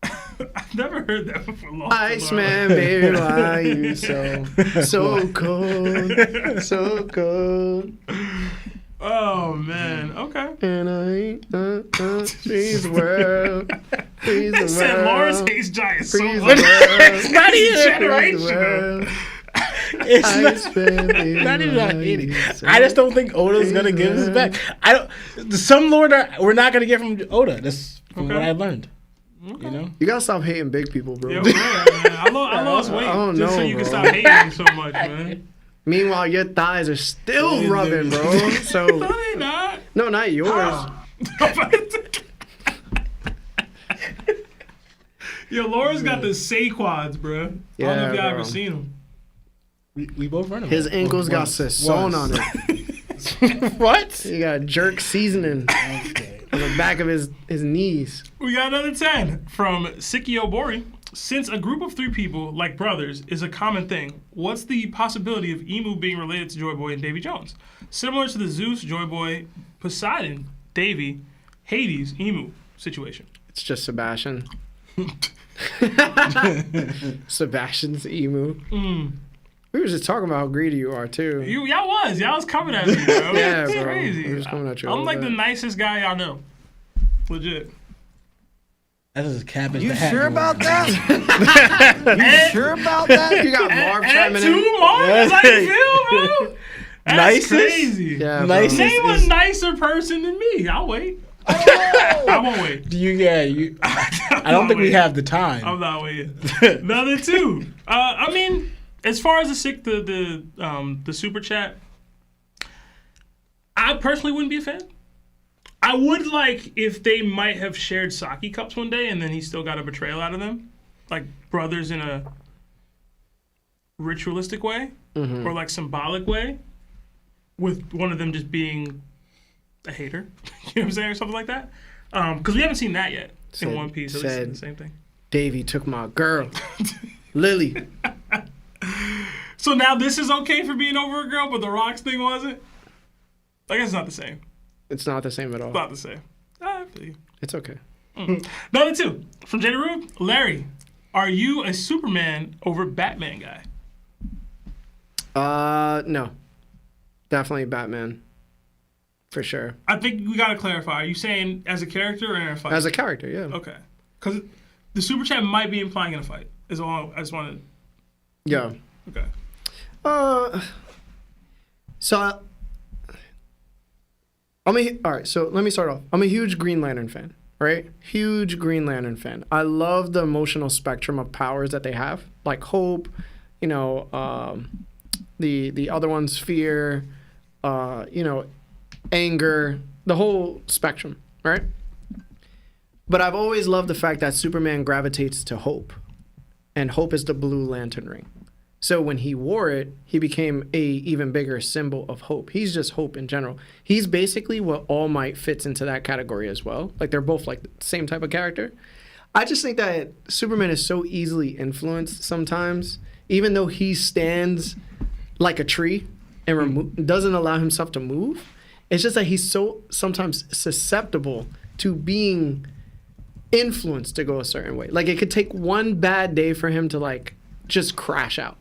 I've never heard that before. Lost in lore. Iceman, baby, why you so cold, so cold? Oh man, okay. And I freeze the world, freeze They the said Lawrence world, hates giants so freeze the much. world, It's not even freeze the generational. world. It's not even not hating. I just don't think Oda's gonna give us back. I don't. Some lore that we're not gonna get from Oda. That's from what I learned. Okay. You know, you gotta stop hating big people, bro. Yeah, man. I lost weight just so you can stop hating me so much, man. Meanwhile, your thighs are still rubbing, bro. So no, they not. No, not yours. Yo, Laura's got the Saquads, bro. Yeah, I don't know if y'all bro. ever seen them. we both run them. His ankles got Sasson on it. What? He got jerk seasoning on the back of his knees. We got another 10 from Sikio Bori. Since a group of 3 people, like brothers, is a common thing, what's the possibility of Emu being related to Joy Boy and Davy Jones? Similar to the Zeus, Joy Boy, Poseidon, Davy, Hades, Emu situation. It's just Sebastian. Sebastian's emu. We were just talking about how greedy you are too. Y'all was coming at me, bro. Yeah, it's bro. crazy. We was coming at you. I'm like the nicest guy y'all know. Legit. That is a cabbage. You sure about that? You sure about that? You got Marv chiming in. Marv, how you feel, bro? That's Nicest? crazy. Yeah, Nicest bro. Name a nicer person than me. I'll wait. I won't wait. I don't think we have the time. I'm not waiting. Another 2. I mean, as far as the super chat, I personally wouldn't be a fan. I would like if they might have shared sake cups one day and then he still got a betrayal out of them. Like brothers in a ritualistic way or like symbolic way, with one of them just being a hater. You know what I'm saying? Or something like that. Because we haven't seen that yet in One Piece. At least it's the same thing. Davey took my girl. Lily. So now this is okay for being over a girl, but the Rocks thing wasn't? I guess it's not the same. It's not the same at all. It's not the same. I feel you. It's okay. Number 2, from Jada Rube. Larry, are you a Superman over Batman guy? No. Definitely Batman. For sure. I think we gotta clarify. Are you saying as a character or in a fight? As a character, yeah. Okay. Because the super chat might be implying in a fight. Is all I just wanted. Yeah. Okay. So all right, so let me start off. I'm a huge Green Lantern fan, right? Huge Green Lantern fan. I love the emotional spectrum of powers that they have, like hope, you know, the other one's fear, you know, anger, the whole spectrum, right? But I've always loved the fact that Superman gravitates to hope, and hope is the blue lantern ring. So when he wore it, he became a even bigger symbol of hope. He's just hope in general. He's basically what All Might fits into that category as well. Like they're both like the same type of character. I just think that Superman is so easily influenced sometimes, even though he stands like a tree and doesn't allow himself to move. It's just that he's so sometimes susceptible to being influenced to go a certain way. Like it could take one bad day for him to like just crash out.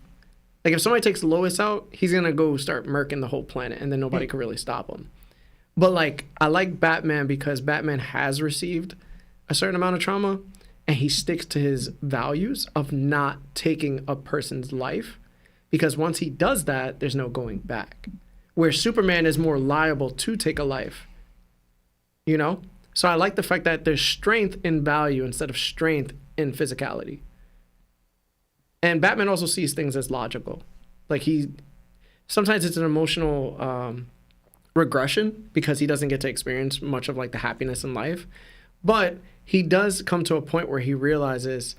Like if somebody takes Lois out, he's gonna go start murking the whole planet, and then nobody can really stop him. But like I like Batman because Batman has received a certain amount of trauma, and he sticks to his values of not taking a person's life, because once he does that, there's no going back. Where Superman is more liable to take a life, you know? So I like the fact that there's strength in value instead of strength in physicality. And Batman also sees things as logical. Like sometimes it's an emotional regression because he doesn't get to experience much of like the happiness in life. But he does come to a point where he realizes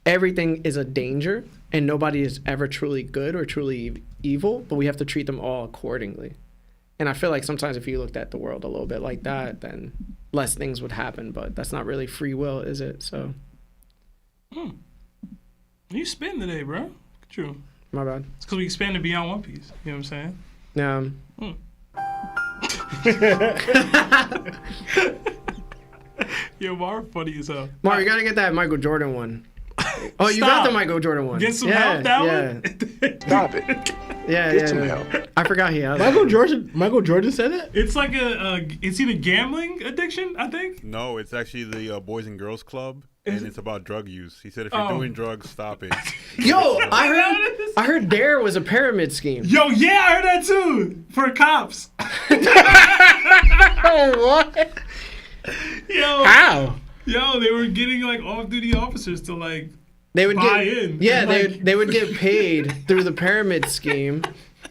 everything is a danger and nobody is ever truly good or truly evil, but we have to treat them all accordingly. And I feel like sometimes if you looked at the world a little bit like that, then less things would happen, but that's not really free will, is it? So. You spin today, bro. Look at you. My bad. It's because we expanded beyond One Piece. You know what I'm saying? Yo, Marv, funny as hell. Marv, you gotta get that Michael Jordan one. Oh, you got Stop. the Michael Jordan one. Get some help that one? Stop it. Yeah. some help. I forgot he has Michael Jordan said that? It's like it's either gambling addiction, I think. No, it's actually the Boys and Girls Club, and it's about drug use. He said if you're doing drugs, stop it. Yo, I heard Dare was a pyramid scheme. Yo, yeah, I heard that too. For cops. What? Yo. How? Yo, they were getting like off-duty officers to like They would buy get in. yeah, Like- they would get paid through the pyramid scheme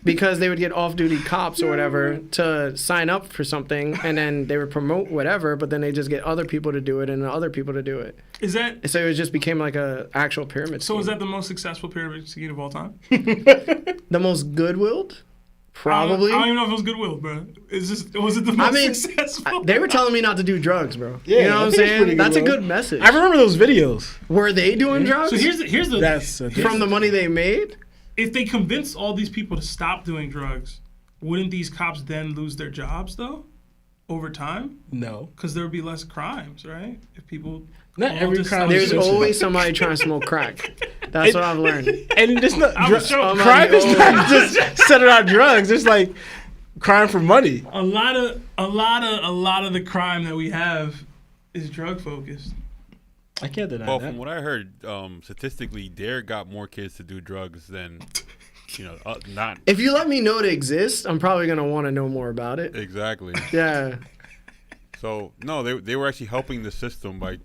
because they would get off-duty cops or whatever to sign up for something, and then they would promote whatever, but then they just get other people to do it and other people to do it. Is that So it just became like a actual pyramid scheme. so? Is that the most successful pyramid scheme of all time? the most good-willed? Probably. I don't even know if it was Goodwill, bro. Was it the most successful? They were telling me not to do drugs, bro. Yeah, you know what I'm I think it's pretty saying? good, That's a bro. good message. I remember those videos. Were they doing drugs? So here's the That's from the money they made? if they convince all these people to stop doing drugs, wouldn't these cops then lose their jobs though, over time? No. Because there would be less crimes, right? If people Not all every just crime stop is There's Listen. always somebody trying to smoke crack. That's what I've learned. And it's not was joking. crime is not just centered on drugs. It's like crime for money. a lot of the crime that we have is drug focused. I can't deny Well, that. from what I heard, statistically, Dare got more kids to do drugs than, not If you let me know it exists, I'm probably going to want to know more about it. exactly. Yeah. So no, they were actually helping the system by,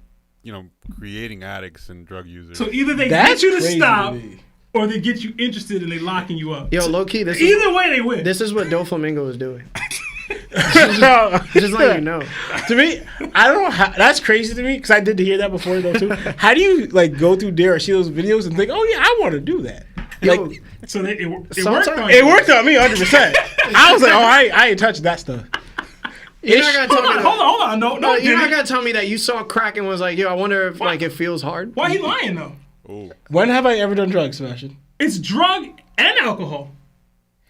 creating addicts and drug users. So either they That's get you to crazy stop, to me. or they get you interested and they locking you up. Yo, low-key, this Either way, they win. is what Doflamingo is doing. No. Just let you know. To me, I don't know how. That's crazy to me because I did hear that before though too. How do you like go through Dare or see those videos and think, oh yeah, I want to do that? Yo, Like So it worked Sometimes- on it you. worked on me 100%. I was like, oh, I ain't touched that stuff. you're not going to tell me that. Hold on. No, No, you're not Jimmy. going to tell me that you saw crack and was like, yo, I wonder if like it feels hard. Why he lying though? Ooh. When have I ever done drugs, Sebastian? It's drug and alcohol,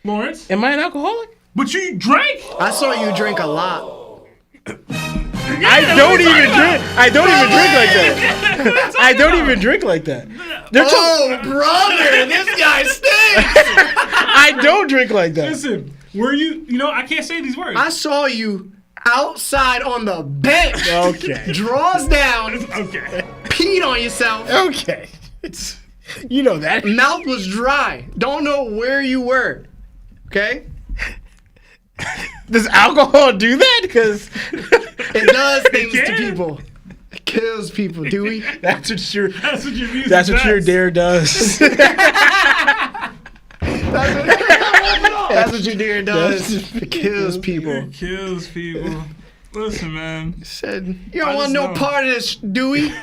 Lawrence. Am I an alcoholic? But you drank. I saw you drink a lot. I don't even drink. I don't even drink like that. I don't even drink like that. They're Oh, brother, this guy stinks. I don't drink like that. Listen, were you? I can't say these words. I saw you outside on the bench. Okay. Draws down, Okay. peed on yourself. Okay. You know that. Mouth was dry. Don't know where you were. Okay? Does alcohol do that? Because It does things to can. people. It kills people, do we? that's what your That's what your music that's what your does. Dare does. That's what your deer does. It kills people. It kills people. Listen, man. Said, you I don't want just no know. part of this, do we?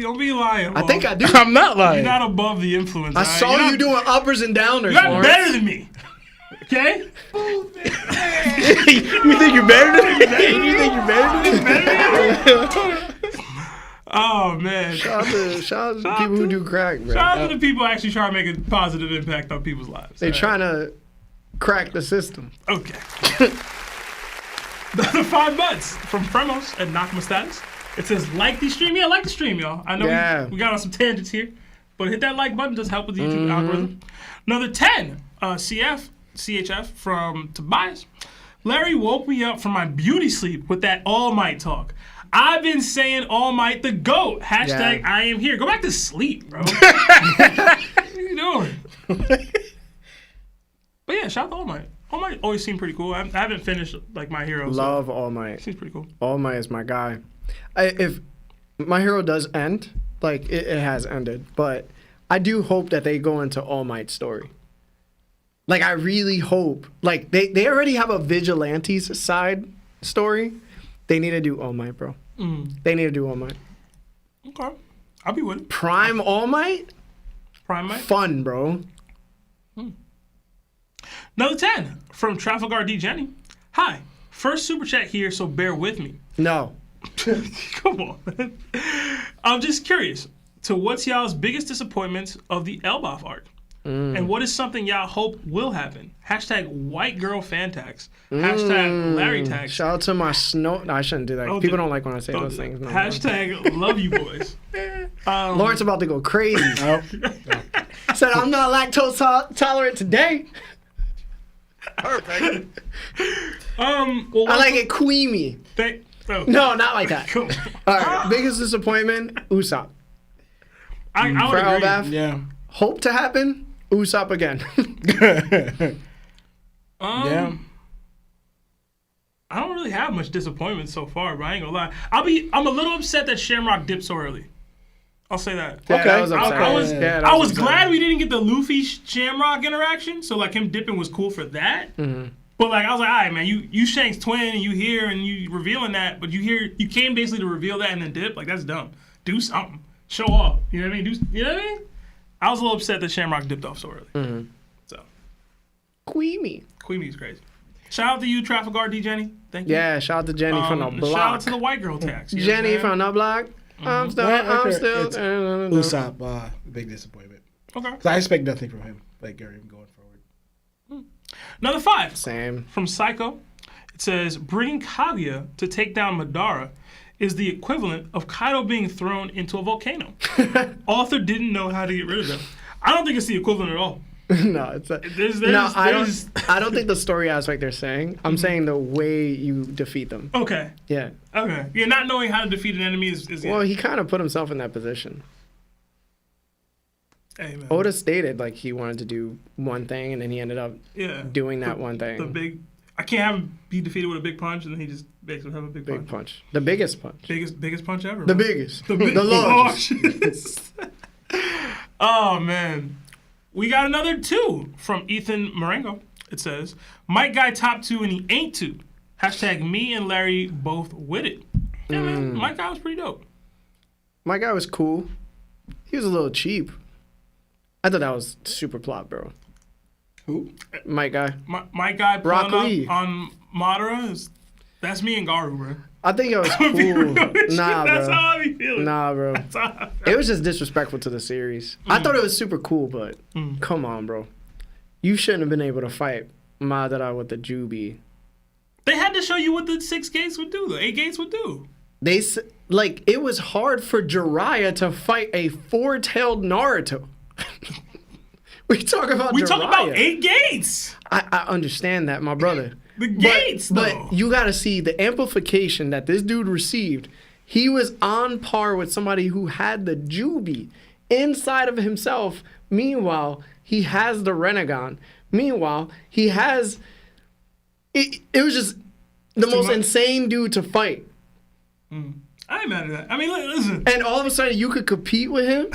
Don't be lying. I think I do. I'm not lying. You're not above the influence. I saw you doing uppers and downers, You're not Lawrence. better than me. Okay? You think you're better than me? You think you're better than me? Oh man. Shout out to the people who do crack, bro. Shout out to the people actually trying to make a positive impact on people's lives. They All right. trying to crack the system. Okay. The 5 months from Premos at Nakama Status. It says like the stream. Yeah, like the stream, y'all. I know Yeah. we got on some tangents here, but hit that like button. Does help with the YouTube algorithm. Another 10 CHF from Tobias. Larry woke me up from my beauty sleep with that All Might talk. I've been saying All Might the GOAT. Hashtag Yeah. I am here. Go back to sleep, bro. What are you doing? But yeah, shout out to All Might. All Might always seemed pretty cool. I haven't finished like My Hero. Love All Might. So seems pretty cool. All Might is my guy. If My Hero does end, like it has ended, but I do hope that they go into All Might's story. Like I really hope, like they already have a Vigilantes side story. They need to do All Might, bro. They need to do All Might. Okay. I'll be with it. Prime All Might, Prime Might. fun, bro. Another 10 from Trafalgar D. Jenny. Hi. First super chat here, so bear with me. No, Come on, man. I'm just curious. To what's y'all's biggest disappointments of the Elbaf arc? And what is something y'all hope will happen? Hashtag white girl fan tags. Hashtag Larry tags. shout out to my snow. No, I shouldn't do that. Don't People do- don't like when I say Don't those do that. things. No, Hashtag love you boys. Lawrence about to go crazy. Oh, Said I'm not lactose tolerant today. Perfect. Well, I like it creamy. Oh. No, not like that. Cool. All right, biggest disappointment, Usopp. I would For agree. Elbaf, yeah. hope to happen, Usopp again. Yeah. I don't really have much disappointment so far, but I ain't gonna lie. I'm a little upset that Shamrock dipped so early. I'll say that. Yeah, Okay. that was upsetting. I was, Yeah, that I was upsetting. glad we didn't get the Luffy Shamrock interaction. So like him dipping was cool for that. Mm-hmm. But like I was like, all right, man, you Shank's twin and you here and you revealing that, but you came basically to reveal that and then dip. Like that's dumb. Do something. Show off. You know what I mean? You know what I mean? I was a little upset that Shamrock dipped off so early. Mm-hmm. So Creamy. Queen Bee's crazy. Shout out to you, Traffic Guard D Jenny. Thank you. Yeah, shout out to Jenny from the block. Shout out to the white girl tax. You know Jenny what I'm from the block. I'm still. It's Usopp, big disappointment. saying? Okay. 'Cause I expect nothing from him, like Gary, going forward. Another 5. Same. From Psycho. It says, bringing Kaguya to take down Madara is the equivalent of Kaido being thrown into a volcano. Author didn't know how to get rid of them. I don't think it's the equivalent at all. No, it's a, no. I don't think the story aspect they're saying. I'm saying the way you defeat them. Okay. Yeah. Okay. Yeah, not knowing how to defeat an enemy is Well, he kind of put himself in that position. hey, man. Oda stated like he wanted to do one thing, and then he ended up Yeah. doing that one thing. The big. I can't have him be defeated with a big punch, and then he just basically have a big big punch. punch. The biggest punch. Biggest punch ever. The bro. biggest. The The largest. Oh man, we got another 2 from Ethan Marengo. It says, "Mike guy top 2 and he ain't 2. Hashtag me and Larry both with it." Yeah, man, Mike guy was pretty dope. My guy was cool. He was a little cheap. I thought that was super plot, bro. Who? My guy. My guy Rock pulling Lee. up on Madara that's me and Garu, bro. I think it was cool. Nah, That's bro. how I be feeling. Nah, bro. That's how I- It was just disrespectful to the series. I thought it was super cool, but come on, bro. You shouldn't have been able to fight Madara with the Jubi. They had to show you what the 6 gates would do. The 8 gates would do. It was hard for Jiraiya to fight a 4-tailed Naruto. We talk about We Jiraiya. talk about 8 gates. I understand that, my brother. The gates, though. But you got to see the amplification that this dude received. He was on par with somebody who had the Jubi inside of himself. Meanwhile, he has the Renegon. Meanwhile, he has... It was just the most much. insane dude to fight. I ain't mad at that. I mean, listen. And all of a sudden, you could compete with him.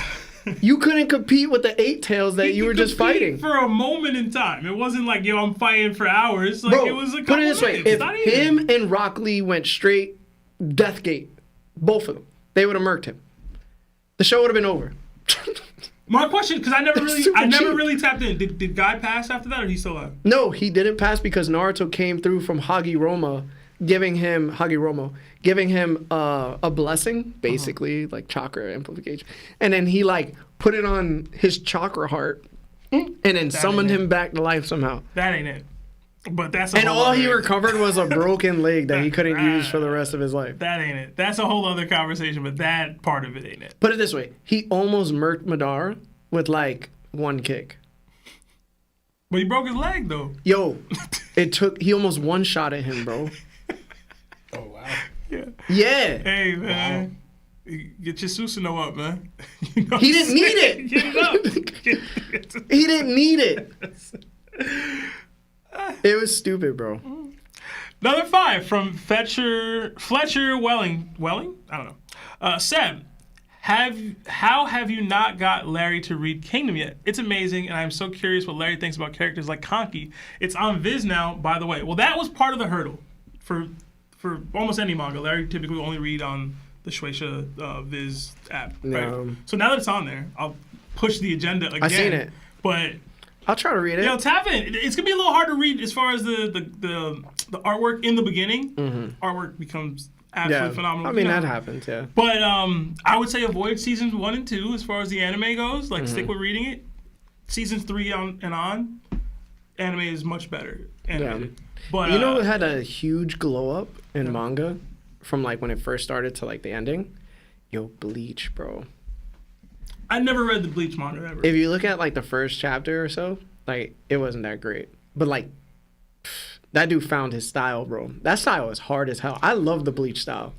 You couldn't compete with the 8 tails that you were just fighting. For a moment in time. It wasn't like, yo, I'm fighting for hours. Like, Bro, it was a couple put it this way. minutes. If Not even. him and Rock Lee went straight Deathgate, both of them, they would have murked him. The show would have been over. My question, because I never Super cheap. really tapped in. Did Guy pass after that, or he still alive? No, he didn't pass because Naruto came through from Hagiroma, giving him a blessing, basically, like chakra amplification. And then he like put it on his chakra heart and then summoned ain't him back to life somehow. That ain't it. But that's a And whole all he other- recovered was a broken leg that he couldn't use for the rest of his life. That ain't it. That's a whole other conversation, but that part of it ain't it. Put it this way, he almost murked Madara with like one kick. But he broke his leg, though. Yo, he almost one-shot at him, bro. Oh wow. Yeah. Yeah. Hey, man. Get your Susanoo up, man. You know He what didn't I'm need saying? it. Get it up. He didn't need it. It was stupid, bro. Another 5 from Fletcher Welling. I don't know. Seb, how have you not got Larry to read Kingdom yet? It's amazing, and I'm so curious what Larry thinks about characters like Conky. It's on Viz now, by the way. Well, that was part of the hurdle for almost any manga. Larry typically only read on the Shueisha Viz app. Right? No. So now that it's on there, I'll push the agenda again. I seen it. But I'll try to read it. yo, tap in. It's gonna be a little hard to read as far as the artwork in the beginning. Artwork becomes absolutely phenomenal. I mean, You know? that happens, yeah. But I would say avoid seasons 1 and 2 as far as the anime goes. Like stick with reading it. Seasons 3 on, anime is much better animated. But You know, it had a huge glow up in manga from like when it first started to like the ending. Yo, Bleach, bro. I never read the Bleach manga ever. If you look at like the first chapter or so, like it wasn't that great. But like that dude found his style, bro. That style is hard as hell. I love the Bleach style.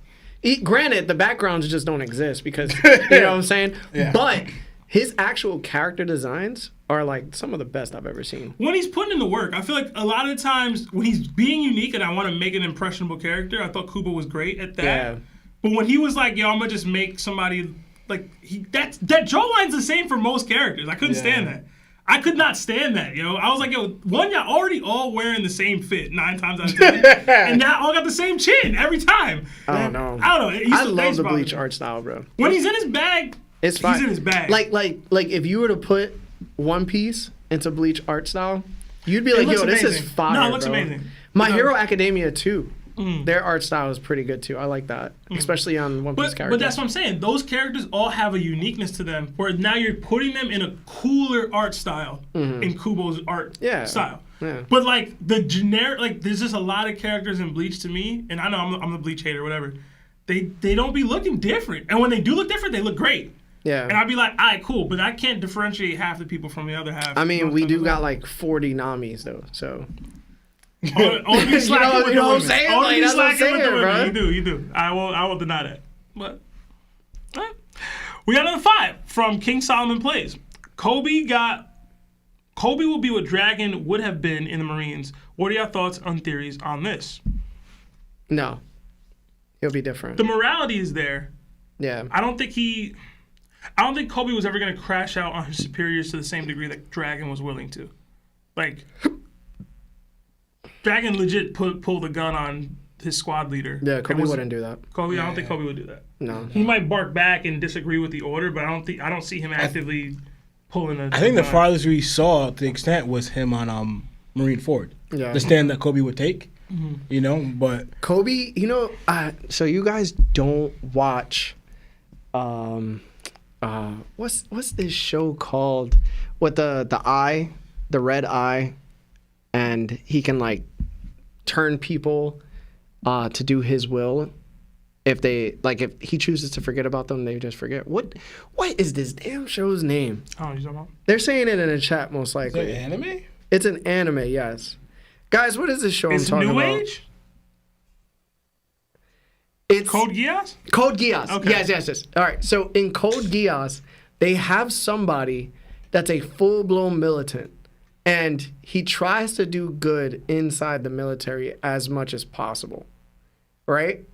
Granted, the backgrounds just don't exist because you know what I'm saying. Yeah. But his actual character designs are like some of the best I've ever seen. When he's putting in the work, I feel like a lot of the times when he's being unique and I want to make an impressionable character, I thought Kubo was great at that. Yeah. But when he was like, yo, I'm gonna just make somebody like that jawline's the same for most characters. I couldn't stand that. I could not stand that, yo. I was like, yo, one, y'all already all wearing the same fit 9 times out of 10. And y'all all got the same chin every time. I don't know. I don't know. I love the Bleach art style, bro. When he's in his bag, It's fine. he's in his bag. Like if you were to put One Piece into Bleach art style, you'd be like, looks yo, this is amazing. fire. No, it looks bro. amazing. My No. Hero Academia too. Their art style is pretty good too. I like that, especially on One Piece characters. But that's what I'm saying. Those characters all have a uniqueness to them where now you're putting them in a cooler art style in Kubo's art style. Yeah. But like the generic, like there's just a lot of characters in Bleach to me, and I know I'm a Bleach hater or whatever. They don't be looking different. And when they do look different, they look great. Yeah. And I'd be like, all right, cool, but I can't differentiate half the people from the other half. I mean, we do got like 40 Namis though, so. Only be slacking with you the know what I'm women. saying? Only Like, be that's what I'm slacking with the saying, women. bro. You do. I will deny that. But all right. We got another 5 from King Solomon Plays. Kobe will be what Dragon would have been in the Marines. What are your thoughts on theories on this? No. He'll be different. The morality is there. Yeah. I don't think Kobe was ever going to crash out on his superiors to the same degree that Dragon was willing to. Like, Dragon legit pulled a gun on his squad leader. Yeah, Kobe wouldn't do that. I don't think Kobe would do that. No. He might bark back and disagree with the order, but I don't see him actively pulling a I think the gun. farthest we saw to the extent was him on Marine Ford. Yeah. The stand that Kobe would take. You know, but Kobe, you know, so you guys don't watch what's this show called with the eye, the red eye, and he can like turn people to do his will. If he chooses to forget about them, they just forget. What is this damn show's name? Oh, you talking about? They're saying it in the chat most is likely. it anime? It's an anime, yes. Guys, what is this show It's I'm talking New about? Age? It's Code Geass? Code Geass. Okay. Yes. All right. So in Code Geass, they have somebody that's a full-blown militant, and he tries to do good inside the military as much as possible, right?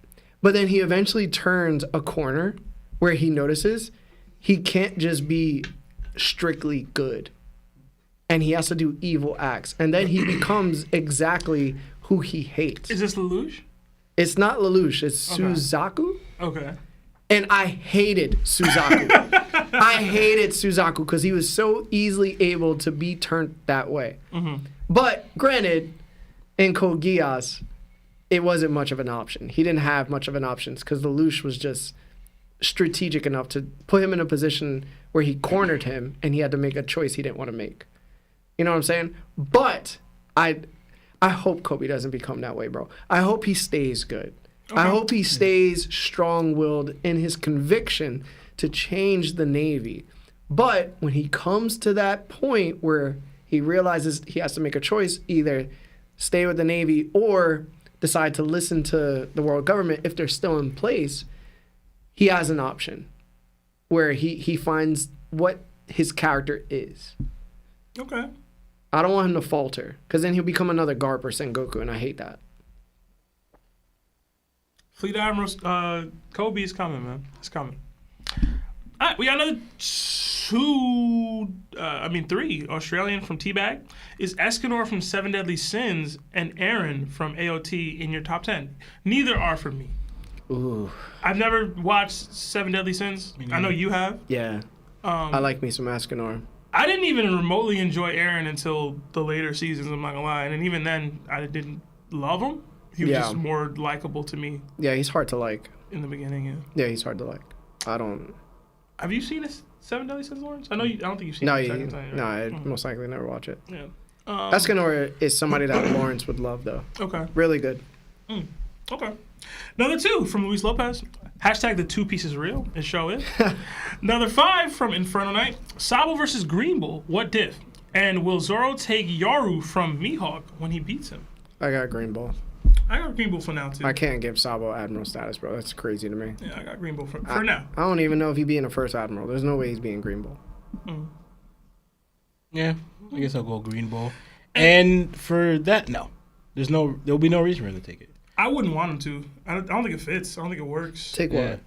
But then he eventually turns a corner where he notices he can't just be strictly good, and he has to do evil acts, and then he becomes exactly who he hates. Is this Lelouch? It's not Lelouch. It's Okay. Suzaku. Okay. And I hated Suzaku. I hated Suzaku because he was so easily able to be turned that way. But granted, in Code Geass, it wasn't much of an option. He didn't have much of an option because Lelouch was just strategic enough to put him in a position where he cornered him and he had to make a choice he didn't want to make. You know what I'm saying? But I hope Kobe doesn't become that way, bro. I hope he stays good. I hope he stays strong-willed in his conviction to change the Navy. But when he comes to that point where he realizes he has to make a choice, either stay with the Navy or decide to listen to the world government if they're still in place, he has an option where he finds what his character is. Okay. I don't want him to falter because then he'll become another Garp or Sengoku, and I hate that. Fleet Admiral Kobe is coming, man. It's coming. All right, we got another 3 Australian from Teabag. Is Escanor from Seven Deadly Sins and Aaron from AOT in your top 10? Neither are for me. Ooh. I've never watched Seven Deadly Sins. I know you have. Yeah. I like me some Escanor. I didn't even remotely enjoy Aaron until the later seasons, I'm not gonna lie. And even then, I didn't love him. He was just more likable to me Yeah, he's hard to like. in the beginning, yeah. Yeah, he's hard to like. I don't. Have you seen this Seven Deadly Sins, Lawrence? I don't think you've seen No, it. I most likely never watch it. Yeah. Escanor is somebody that Lawrence would love, though. Okay. Really good. Okay. Another 2 from Luis Lopez. Hashtag the 2 pieces real. It show is. Another 5 from Inferno Knight. Sabo versus Green Bull. What diff? And will Zoro take Yoru from Mihawk when he beats him? I got Green Bull. I got Green Bull for now, too. I can't give Sabo Admiral status, bro. That's crazy to me. Yeah, I got Green Bull for now. I don't even know if he'd be in the first Admiral. There's no way he's being Green Bull. Yeah, I guess I'll go Green Bull. And for that, no. There'll be no reason for him to take it. I wouldn't want him to. I don't think it fits. I don't think it works. Take Yeah.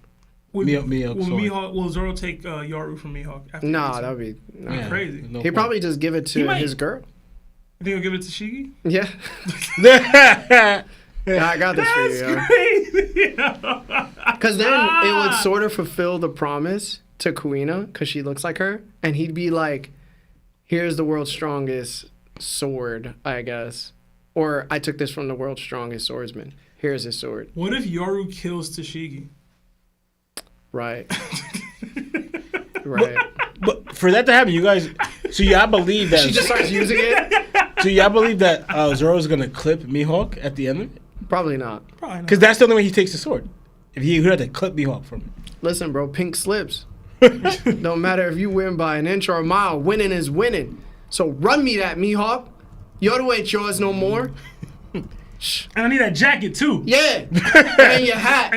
what? Will Zoro take Yoru from Mihawk? After Nah, that would be... Yeah, crazy. no He'd point. probably just give it to his girl. You think he'll give it to Shigi? Yeah. Yeah, I got this for you, yo. Crazy. Because then it would sort of fulfill the promise to Kuina, because she looks like her, and he'd be like, here's the world's strongest sword, I guess. Or I took this from the world's strongest swordsman. Here's his sword. What if Yoru kills Tashigi? Right. Right. But for that to happen, you guys... So y'all believe that... She just starts using it? So y'all believe that Zoro's going to clip Mihawk at the end of it? Probably not. Probably not. Because that's the only way he takes the sword. If he would have to clip Mihawk from it. Listen, bro, pink slips. Don't matter if you win by an inch or a mile. Winning is winning. So run me that, Mihawk. Yoru ain't yours no more. And I need that jacket, too. Yeah. And your hat.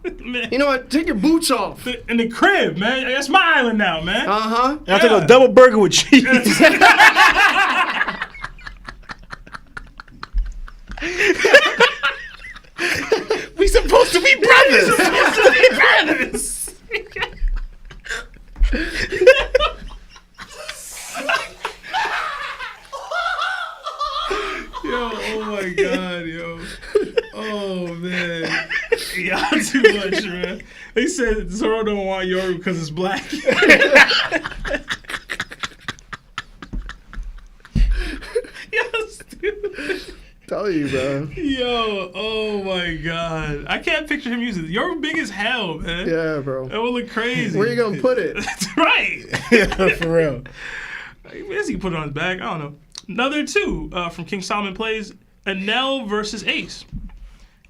You know what? Take your boots off. In the crib, man. That's my island now, man. Uh-huh. And I'll take a double burger with cheese. We supposed to be brothers. Yo, oh my god, yo. Oh, man. Y'all too much, man. They said Zoro don't want Yoru because it's black. Yo, stupid. Tell you, bro. Yo, oh my god. I can't picture him using it. Yoru big as hell, man. Yeah, bro. That would look crazy. Where you gonna put it? That's right. Yeah, for real. I guess he can put it on his back. I don't know. Another 2 from King Solomon Plays. Anel versus Ace.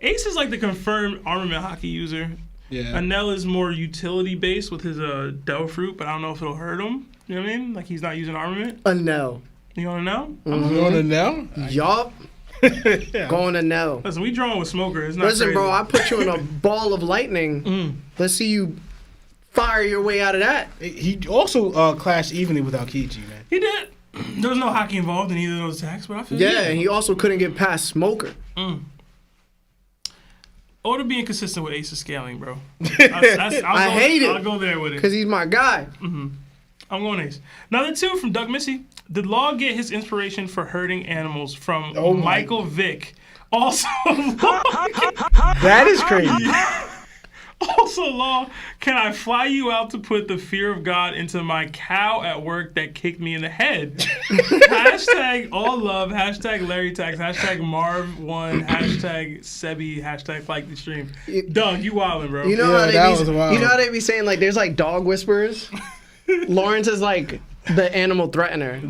Ace is like the confirmed armament hockey user. Yeah. Anel is more utility based with his Del Fruit, but I don't know if it'll hurt him. You know what I mean? Like he's not using armament. A no. You want to know? You want to know? Yup. Going to no. Listen, we drawing with Smoker. It's not Listen, crazy. bro, I put you in a ball of lightning. Let's see you fire your way out of that. He also clashed evenly with Aokichi, man. He did. There was no hockey involved in either of those attacks, but I feel Yeah, and he also couldn't get past Smoker. Oda being consistent with Ace's scaling, bro. I hate it. I'll go there with it. Because he's my guy. I'm going Ace. Another 2 from Doug Missy. Did Law get his inspiration for hurting animals from Michael Vick? Also, That is crazy. Also, Law, can I fly you out to put the fear of God into my cow at work that kicked me in the head? Hashtag all love, hashtag Larry Tax, hashtag Marv1, hashtag Sebi, hashtag Fight the Stream. Doug, you wildin', bro. You know, Yeah, how that was wild. you know how they be saying, like, there's like dog whisperers? Lawrence is like the animal threatener. you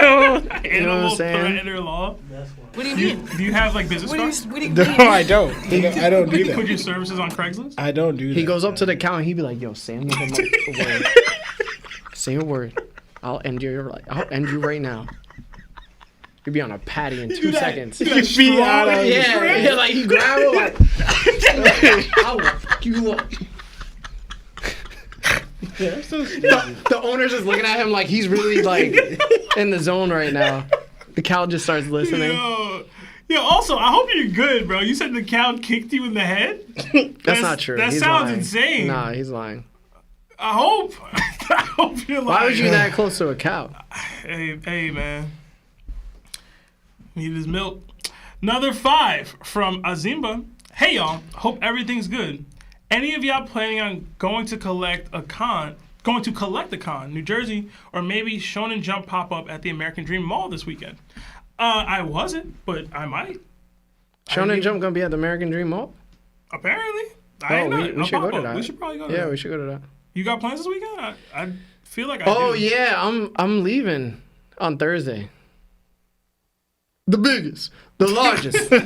know what I'm saying? Law. What do you mean? Do you have like business What cards? do you No, I don't. I don't do Put that. your services on Craigslist? I don't do that. He goes up to the cow and he be like, yo, say another word. Say a word. I'll end you right now. You'll be on a patty in 2 seconds. You feet out of his Yeah, like he grabbed him like, I will fuck you up. The owner's just looking at him like he's really like in the zone right now. The cow just starts listening. Yo, also, I hope you're good, bro. You said the cow kicked you in the head? That's not true. That He's sounds lying. insane. Nah, he's lying. I hope. I hope you're lying. Why was you that close to a cow? Hey, man. Need his milk. Another 5 from Azimba. Hey, y'all. Hope everything's good. Any of y'all planning on going to collect a con, New Jersey, or maybe Shonen Jump pop up at the American Dream Mall this weekend? I wasn't, but I might. Shonen Jump gonna be at the American Dream Mall? Apparently. We should go to that. We should probably go to Yeah, that. we should go to that. You got plans this weekend? I feel like I Oh do. yeah, I'm leaving on Thursday. The biggest, the largest. Oh,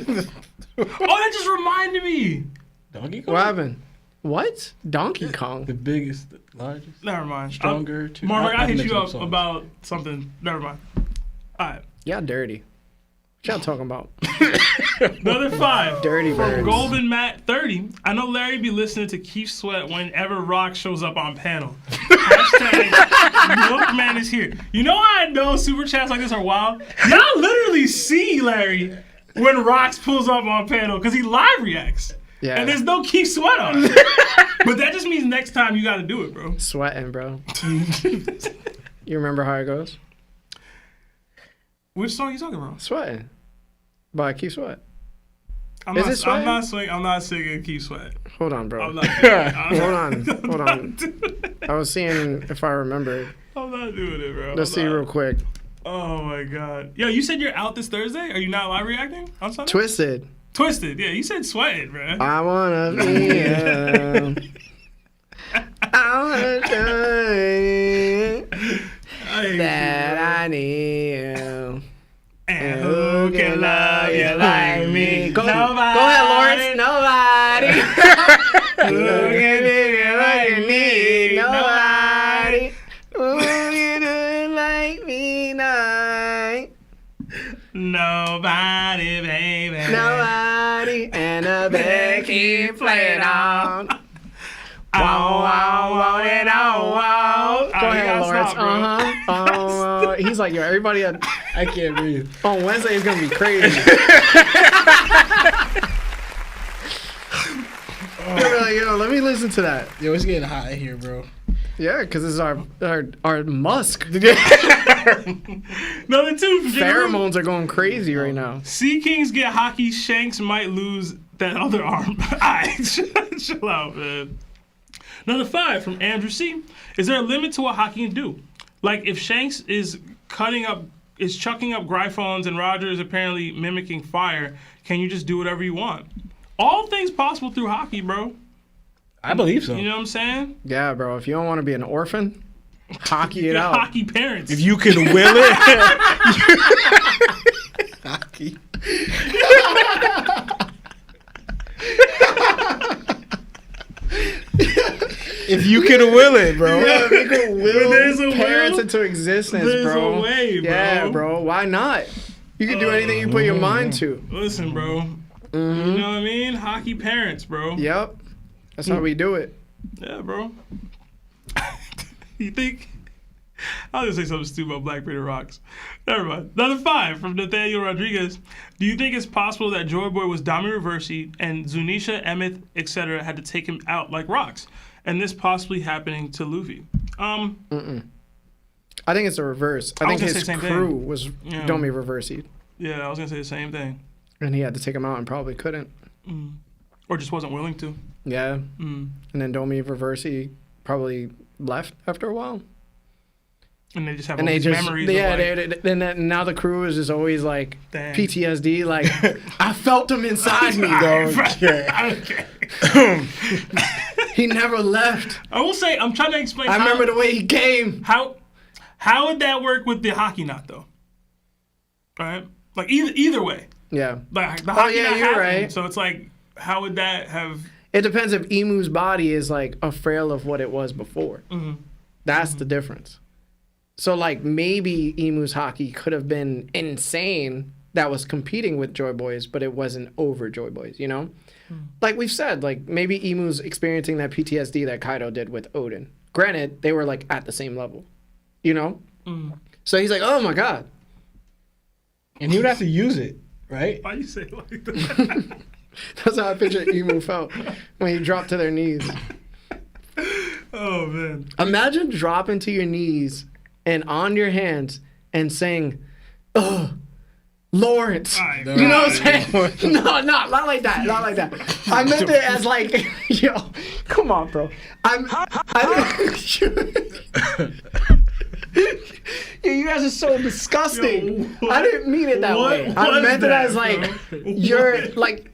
that just reminded me. Donkey Kong? What happened? What? Donkey Kong. The biggest, the largest, Never mind. stronger. Mark, I hit mix you up up songs. about something. Never mind. All right. Y'all dirty. What y'all talking about? Another 5. Dirty From birds. Golden Matt 30. I know Larry be listening to Keith Sweat whenever Rock shows up on panel. Hashtag Milkman is here. You know how I know super chats like this are wild? Y'all literally see Larry when Rocks pulls up on panel because he live reacts. Yeah. And there's no Keith Sweat on. But that just means next time you got to do it, bro. Sweating, bro. You remember how it goes? Which song are you talking about? Sweating. By Keith Sweat. I'm Is not, it Sweating? I'm not singing Keith Sweat. Hold on, bro. I'm not doing it. Hold on. I was seeing if I remembered. I'm not doing it, bro. Let's see real quick. Oh my god. Yo, you said you're out this Thursday? Are you not live reacting on Sunday? Twisted. Twisted. Yeah, you said sweating, bro. I wanna be I wanna try that I need you. And who can love you like me? Go ahead, Lawrence. Nobody. Who can do you like you need? Nobody. Who can do it like me? Nobody. Nobody, baby. Nobody. And the band keep playing on. Wow, wow, wow, and oh, wow. Go ahead, Lawrence. He's like, yo, everybody I can't breathe. On Wednesday, it's going to be crazy. Yo, let me listen to that. Yo, it's getting hot in here, bro. Yeah, because this is our musk. Number 2 from Pheromones are going crazy right now. Sea Kings get hockey. Shanks might lose that other arm. Alright, chill out, man. Number 5 from Andrew C. Is there a limit to what hockey can do? Like if Shanks is chucking up Gryphones and Roger is apparently mimicking fire, can you just do whatever you want? All things possible through hockey, bro. I believe so. You know what I'm saying? Yeah, bro. If you don't want to be an orphan, hockey it Your out. hockey parents. If you can will it. Hockey. If you can will it, bro. Yeah, you can will there's a parents will, into existence, there's bro. a way, bro. Yeah, bro. Why not? You can do anything you put your mind to. Listen, bro. You know what I mean? Hockey parents, bro. Yep. That's how we do it. Yeah, bro. You think? I was gonna say something stupid about Black Peter Rocks. Never mind. Number 5 from Nathaniel Rodriguez. Do you think it's possible that Joy Boy was Dami Reversi and Zunisha, Emmett, etc. had to take him out like Rocks? And this possibly happening to Luffy? I think it's the reverse. I think was gonna his say the same crew thing. was Yeah. Domi Reversi. Yeah, I was gonna say the same thing. And he had to take him out and probably couldn't. Or just wasn't willing to. Yeah. And then Domi Reversi probably left after a while. And they just have And all they these just, memories yeah, of like, now the crew is just always like Dang. PTSD. Like, I felt him inside me, though. Okay. He never left. I will say, I'm trying to explain I remember the way he came. How would that work with the hockey knot, though? Right? Like, either way. Yeah. Like, the hockey knot you're happened, right. So it's like, how would that have... It depends if Emu's body is like a frail of what it was before. That's the difference. So like maybe Emu's hockey could have been insane that was competing with Joy Boys, but it wasn't over Joy Boys, you know? Like we've said, like maybe Emu's experiencing that PTSD that Kaido did with Odin. Granted, they were like at the same level, you know? So he's like, oh my God. And he would have to use it, right? Why you say it like that? That's how I picture Emu felt when he dropped to their knees. Oh, man. Imagine dropping to your knees and on your hands and saying, "Oh, Lawrence." Right, You know what I'm saying? No, not like that. Not like that. I meant it as like, yo, come on, bro. Yo, you guys are so disgusting. Yo, I didn't mean it that way. I was meant it that, as like bro? you're like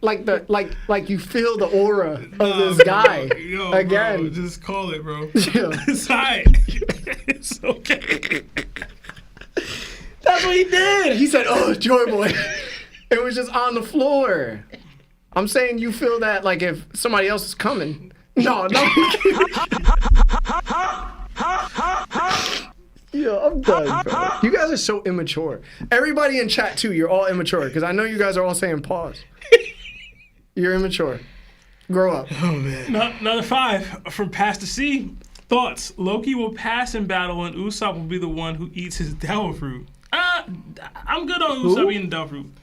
you feel the aura of this guy Yo, again. bro, just call it, bro. Yo. It's alright. It's okay. That's what he did. He said, "Oh, Joy Boy." It was just on the floor. I'm saying you feel that like if somebody else is coming, No. Yo, I'm done, bro. You guys are so immature. Everybody in chat too, you're all immature because I know you guys are all saying pause. You're immature. Grow up. Oh man. Another 5 from Past the Sea. Thoughts: Loki will pass in battle, and Usopp will be the one who eats his devil fruit. I'm good on Usopp eating the devil fruit.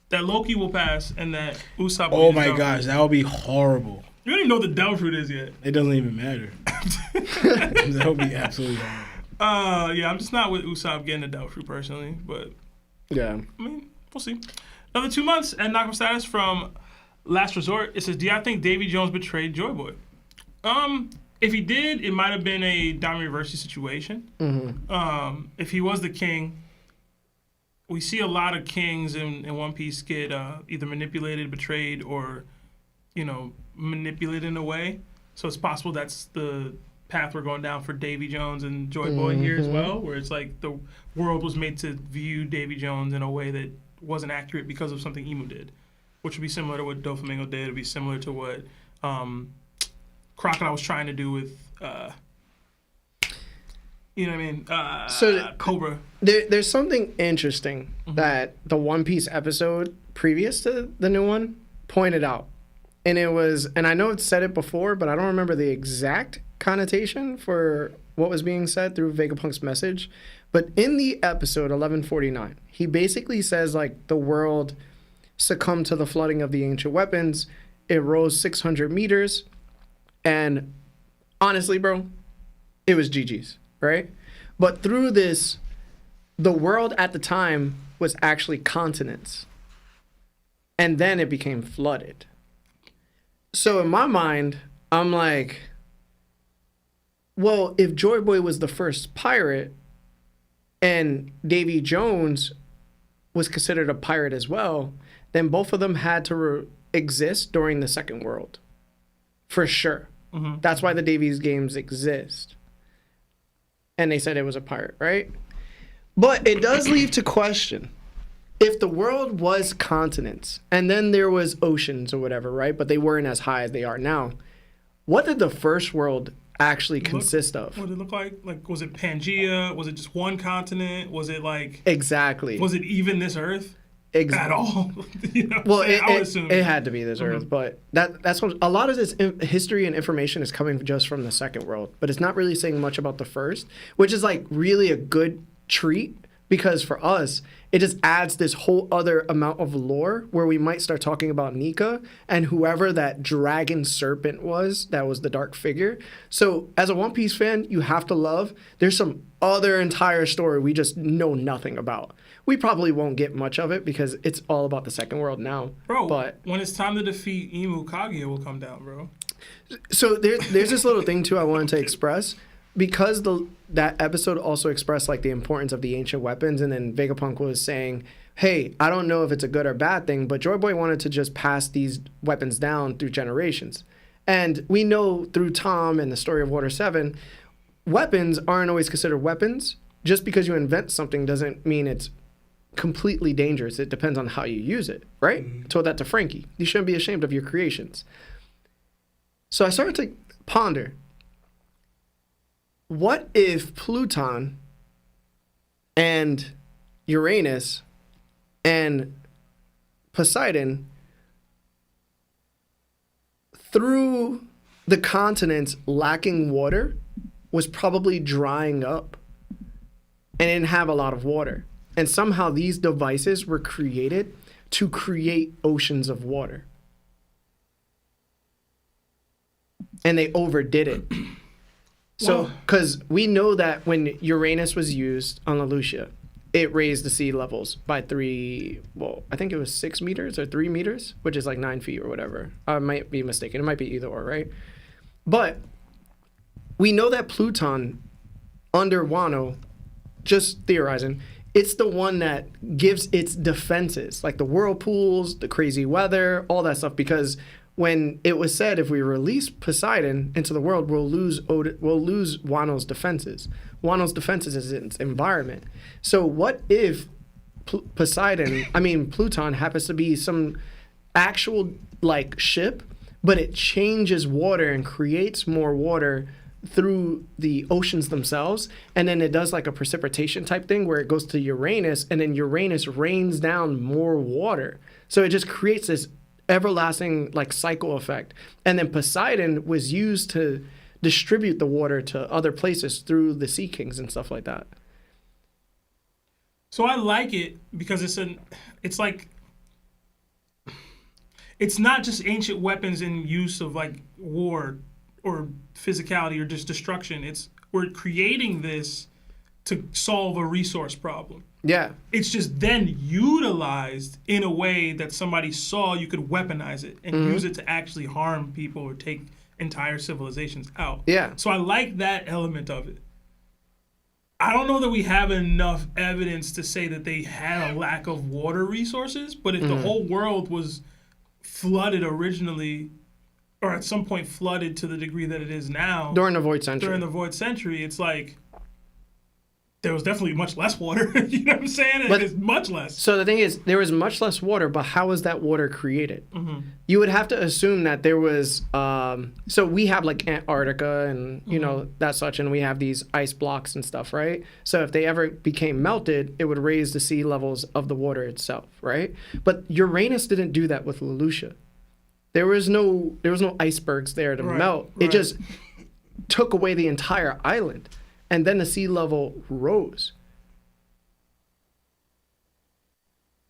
That Loki will pass, and that Usopp will Oh eat the my devil gosh, fruit. that would be horrible. You don't even know what the devil fruit is yet. It doesn't even matter. That would be absolutely horrible. Yeah, I'm just not with Usopp getting the devil fruit personally, but Yeah. I mean, we'll see. Another 2 months and Nakama status from Last Resort. It says, do y'all think Davy Jones betrayed Joy Boy? If he did, it might have been a Diamond Reversi situation. If he was the king, we see a lot of kings in One Piece get either manipulated, betrayed, or, manipulated in a way. So it's possible that's the path we're going down for Davy Jones and Joy Boy here as well, where it's like the world was made to view Davy Jones in a way that wasn't accurate because of something Emu did, which would be similar to what Doflamingo did. It would be similar to what Crocodile was trying to do with, Cobra. There's something interesting that the One Piece episode previous to the new one pointed out. And it was, and I know it said it before, but I don't remember the exact connotation for what was being said through Vegapunk's message. But in the episode 1149, he basically says, like, the world succumbed to the flooding of the ancient weapons. It rose 600 meters. And honestly, bro, it was GG's, right? But through this, the world at the time was actually continents. And then it became flooded. So in my mind, I'm like, well, if Joy Boy was the first pirate and Davy Jones was considered a pirate as well, then both of them had to exist during the Second World. For sure. That's why the Davies games exist. And they said it was a pirate, right? But it does leave to question. If the world was continents and then there was oceans or whatever, right? But they weren't as high as they are now. What did the first world actually consist of? What did it look like? Like, was it Pangea? Was it just one continent? Was it like... Exactly. Was it even this Earth? At all? Well, I would assume. It had to be this Earth, but that's what a lot of this history and information is coming just from the Second World, but it's not really saying much about the first, which is like really a good treat because for us, it just adds this whole other amount of lore where we might start talking about Nika and whoever that dragon serpent was, that was the dark figure. So as a One Piece fan, you have to love, there's some other entire story we just know nothing about. We probably won't get much of it because it's all about the Second World now. Bro, but when it's time to defeat Emu, Kaguya will come down, bro. So there's this little thing too I wanted to express. Because that episode also expressed like the importance of the ancient weapons, and then Vegapunk was saying, hey, I don't know if it's a good or bad thing, but Joy Boy wanted to just pass these weapons down through generations. And we know through Tom and the story of Water 7, weapons aren't always considered weapons. Just because you invent something doesn't mean it's completely dangerous. It depends on how you use it, right? I told that to Frankie. You shouldn't be ashamed of your creations. So I started to ponder, what if Pluton and Uranus and Poseidon, through the continents lacking water, was probably drying up and didn't have a lot of water? And somehow these devices were created to create oceans of water. And they overdid it. So, because we know that when Uranus was used on Lelouchia, it raised the sea levels by I think it was 6 meters or 3 meters, which is like 9 feet or whatever. I might be mistaken. It might be either or, right? But we know that Pluton under Wano, just theorizing, it's the one that gives its defenses, like the whirlpools, the crazy weather, all that stuff, because when it was said if we release Poseidon into the world, we'll lose Wano's defenses. Wano's defenses is its environment. So what if Pluton happens to be some actual like ship, but it changes water and creates more water through the oceans themselves, and then it does like a precipitation type thing where it goes to Uranus, and then Uranus rains down more water. So it just creates this everlasting like cycle effect. And then Poseidon was used to distribute the water to other places through the Sea Kings and stuff like that. So I like it because it's like, it's not just ancient weapons in use of like war or physicality or just destruction. We're creating this to solve a resource problem. Yeah. It's just then utilized in a way that somebody saw you could weaponize it and use it to actually harm people or take entire civilizations out. Yeah. So I like that element of it. I don't know that we have enough evidence to say that they had a lack of water resources, but if the whole world was flooded originally, or at some point flooded to the degree that it is now During the Void Century. It's like there was definitely much less water. You know what I'm saying? It's much less. So the thing is, there was much less water, but how was that water created? You would have to assume that there was. So we have like Antarctica and you know that such, and we have these ice blocks and stuff, right? So if they ever became melted, it would raise the sea levels of the water itself, right? But Uranus didn't do that with Lelouch. There was no icebergs there to melt. It just took away the entire island. And then the sea level rose.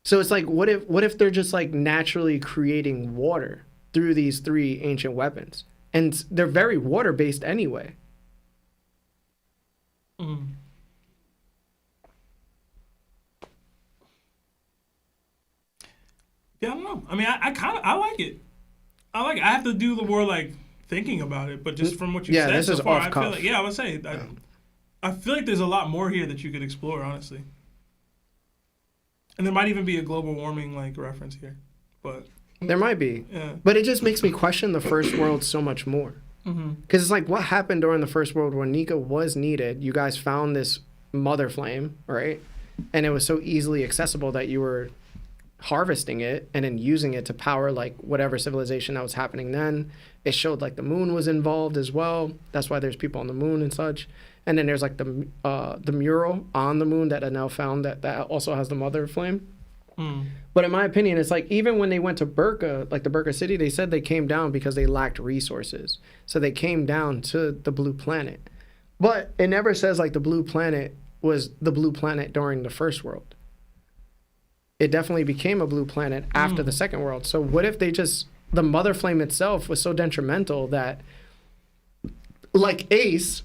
So it's like, what if they're just like naturally creating water through these three ancient weapons? And they're very water-based anyway. Yeah, I don't know. I mean, I like it. I have to do the more like thinking about it, but just from what you said so far, I feel like I would say I feel like there's a lot more here that you could explore, honestly. And there might even be a global warming like reference here, but there might be. Yeah. But it just makes me question the First World so much more. Because it's like, what happened during the First World when Nika was needed? You guys found this mother flame, right? And it was so easily accessible that you were harvesting it and then using it to power like whatever civilization that was happening then. It showed like the moon was involved as well. That's why there's people on the moon and such. And then there's like the mural on the moon that I now found that also has the mother flame. But in my opinion, it's like even when they went to Burka, like the Burka city, they said they came down because they lacked resources. So they came down to the blue planet. But it never says like the blue planet was the blue planet during the First World. It definitely became a blue planet after the Second World. So what if the mother flame itself was so detrimental that, like Ace,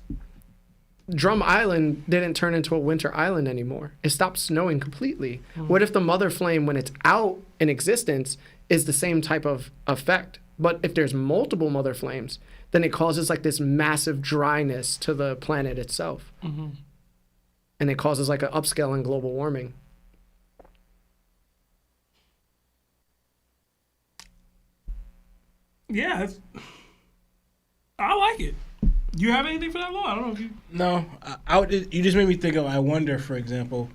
Drum Island didn't turn into a winter island anymore. It stopped snowing completely. What if the mother flame, when it's out in existence, is the same type of effect? But if there's multiple mother flames, then it causes like this massive dryness to the planet itself. And it causes like an upscale in global warming. yeah, I like it. You have anything for that, Law? I don't know if you. No, you just made me think of. I wonder, for example,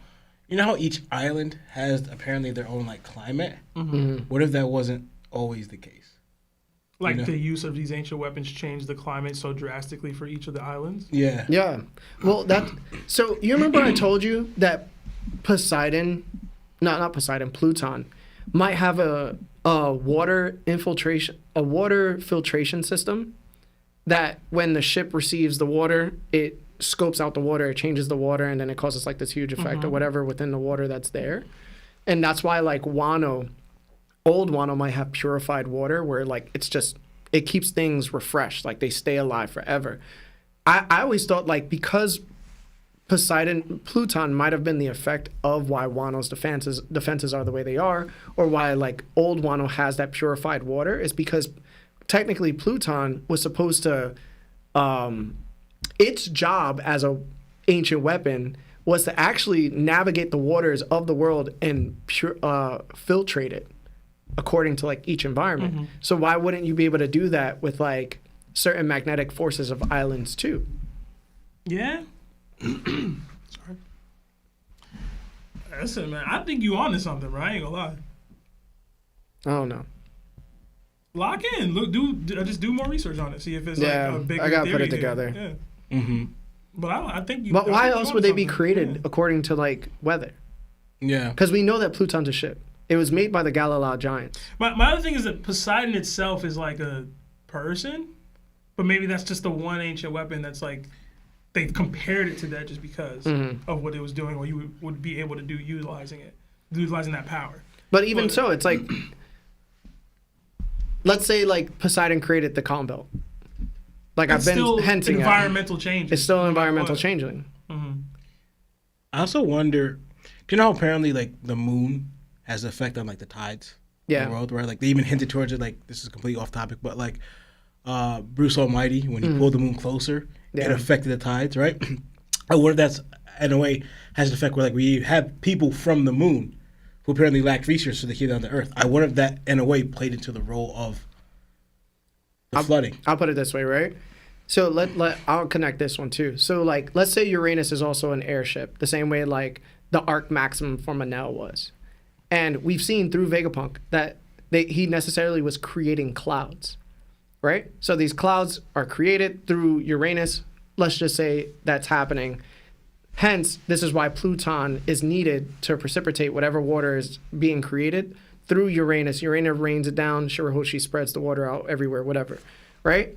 you know how each island has apparently their own like climate. What if that wasn't always the case? Like the use of these ancient weapons changed the climate so drastically for each of the islands? Yeah. Yeah. Well, so you remember I told you that Pluton might have a water filtration system that when the ship receives the water, it scopes out the water, it changes the water, and then it causes like this huge effect or whatever within the water that's there. And that's why like old Wano might have purified water where like it keeps things refreshed, like they stay alive forever. I always thought like because Pluton might have been the effect of why Wano's defenses are the way they are, or why like old Wano has that purified water, is because technically Pluton was supposed to its job as a ancient weapon was to actually navigate the waters of the world and filtrate it according to like each environment. So why wouldn't you be able to do that with like certain magnetic forces of islands too? Yeah. Sorry. Listen, man, I think you onto something, bro. I ain't gonna lie. I don't know. Lock in. Look, just do more research on it. See if it's like a bigger I gotta put theory it together. here. Yeah. Mm-hmm. But I think. But why I think else you're would they onto be something. created Yeah. according to like weather? Yeah. Because we know that Pluton's a ship. It was made by the Galileo giants. My other thing is that Poseidon itself is like a person, but maybe that's just the one ancient weapon that's like they've compared it to that just because of what it was doing, or you would be able to do utilizing that power. But even so, it's like, let's say like Poseidon created the calm belt. Like It's I've been still hinting at. environmental changes. It's still no matter environmental what. changeling. I also wonder, do you know how apparently like the moon has an effect on like the tides in Yeah. the world, right? Like they even hinted towards it. Like this is completely off topic, but like Bruce Almighty when he pulled the moon closer, it Yeah. affected the tides, right? I wonder if that's in a way has an effect where like we have people from the moon who apparently lacked research, so they came down to Earth. I wonder if that in a way played into the role of the flooding. I'll put it this way, right? So I'll connect this one too. So like, let's say Uranus is also an airship, the same way like the Arc Maximum for Manel was, and we've seen through Vegapunk that he necessarily was creating clouds, right? So these clouds are created through Uranus. Let's just say that's happening. Hence, this is why Pluton is needed to precipitate whatever water is being created through Uranus. Uranus rains it down. Shirahoshi spreads the water out everywhere, whatever, right?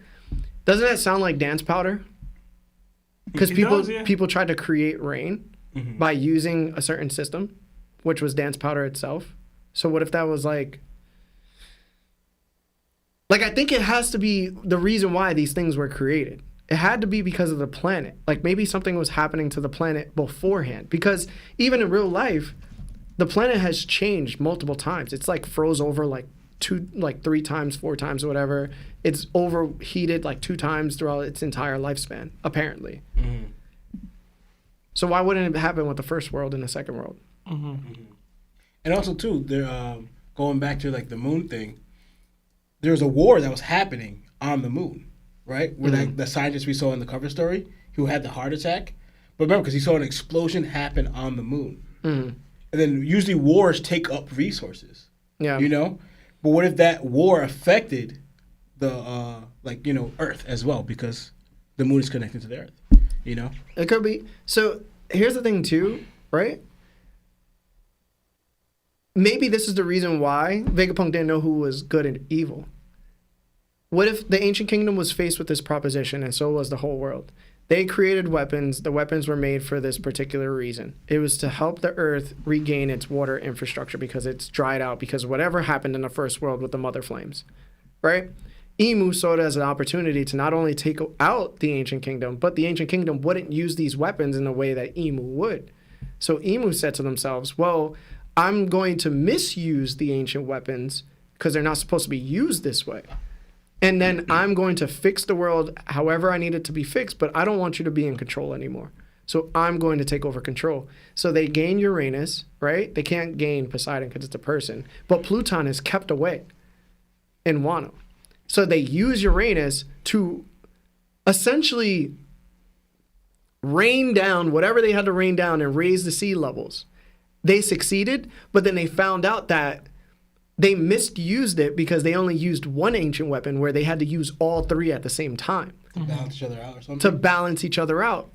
Doesn't that sound like dance powder? Because It people does, yeah. people tried to create rain by using a certain system, which was dance powder itself. So what if that was like I think it has to be the reason why these things were created. It had to be because of the planet. Like maybe something was happening to the planet beforehand. Because even in real life, the planet has changed multiple times. It's like froze over like 3 times, 4 times, or whatever. It's overheated like 2 times throughout its entire lifespan, apparently. So why wouldn't it happen with the first world and the second world? And also too, they're going back to like the moon thing. There was a war that was happening on the moon, right? Where like the scientist we saw in the cover story who had the heart attack. But remember, because he saw an explosion happen on the moon. And then usually wars take up resources. Yeah. You know? But what if that war affected the Earth as well, because the moon is connected to the Earth, you know? It could be. So here's the thing too, right? Maybe this is the reason why Vegapunk didn't know who was good and evil. What if the ancient kingdom was faced with this proposition, and so was the whole world? They created weapons. The weapons were made for this particular reason. It was to help the Earth regain its water infrastructure because it's dried out because of whatever happened in the first world with the mother flames, right? Imu saw it as an opportunity to not only take out the ancient kingdom, but the ancient kingdom wouldn't use these weapons in the way that Imu would. So Imu said to themselves, well, I'm going to misuse the ancient weapons because they're not supposed to be used this way. And then I'm going to fix the world however I need it to be fixed, but I don't want you to be in control anymore. So I'm going to take over control. So they gain Uranus, right? They can't gain Poseidon because it's a person. But Pluton is kept away in Wano. So they use Uranus to essentially rain down whatever they had to rain down and raise the sea levels. They succeeded, but then they found out that they misused it because they only used one ancient weapon where they had to use all 3 at the same time To balance each other out or something. to balance each other out.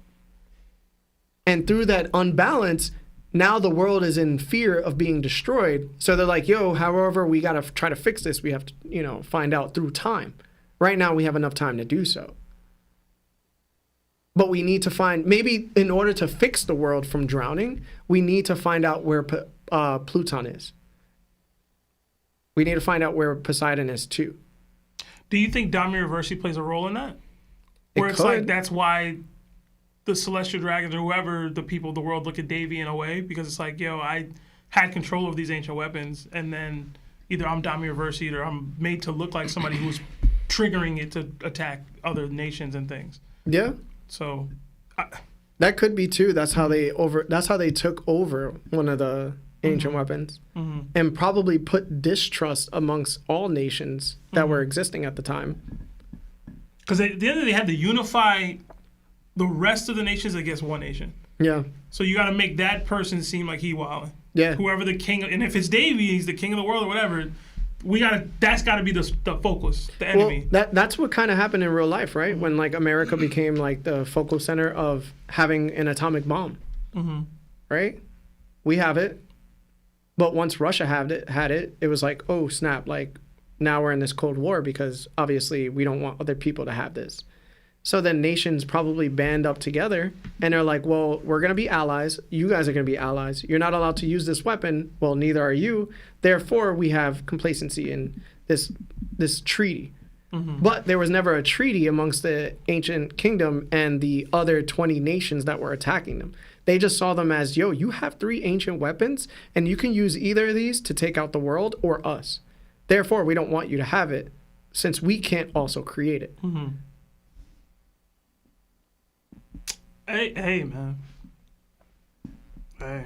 And through that unbalance, now the world is in fear of being destroyed. So they're like, yo, however, we got to try to fix this. We have to, find out through time. Right now, we have enough time to do so. But we need to find, maybe in order to fix the world from drowning, we need to find out where Pluton is. We need to find out where Poseidon is too. Do you think Damiroversi plays a role in that? It Where it's like could. that's why the Celestial Dragons or whoever the people of the world look at Davy in a way, because it's like, yo, I had control of these ancient weapons, and then either I'm Damiroversi or I'm made to look like somebody who's triggering it to attack other nations and things. Yeah, So that could be too. That's how they took over one of the ancient weapons and probably put distrust amongst all nations that were existing at the time. because at the end of the day, they had to unify the rest of the nations against one nation. Yeah, So you got to make that person seem like he wildin'. yeah, Whoever the king, and if it's Davy, he's the king of the world or whatever. That's gotta be the focus, the enemy. Well, that's what kind of happened in real life, right? When like America became like the focal center of having an atomic bomb, right? We have it, but once Russia had it, it was like, oh snap! Like now we're in this Cold War because obviously we don't want other people to have this. So then nations probably band up together and they're like, well, we're going to be allies. You guys are going to be allies. You're not allowed to use this weapon. Well, neither are you. Therefore, we have complacency in this treaty. But there was never a treaty amongst the ancient kingdom and the other 20 nations that were attacking them. They just saw them as, yo, you have 3 ancient weapons and you can use either of these to take out the world or us. Therefore, we don't want you to have it since we can't also create it. Hey, man. Hey.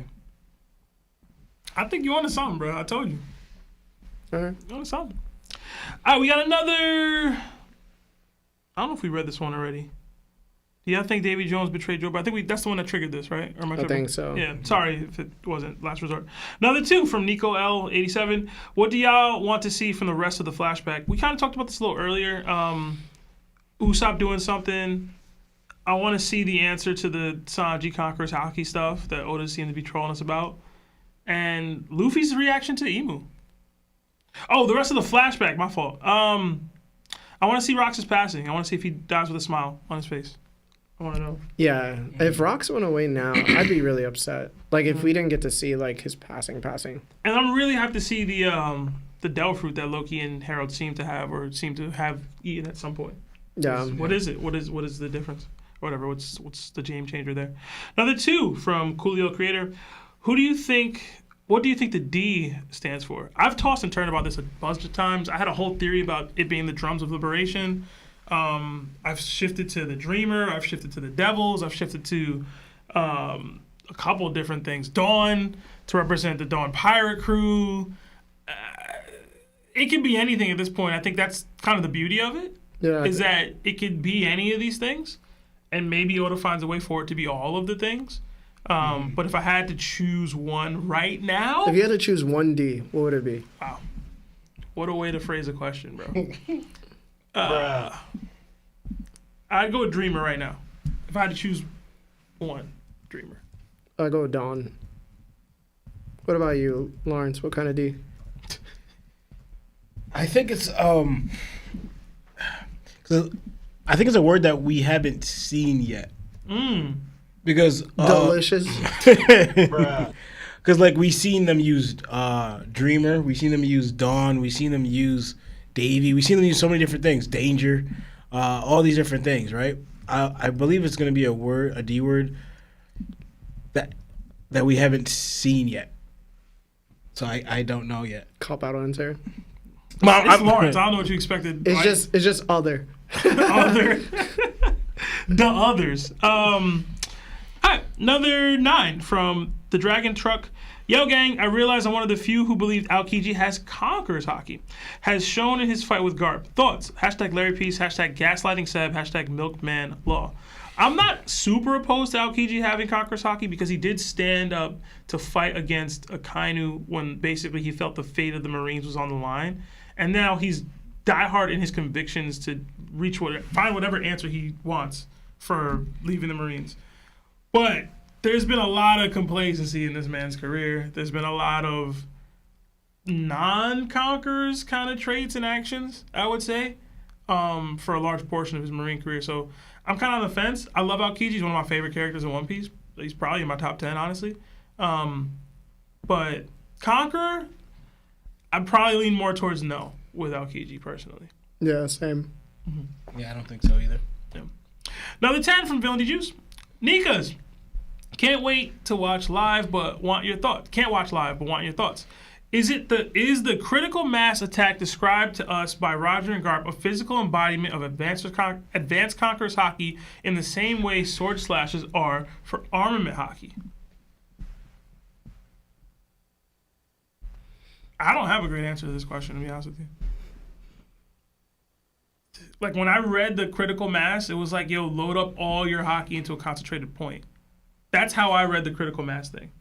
I think you onto something, bro. I told you. All right. You onto something. All right, we got another... I don't know if we read this one already. Do y'all think Davy Jones betrayed Joe? But I think that's the one that triggered this, right? Or am I tripping? think so. Yeah, sorry if it wasn't last resort. Another 2 from Nico L87. What do y'all want to see from the rest of the flashback? We kind of talked about this a little earlier. Usopp doing something... I want to see the answer to the Sanji conquers hockey stuff that Oda seemed to be trolling us about. And Luffy's reaction to Emu. Oh, the rest of the flashback, my fault. I want to see Rox's passing. I want to see if he dies with a smile on his face. I want to know. Yeah, if Rox went away now, I'd be really upset. Like, if we didn't get to see, like, his passing. And I'm really hyped to see the Del fruit that Loki and Harold seem to have eaten at some point. Yeah. What is it? What is the difference? Whatever, what's the game changer there? Another 2 from Coolio Creator. What do you think the D stands for? I've tossed and turned about this a bunch of times. I had a whole theory about it being the drums of liberation. I've shifted to the Dreamer. I've shifted to the Devils. I've shifted to a couple of different things. Dawn to represent the Dawn Pirate Crew. It could be anything at this point. I think that's kind of the beauty of it. Yeah. Is that it could be any of these things. And maybe Oda finds a way for it to be all of the things. But if I had to choose one right now... If you had to choose one D, what would it be? Wow. What a way to phrase a question, bro. I'd go with Dreamer right now. If I had to choose one, Dreamer. I'd go with Dawn. What about you, Lawrence? What kind of D? I think it's I think it's a word that we haven't seen yet. Because delicious. Because like we've seen them use Dreamer, we've seen them use Dawn, we've seen them use Davy, we've seen them use so many different things, Danger, all these different things, right? I believe it's going to be a D word that we haven't seen yet. So I don't know yet. Cop out answer. It's Lawrence. I don't know what you expected. It's just other. The others. All right, another 9 from the Dragon Truck. Yo, gang, I realize I'm one of the few who believed Aokiji has conquers hockey. Has shown in his fight with Garp. Thoughts? Hashtag Larry Peace, hashtag gaslighting Seb, hashtag Milkman Law. I'm not super opposed to Aokiji having conquers hockey because he did stand up to fight against Akainu when basically he felt the fate of the Marines was on the line. And now he's diehard in his convictions to find whatever answer he wants for leaving the Marines. But there's been a lot of complacency in this man's career. There's been a lot of non-conquerors kind of traits and actions, I would say, for a large portion of his Marine career. So I'm kind of on the fence. I love Aokiji. He's one of my favorite characters in One Piece. He's probably in my top 10, honestly. But Conqueror, I'd probably lean more towards no with Aokiji, personally. Yeah, same. Mm-hmm. Yeah, I don't think so either. Yeah. Another 10 from Villain Juice. Nikas. Can't wait to watch live, but want your thoughts. Can't watch live, but want your thoughts. Is the critical mass attack described to us by Roger and Garp a physical embodiment of advanced conquerors hockey in the same way sword slashes are for armament hockey? I don't have a great answer to this question, to be honest with you. Like, when I read the critical mass, it was like, yo, load up all your hockey into a concentrated point. That's how I read the critical mass thing.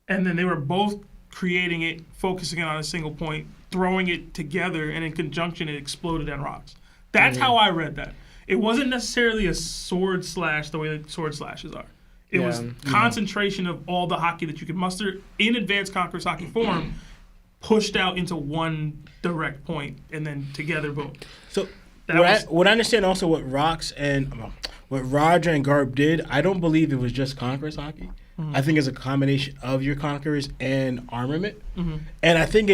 And then they were both creating it, focusing it on a single point, throwing it together, and in conjunction, it exploded on rocks. That's how I read that. It wasn't necessarily a sword slash the way that sword slashes are. It was concentration of all the haki that you could muster in advanced Conqueror's haki form, pushed out into one direct point, and then together, boom. So what I understand also what Rox and what Roger and Garp did, I don't believe it was just Conqueror's haki. I think it's a combination of your Conquerors and armament. And I think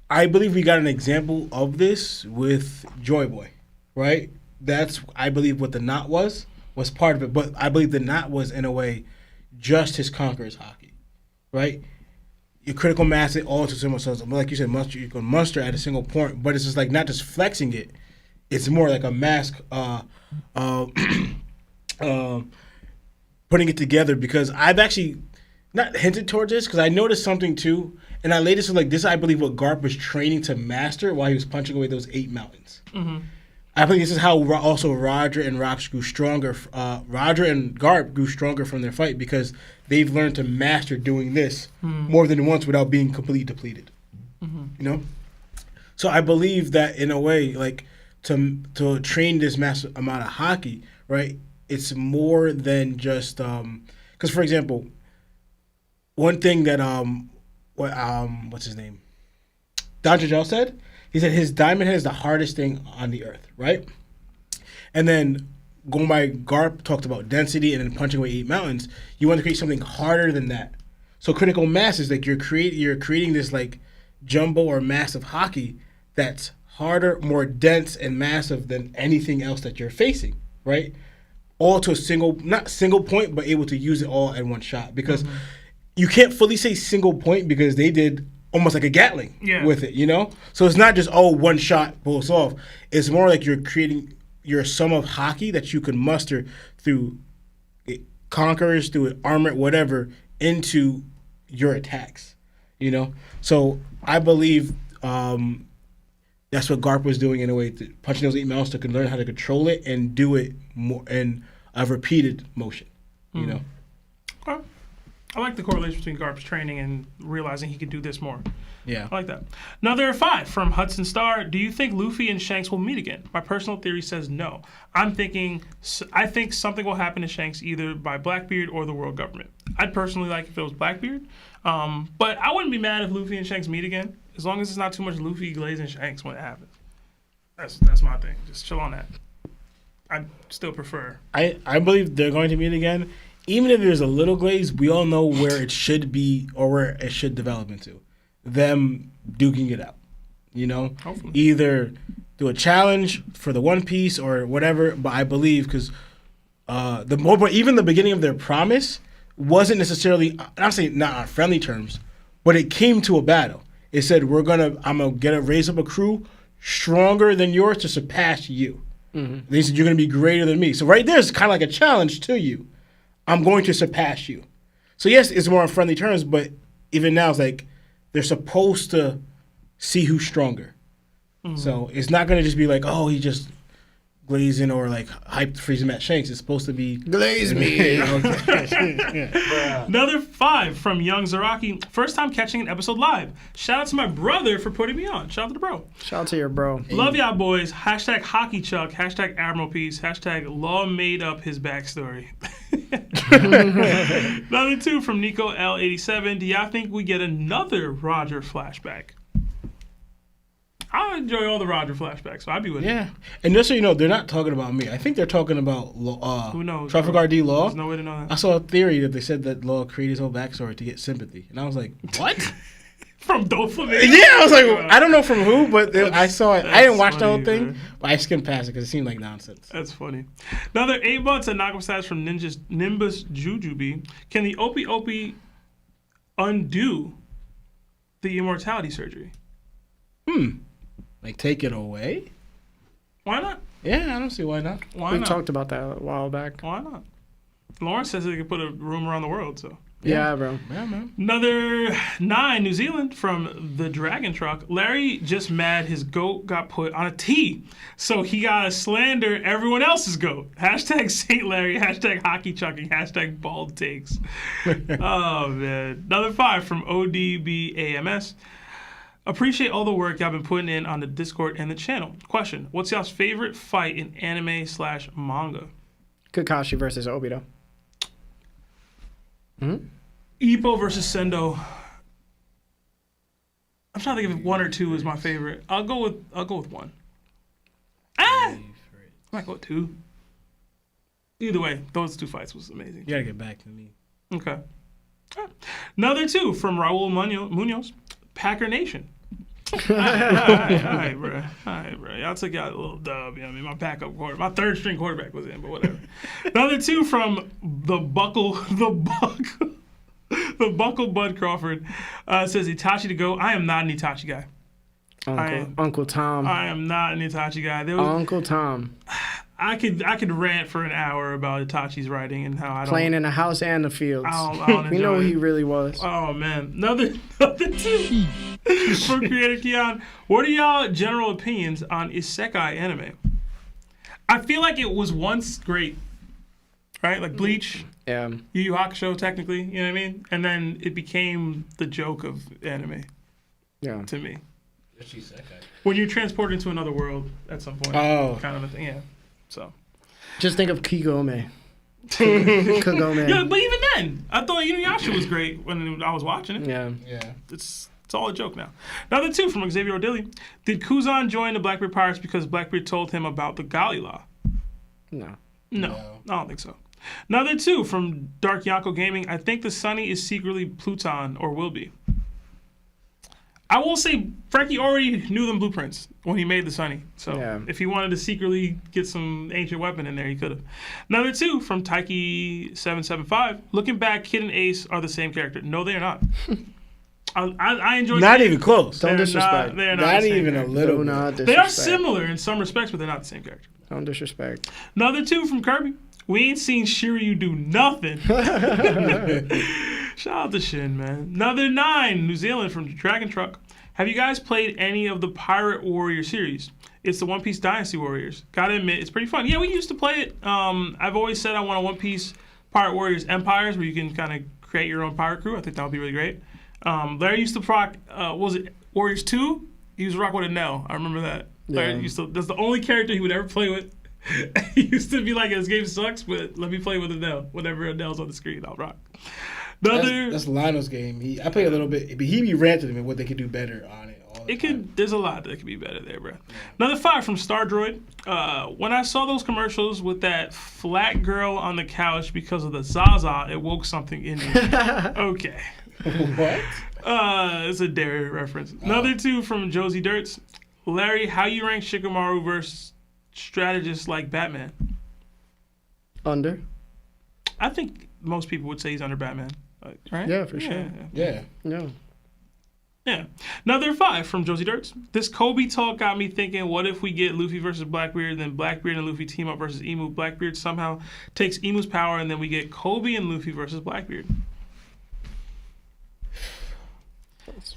I believe we got an example of this with Joy Boy, right? That's, I believe, what the knot was part of it. But I believe the knot was, in a way, just his Conqueror's haki, right? Your critical mass, it all to similar. So, like you said, you can muster at a single point, but it's just like not just flexing it. It's more like a mask, putting it together, because I've actually not hinted towards this, because I noticed something too, and I later said, like, this I believe what Garp was training to master while he was punching away those 8 mountains. I believe this is how also Roger and Rox grew stronger. Roger and Garp grew stronger from their fight because they've learned to master doing this more than once without being completely depleted. You know? So I believe that, in a way, like, to train this massive amount of haki, right, it's more than just because, for example, one thing that what's his name, Don Jajel said, he said his diamond head is the hardest thing on the earth, right? And then going by Garp talked about density and then punching away 8 mountains. You want to create something harder than that. So critical mass is like you're creating this like jumbo or massive haki that's harder, more dense, and massive than anything else that you're facing, right? All to a not single point, but able to use it all in one shot. Because you can't fully say single point because they did almost like a Gatling with it, you know? So it's not just, one shot pulls off. It's more like you're creating your sum of haki that you can muster through conquerors, through armor, whatever, into your attacks, you know? So I believe that's what Garp was doing, in a way, punching those 8 mountains to learn how to control it and do it more in a repeated motion, you know? Okay. I like the correlation between Garp's training and realizing he could do this more. Yeah. I like that. Another 5 from Hudson Star. Do you think Luffy and Shanks will meet again? My personal theory says no. I think something will happen to Shanks either by Blackbeard or the world government. I'd personally like if it was Blackbeard. But I wouldn't be mad if Luffy and Shanks meet again, as long as it's not too much Luffy glazing Shanks when it happens. That's my thing. Just chill on that. I still prefer. I believe they're going to meet again. Even if there's a little glaze, we all know where it should be or where it should develop into. Them duking it out, you know? Hopefully. Either do a challenge for the One Piece or whatever, but I believe because even the beginning of their promise wasn't necessarily, I'm saying not on friendly terms, but it came to a battle. It said, I'm gonna raise up a crew stronger than yours to surpass you. They said, you're gonna be greater than me. So right there is kind of like a challenge to you. I'm going to surpass you. So yes, it's more on friendly terms, but even now it's like they're supposed to see who's stronger. So it's not going to just be like, he just glazing or like hyped freeze him at Shanks. It's supposed to be glaze me. Another 5 from Young Zaraki. First time catching an episode live. Shout out to my brother for putting me on. Shout out to the bro. Shout out to your bro. Love y'all boys. Hashtag Hockey Chuck. Hashtag Admiral Peace. Hashtag Law made up his backstory. Another 2 from Nico L87. Do y'all think we get another Roger flashback? I enjoy all the Roger flashbacks, so I'd be with it. Yeah. And just so you know, they're not talking about me. I think they're talking about who knows? Trafalgar D. Law. There's no way to know that. I saw a theory that they said that Law created his whole backstory to get sympathy. And I was like, what? From Doffy? Yeah, I was like, I don't know from who, but I saw it. I didn't watch the whole thing, man. But I skimmed past it because it seemed like nonsense. That's funny. Another 8 months at Nakama Stats from Nimbus Jujubee. Can the Opie undo the immortality surgery? Like, take it away? Why not? Yeah, I don't see why not. We talked about that a while back. Why not? Lawrence says they could put a room around the world, so. Yeah, bro. Yeah, man. Another 9, New Zealand from the Dragon Truck. Larry just mad his goat got put on a T, so he gotta slander everyone else's goat. Hashtag St. Larry, hashtag hockey chucking, hashtag bald takes. Oh, man. Another 5 from ODBAMS. Appreciate all the work y'all been putting in on the Discord and the channel. Question: what's y'all's favorite fight in anime/manga? Kakashi versus Obito. Ippo versus Sendo. I'm trying to think if 1 or 2 is my favorite. I'll go with 1. I might go with 2. Either way, those 2 fights was amazing. You gotta get back to me. Okay. Another 2 from Raul Munoz. Packer Nation. All right, bro. Y'all took out a little dub. You know what I mean? My backup quarterback, my third string quarterback was in, but whatever. Another 2 from the Buckle Bud Crawford says Itachi to go. I am not an Itachi guy. Uncle Tom. I am not an Itachi guy. Uncle Tom. I could rant for an hour about Itachi's writing and how I don't playing in the house and the fields. I don't we know who enjoy he it. really was. Oh man, another 2 from Creator Keon. What are y'all general opinions on isekai anime? I feel like it was once great, right? Like Bleach, Yeah. Yu Yu Hakusho, technically, you know what I mean? And then it became the joke of anime Yeah. to me. When you're transported into another world at some point, kind of a thing, yeah. So, Just think of Kigome. Kagome. yeah, but even then, I thought Inuyasha was great when I was watching it. Yeah. It's all a joke now. Another 2 from Xavier Odili. Did Kuzan join the Blackbeard Pirates because Blackbeard told him about the Gali Law? No. No, I don't think so. Another 2 from Dark Yonko Gaming. I think the Sunny is secretly Pluton, or will be. I will say Frankie already knew them blueprints when he made the Sunny. So if he wanted to secretly get some ancient weapon in there, he could have. Another 2 from Taiki775. Looking back, Kid and Ace are the same character. No, they are not. I enjoy. Not even close. Don't disrespect. They're not Not the same even a character. little. Do bit. not They disrespect. are similar in some respects, but they're not the same character. Don't disrespect. Another 2 from Kirby. We ain't seen Shiryu do nothing. Shout out to Shin, man. Another 9, New Zealand from Dragon Truck. Have you guys played any of the Pirate Warrior series? It's the One Piece Dynasty Warriors. Gotta admit, it's pretty fun. Yeah, we used to play it. I've always said I want a One Piece Pirate Warriors Empires where you can kind of create your own pirate crew. I think that would be really great. Larry used to rock, was it Warriors 2? He used to rock with a Nell. I remember that. Larry used to, that's the only character he would ever play with. He used to be like, this game sucks, but let me play with a Nell. Whenever a Nell's on the screen, I'll rock. That's Lionel's game. I played a little bit, but he be ranting me what they could do better on it. All the time. There's a lot that could be better there, bro. Another 5 from Star Droid. When I saw those commercials with that flat girl on the couch because of the Zaza, it woke something in me. Okay. What? It's a Dare reference. Another 2 from Josie Dirts. Larry, how you rank Shikamaru versus strategists like Batman? Under. I think most people would say he's under Batman. Right? Yeah, for sure. Yeah. No. Yeah. Another 5 from Josie Dirts. This Kobe talk got me thinking, what if we get Luffy versus Blackbeard, then Blackbeard and Luffy team up versus Emu. Blackbeard somehow takes Emu's power, and then we get Kobe and Luffy versus Blackbeard.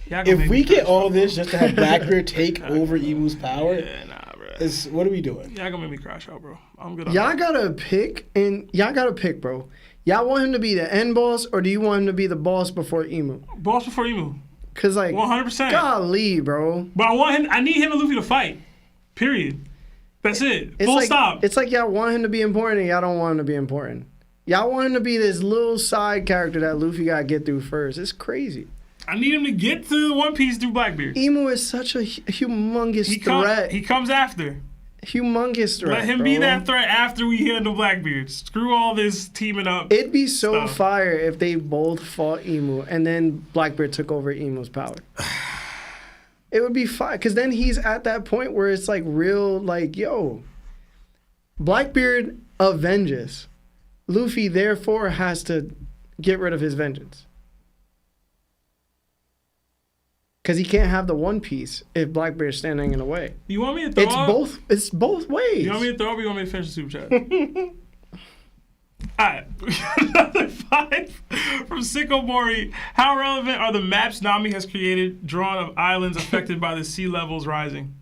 If we get all this just to have Blackbeard take over Emu's power, Yeah, nah, bro. what are we doing? Y'all gonna make me crash out, bro. I'm good on Y'all that. gotta pick, bro. Y'all want him to be the end boss, or do you want him to be the boss before Emu? Boss before Emu. Cause like, 100%. golly, bro. But I need him and Luffy to fight. Period. That's it. It's Full like, stop. It's like y'all want him to be important, and y'all don't want him to be important. Y'all want him to be this little side character that Luffy gotta get through first. It's crazy. I need him to get to One Piece through Blackbeard. Emu is such a humongous threat. He comes after. Humongous threat. Let him bro. be that threat after we handle Blackbeard. Screw all this teaming up. It'd be so stuff. fire if they both fought Emu and then Blackbeard took over Emu's power. It would be fire because then he's at that point where it's like real, like, yo, Blackbeard avenges. Luffy therefore has to get rid of his vengeance. Because he can't have the One Piece if Blackbeard's standing in the way. You want me to throw up? It's both ways. You want me to throw up or you want me to finish the super chat? Alright. Another 5 from Sicko Mori. How relevant are the maps Nami has created, drawn of islands affected by the sea levels rising?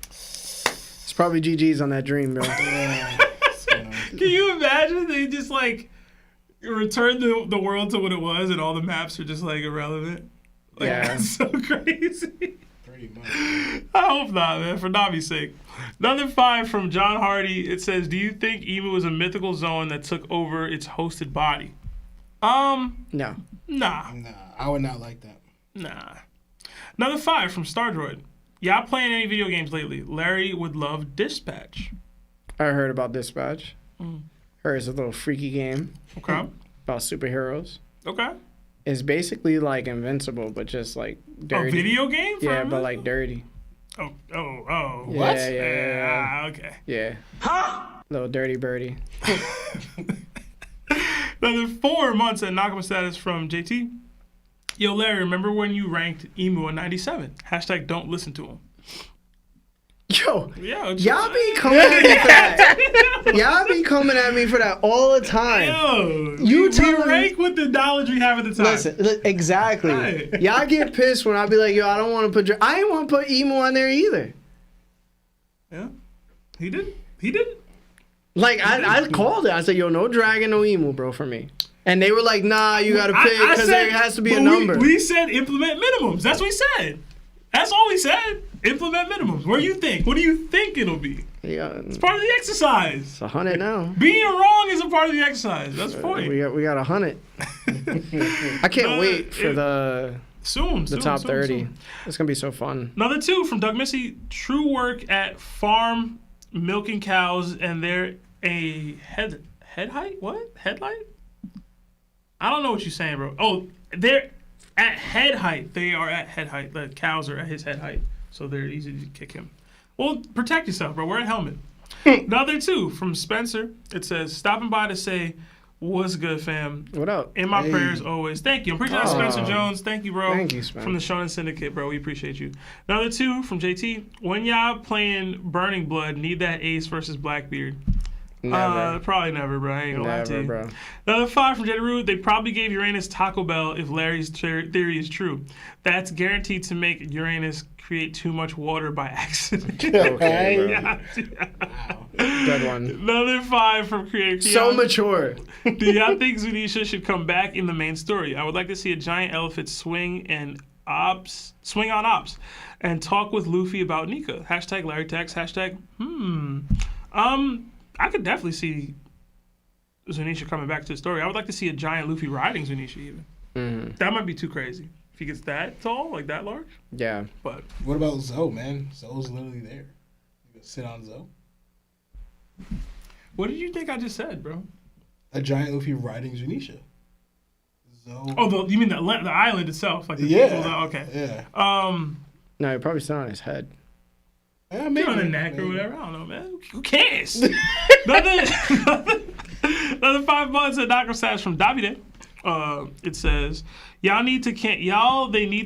It's probably GG's on that dream, bro. Can you imagine they just like return the world to what it was and all the maps are just like irrelevant? Like, Yeah. that's so crazy. I hope not, man, for Navi's sake. Another 5 from John Hardy. It says, do you think Emu is a mythical zone that took over its hosted body? No. Nah. Nah, I would not like that. Nah. Another 5 from Stardroid. Y'all playing any video games lately? Larry would love Dispatch. I heard about Dispatch. Heard it's a little freaky game Okay. about superheroes. Okay. It's basically like Invincible, but just like dirty. A video game? For Yeah, a but like dirty. Oh. What? Yeah. Okay. Yeah. Huh? Little dirty birdie. Another 4 months at Nakama status from JT. Yo, Larry, remember when you ranked Emu at 97? # don't listen to him. Yo, Yeah, y'all be coming at me for that. Y'all be coming at me for that all the time. Yo, You we tell me- rank with the knowledge we have at the time. Listen, exactly. Right. Y'all get pissed when I be like, yo, I don't want to put. I ain't want to put Emu on there either. Yeah, he did. Like I called it. I said, yo, no dragon, no Emu, bro, for me. And they were like, nah, you got to pick because there has to be a number. We said implement minimums. That's what we said. That's all we said. Implement minimums. What do you think? What do you think it'll be? Yeah, It's part of the exercise. it's 100 now. Being wrong is a part of the exercise. That's the point. We got 100. I can't wait for the Soon. top 30. Soon. It's gonna be so fun. Another 2 from Doug Missy. True work at farm milking cows, and they're a head height. What headlight? I don't know what you're saying, bro. Oh, they're at head height. They are at head height. The cows are at his head height, so they're easy to kick him. Well, protect yourself, bro. Wear a helmet. Another 2 from Spencer. It says, stopping by to say, what's good, fam? What up? In my prayers always. Thank you. I'm pretty sure that's Spencer Jones. Thank you, bro. Thank you, Spencer. From the Shonen Syndicate, bro. We appreciate you. Another 2 from JT. When y'all playing Burning Blood, need that Ace versus Blackbeard? Never. Probably never, bro. I ain't gonna lie to Never, you. bro. Another 5 from Jada Rude. They probably gave Uranus Taco Bell if Larry's theory is true. That's guaranteed to make Uranus create too much water by accident. Okay, bro. Yeah. Good one. Another 5 from Creator Keon. So mature. Do y'all think Zunisha should come back in the main story? I would like to see a giant elephant swing on ops and talk with Luffy about Nika. # Larry Tex. #. I could definitely see Zunisha coming back to the story. I would like to see a giant Luffy riding Zunisha even. That might be too crazy. If he gets that tall, like that large. Yeah. But What about Zoe, man? Zoe's literally there. You gonna sit on Zoe? what did you think I just said, bro? A giant Luffy riding Zunisha. Zoe. Oh, you mean the island itself? Like the yeah. people, okay. Yeah. No, he probably sit on his head. Yeah, Maybe on the neck or whatever. I don't know, man. Who cares? another 5 months at Dr. Sash from Davide. It says, they need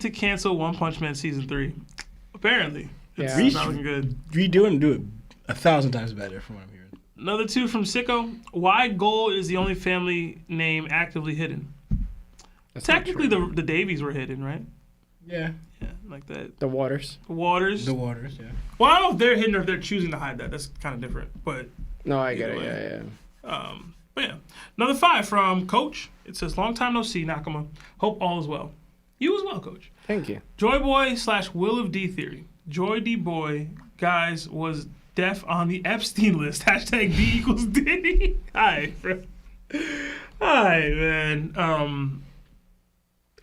to cancel One Punch Man season 3. Apparently, it's Yeah. not looking good. Redo it and do it 1,000 times better, from what I'm hearing. Another 2 from Sicko. Why Gold is the only family name actively hidden? That's not Technically, true. the Davies were hidden, right? Yeah. Yeah, like that. The Waters. Waters. The waters, yeah. Well, I don't know if they're hidden or if they're choosing to hide that. That's kind of different, but. No, I get Either it. way. Yeah. But yeah, another 5 from Coach. It says, long time no see, Nakama. Hope all is well. You as well, Coach. Thank you. Joy Boy / Will of D theory. Joy D Boy, guys, was deaf on the Epstein list. # D = Diddy. Hi, bro. Hi, man.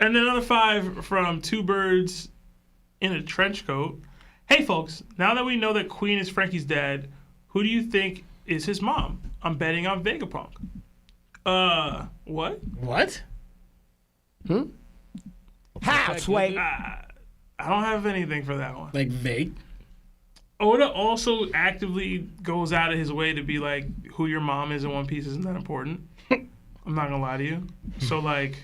And then another 5 from Two Birds in a Trench Coat. Hey, folks, now that we know that Queen is Frankie's dad, who do you think is his mom? I'm betting on Vegapunk. What? What? Houseway. I don't have anything for that one. Like vague? Oda also actively goes out of his way to be like, who your mom is in One Piece isn't that important. I'm not gonna lie to you. So like,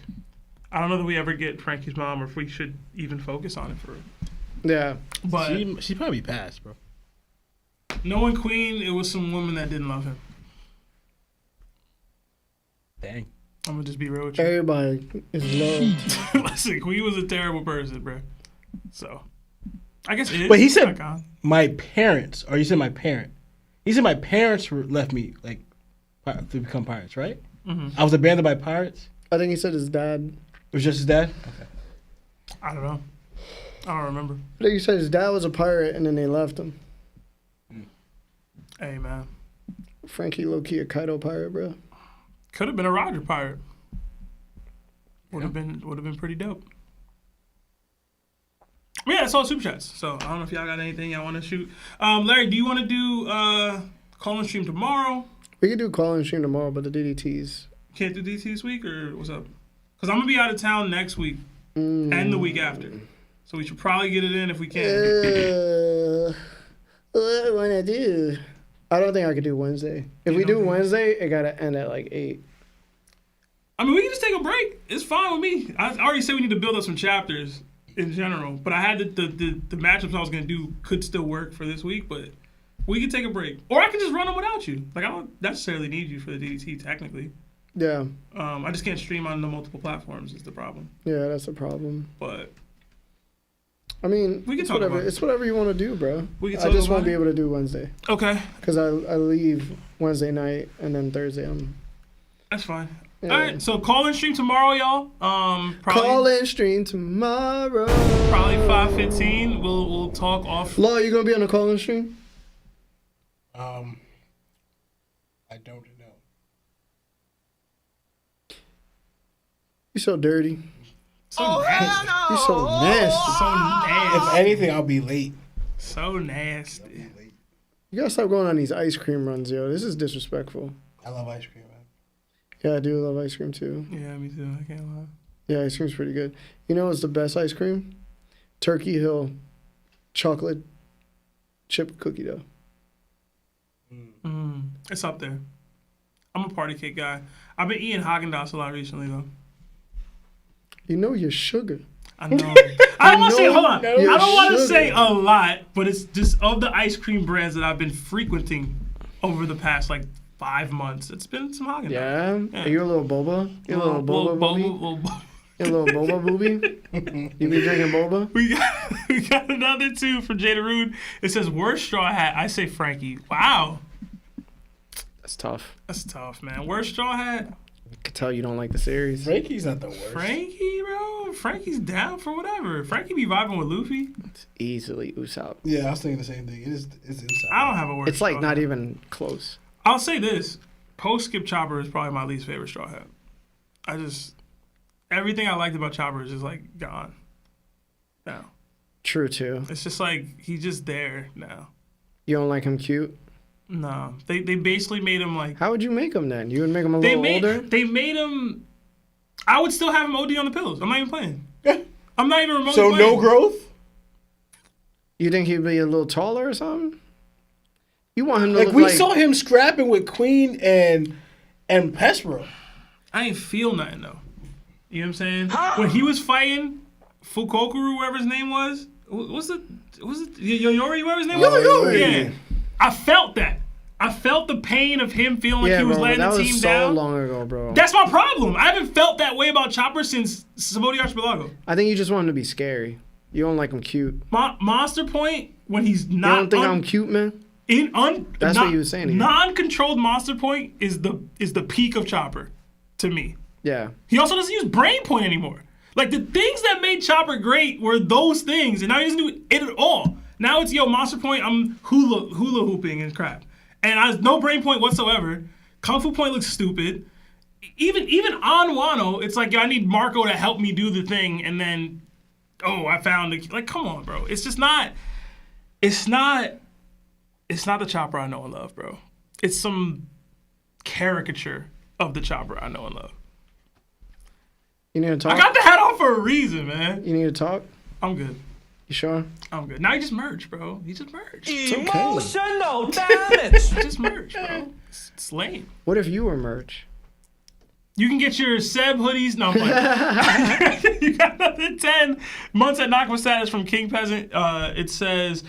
I don't know that we ever get Frankie's mom or if we should even focus on it for. Yeah. But She probably passed, bro. knowing Queen, it was some women that didn't love him. Dang. I'm gonna just be real with you. Everybody is loved. Listen, Queen was a terrible person, bro. So, I guess it is. But he said icon. my parents, or you said my parent. He said my parents left me like to become pirates, right? Mhm. I was abandoned by pirates. I think he said his dad. It was just his dad. Okay. I don't know. I don't remember. Like you said, his dad was a pirate, and then they left him. Hey, man. Frankie low-key a Kaido pirate, bro. Could have been a Roger pirate. Would have been pretty dope. Yeah, that's all super chats. So I don't know if y'all got anything y'all want to shoot. Larry, do you want to do call and stream tomorrow? We could do call and stream tomorrow, but the DDTs. Can't do DT this week, or what's up? Because I'm gonna be out of town next week and the week after, so we should probably get it in if we can. What do I want to do? I don't think I could do Wednesday. If we do Wednesday, it gotta end at like 8. I mean, we can just take a break. It's fine with me. I already said we need to build up some chapters in general, but I had the matchups I was gonna do could still work for this week, but we can take a break, or I can just run them without you. Like I don't necessarily need you for the DDT technically. Yeah. I just can't stream on the multiple platforms is the problem. Yeah, that's the problem. But I mean, we can it's talk whatever. about it. It's whatever you want to do, bro. We can I talk just about won't be it. able to do Wednesday Okay, because I leave Wednesday night and then Thursday I'm. that's fine. Yeah. All right, so call and stream tomorrow, y'all. Probably Call and stream tomorrow. probably 5:15. We'll talk off. Law, you gonna be on the call and stream? I don't know. You so dirty. So nasty. You so nasty. So nasty. If anything, I'll be late. So nasty. You gotta stop going on these ice cream runs, yo. This is disrespectful. I love ice cream, man. Yeah, I do love ice cream too. Yeah, me too. I can't lie. Yeah, ice cream's pretty good. You know what's the best ice cream? Turkey Hill chocolate chip cookie dough. It's up there. I'm a party cake guy. I've been eating Haagen-Dazs a lot recently, though. You know your sugar. I know. I don't want to say, hold on. I your don't want to sugar. say a lot, but it's just of the ice cream brands that I've been frequenting over the past, 5 months. It's been some Haagen-Dazs. Yeah? Are you a little boba? You a little boba booby? You a little boba booby? You be drinking boba? We got another two from Jada Rude. It says, worst straw hat. I say Frankie. Wow. That's tough. That's tough, man. Worst straw hat? I could tell you don't like the series. Frankie's not the worst. Frankie, bro. Frankie's down for whatever. Frankie be vibing with Luffy. It's easily Usopp. Yeah, I was thinking the same thing. It's Usopp. I don't have a worst It's like straw not hat. even close. I'll say this. Post-skip Chopper is probably my least favorite straw hat. Everything I liked about Chopper is just, gone now. True, too. It's just he's just there now. You don't like him cute? No. They basically made him How would you make him then? You would make him a They little made older? They made him. I would still have him OD on the pillows. I'm not even playing. I'm not even remotely So playing. no growth? You think he'd be a little taller or something? You want him to look We like... saw him scrapping with Queen and Pespero. I ain't feel nothing though. You know what I'm saying? When he was fighting Fukoku, whatever his name was, was it Yoyori, whatever his name was? Yoyori. Yeah. I felt that. I felt the pain of him feeling like he was bro, letting that the was team so down. long ago, bro. That's my problem. I haven't felt that way about Chopper since Saboti Archipelago. I think you just want him to be scary. You don't like him cute. Monster Point, when he's You not don't think I'm cute, man? That's what you were saying here. Non-controlled Monster Point is the peak of Chopper, to me. Yeah. He also doesn't use Brain Point anymore. The things that made Chopper great were those things, and now he doesn't do it at all. Now it's, Monster Point, I'm hula hooping and crap. And I no Brain Point whatsoever. Kung Fu Point looks stupid. Even on Wano, it's I need Marco to help me do the thing, and then, I found it. Come on, bro. It's just not. It's not the Chopper I know and love, bro. It's some caricature of the Chopper I know and love. You need to talk? I got the hat on for a reason, man. You need to talk? I'm good. You sure? I'm good. Now he just merged, bro. He just merged. Emotional damage. He just merged, bro. It's lame. What if you were merch? You can get your Seb hoodies. No, I'm playing. You got another 10 months at Nakama status from King Peasant. It says,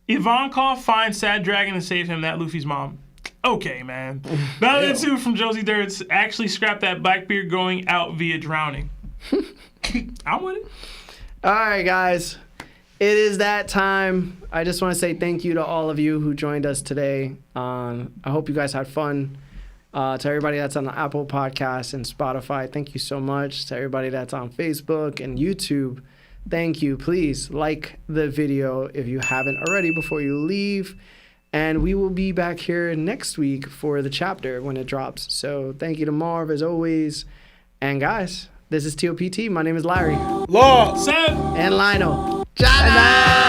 Ivankov finds Sad Dragon and save him. That Luffy's mom. Okay, man. Another 2 from Josie Dirts. Actually scrap that Blackbeard going out via drowning. I'm with it. All right, guys. It is that time. I just want to say thank you to all of you who joined us today. I hope you guys had fun. To everybody that's on the Apple Podcast and Spotify, thank you so much. To everybody that's on Facebook and YouTube, thank you. Please like the video if you haven't already before you leave. And we will be back here next week for the chapter when it drops. So thank you to Marv as always. And guys, this is TOPT. My name is Larry. Law. Seb. And Lionel. Jana!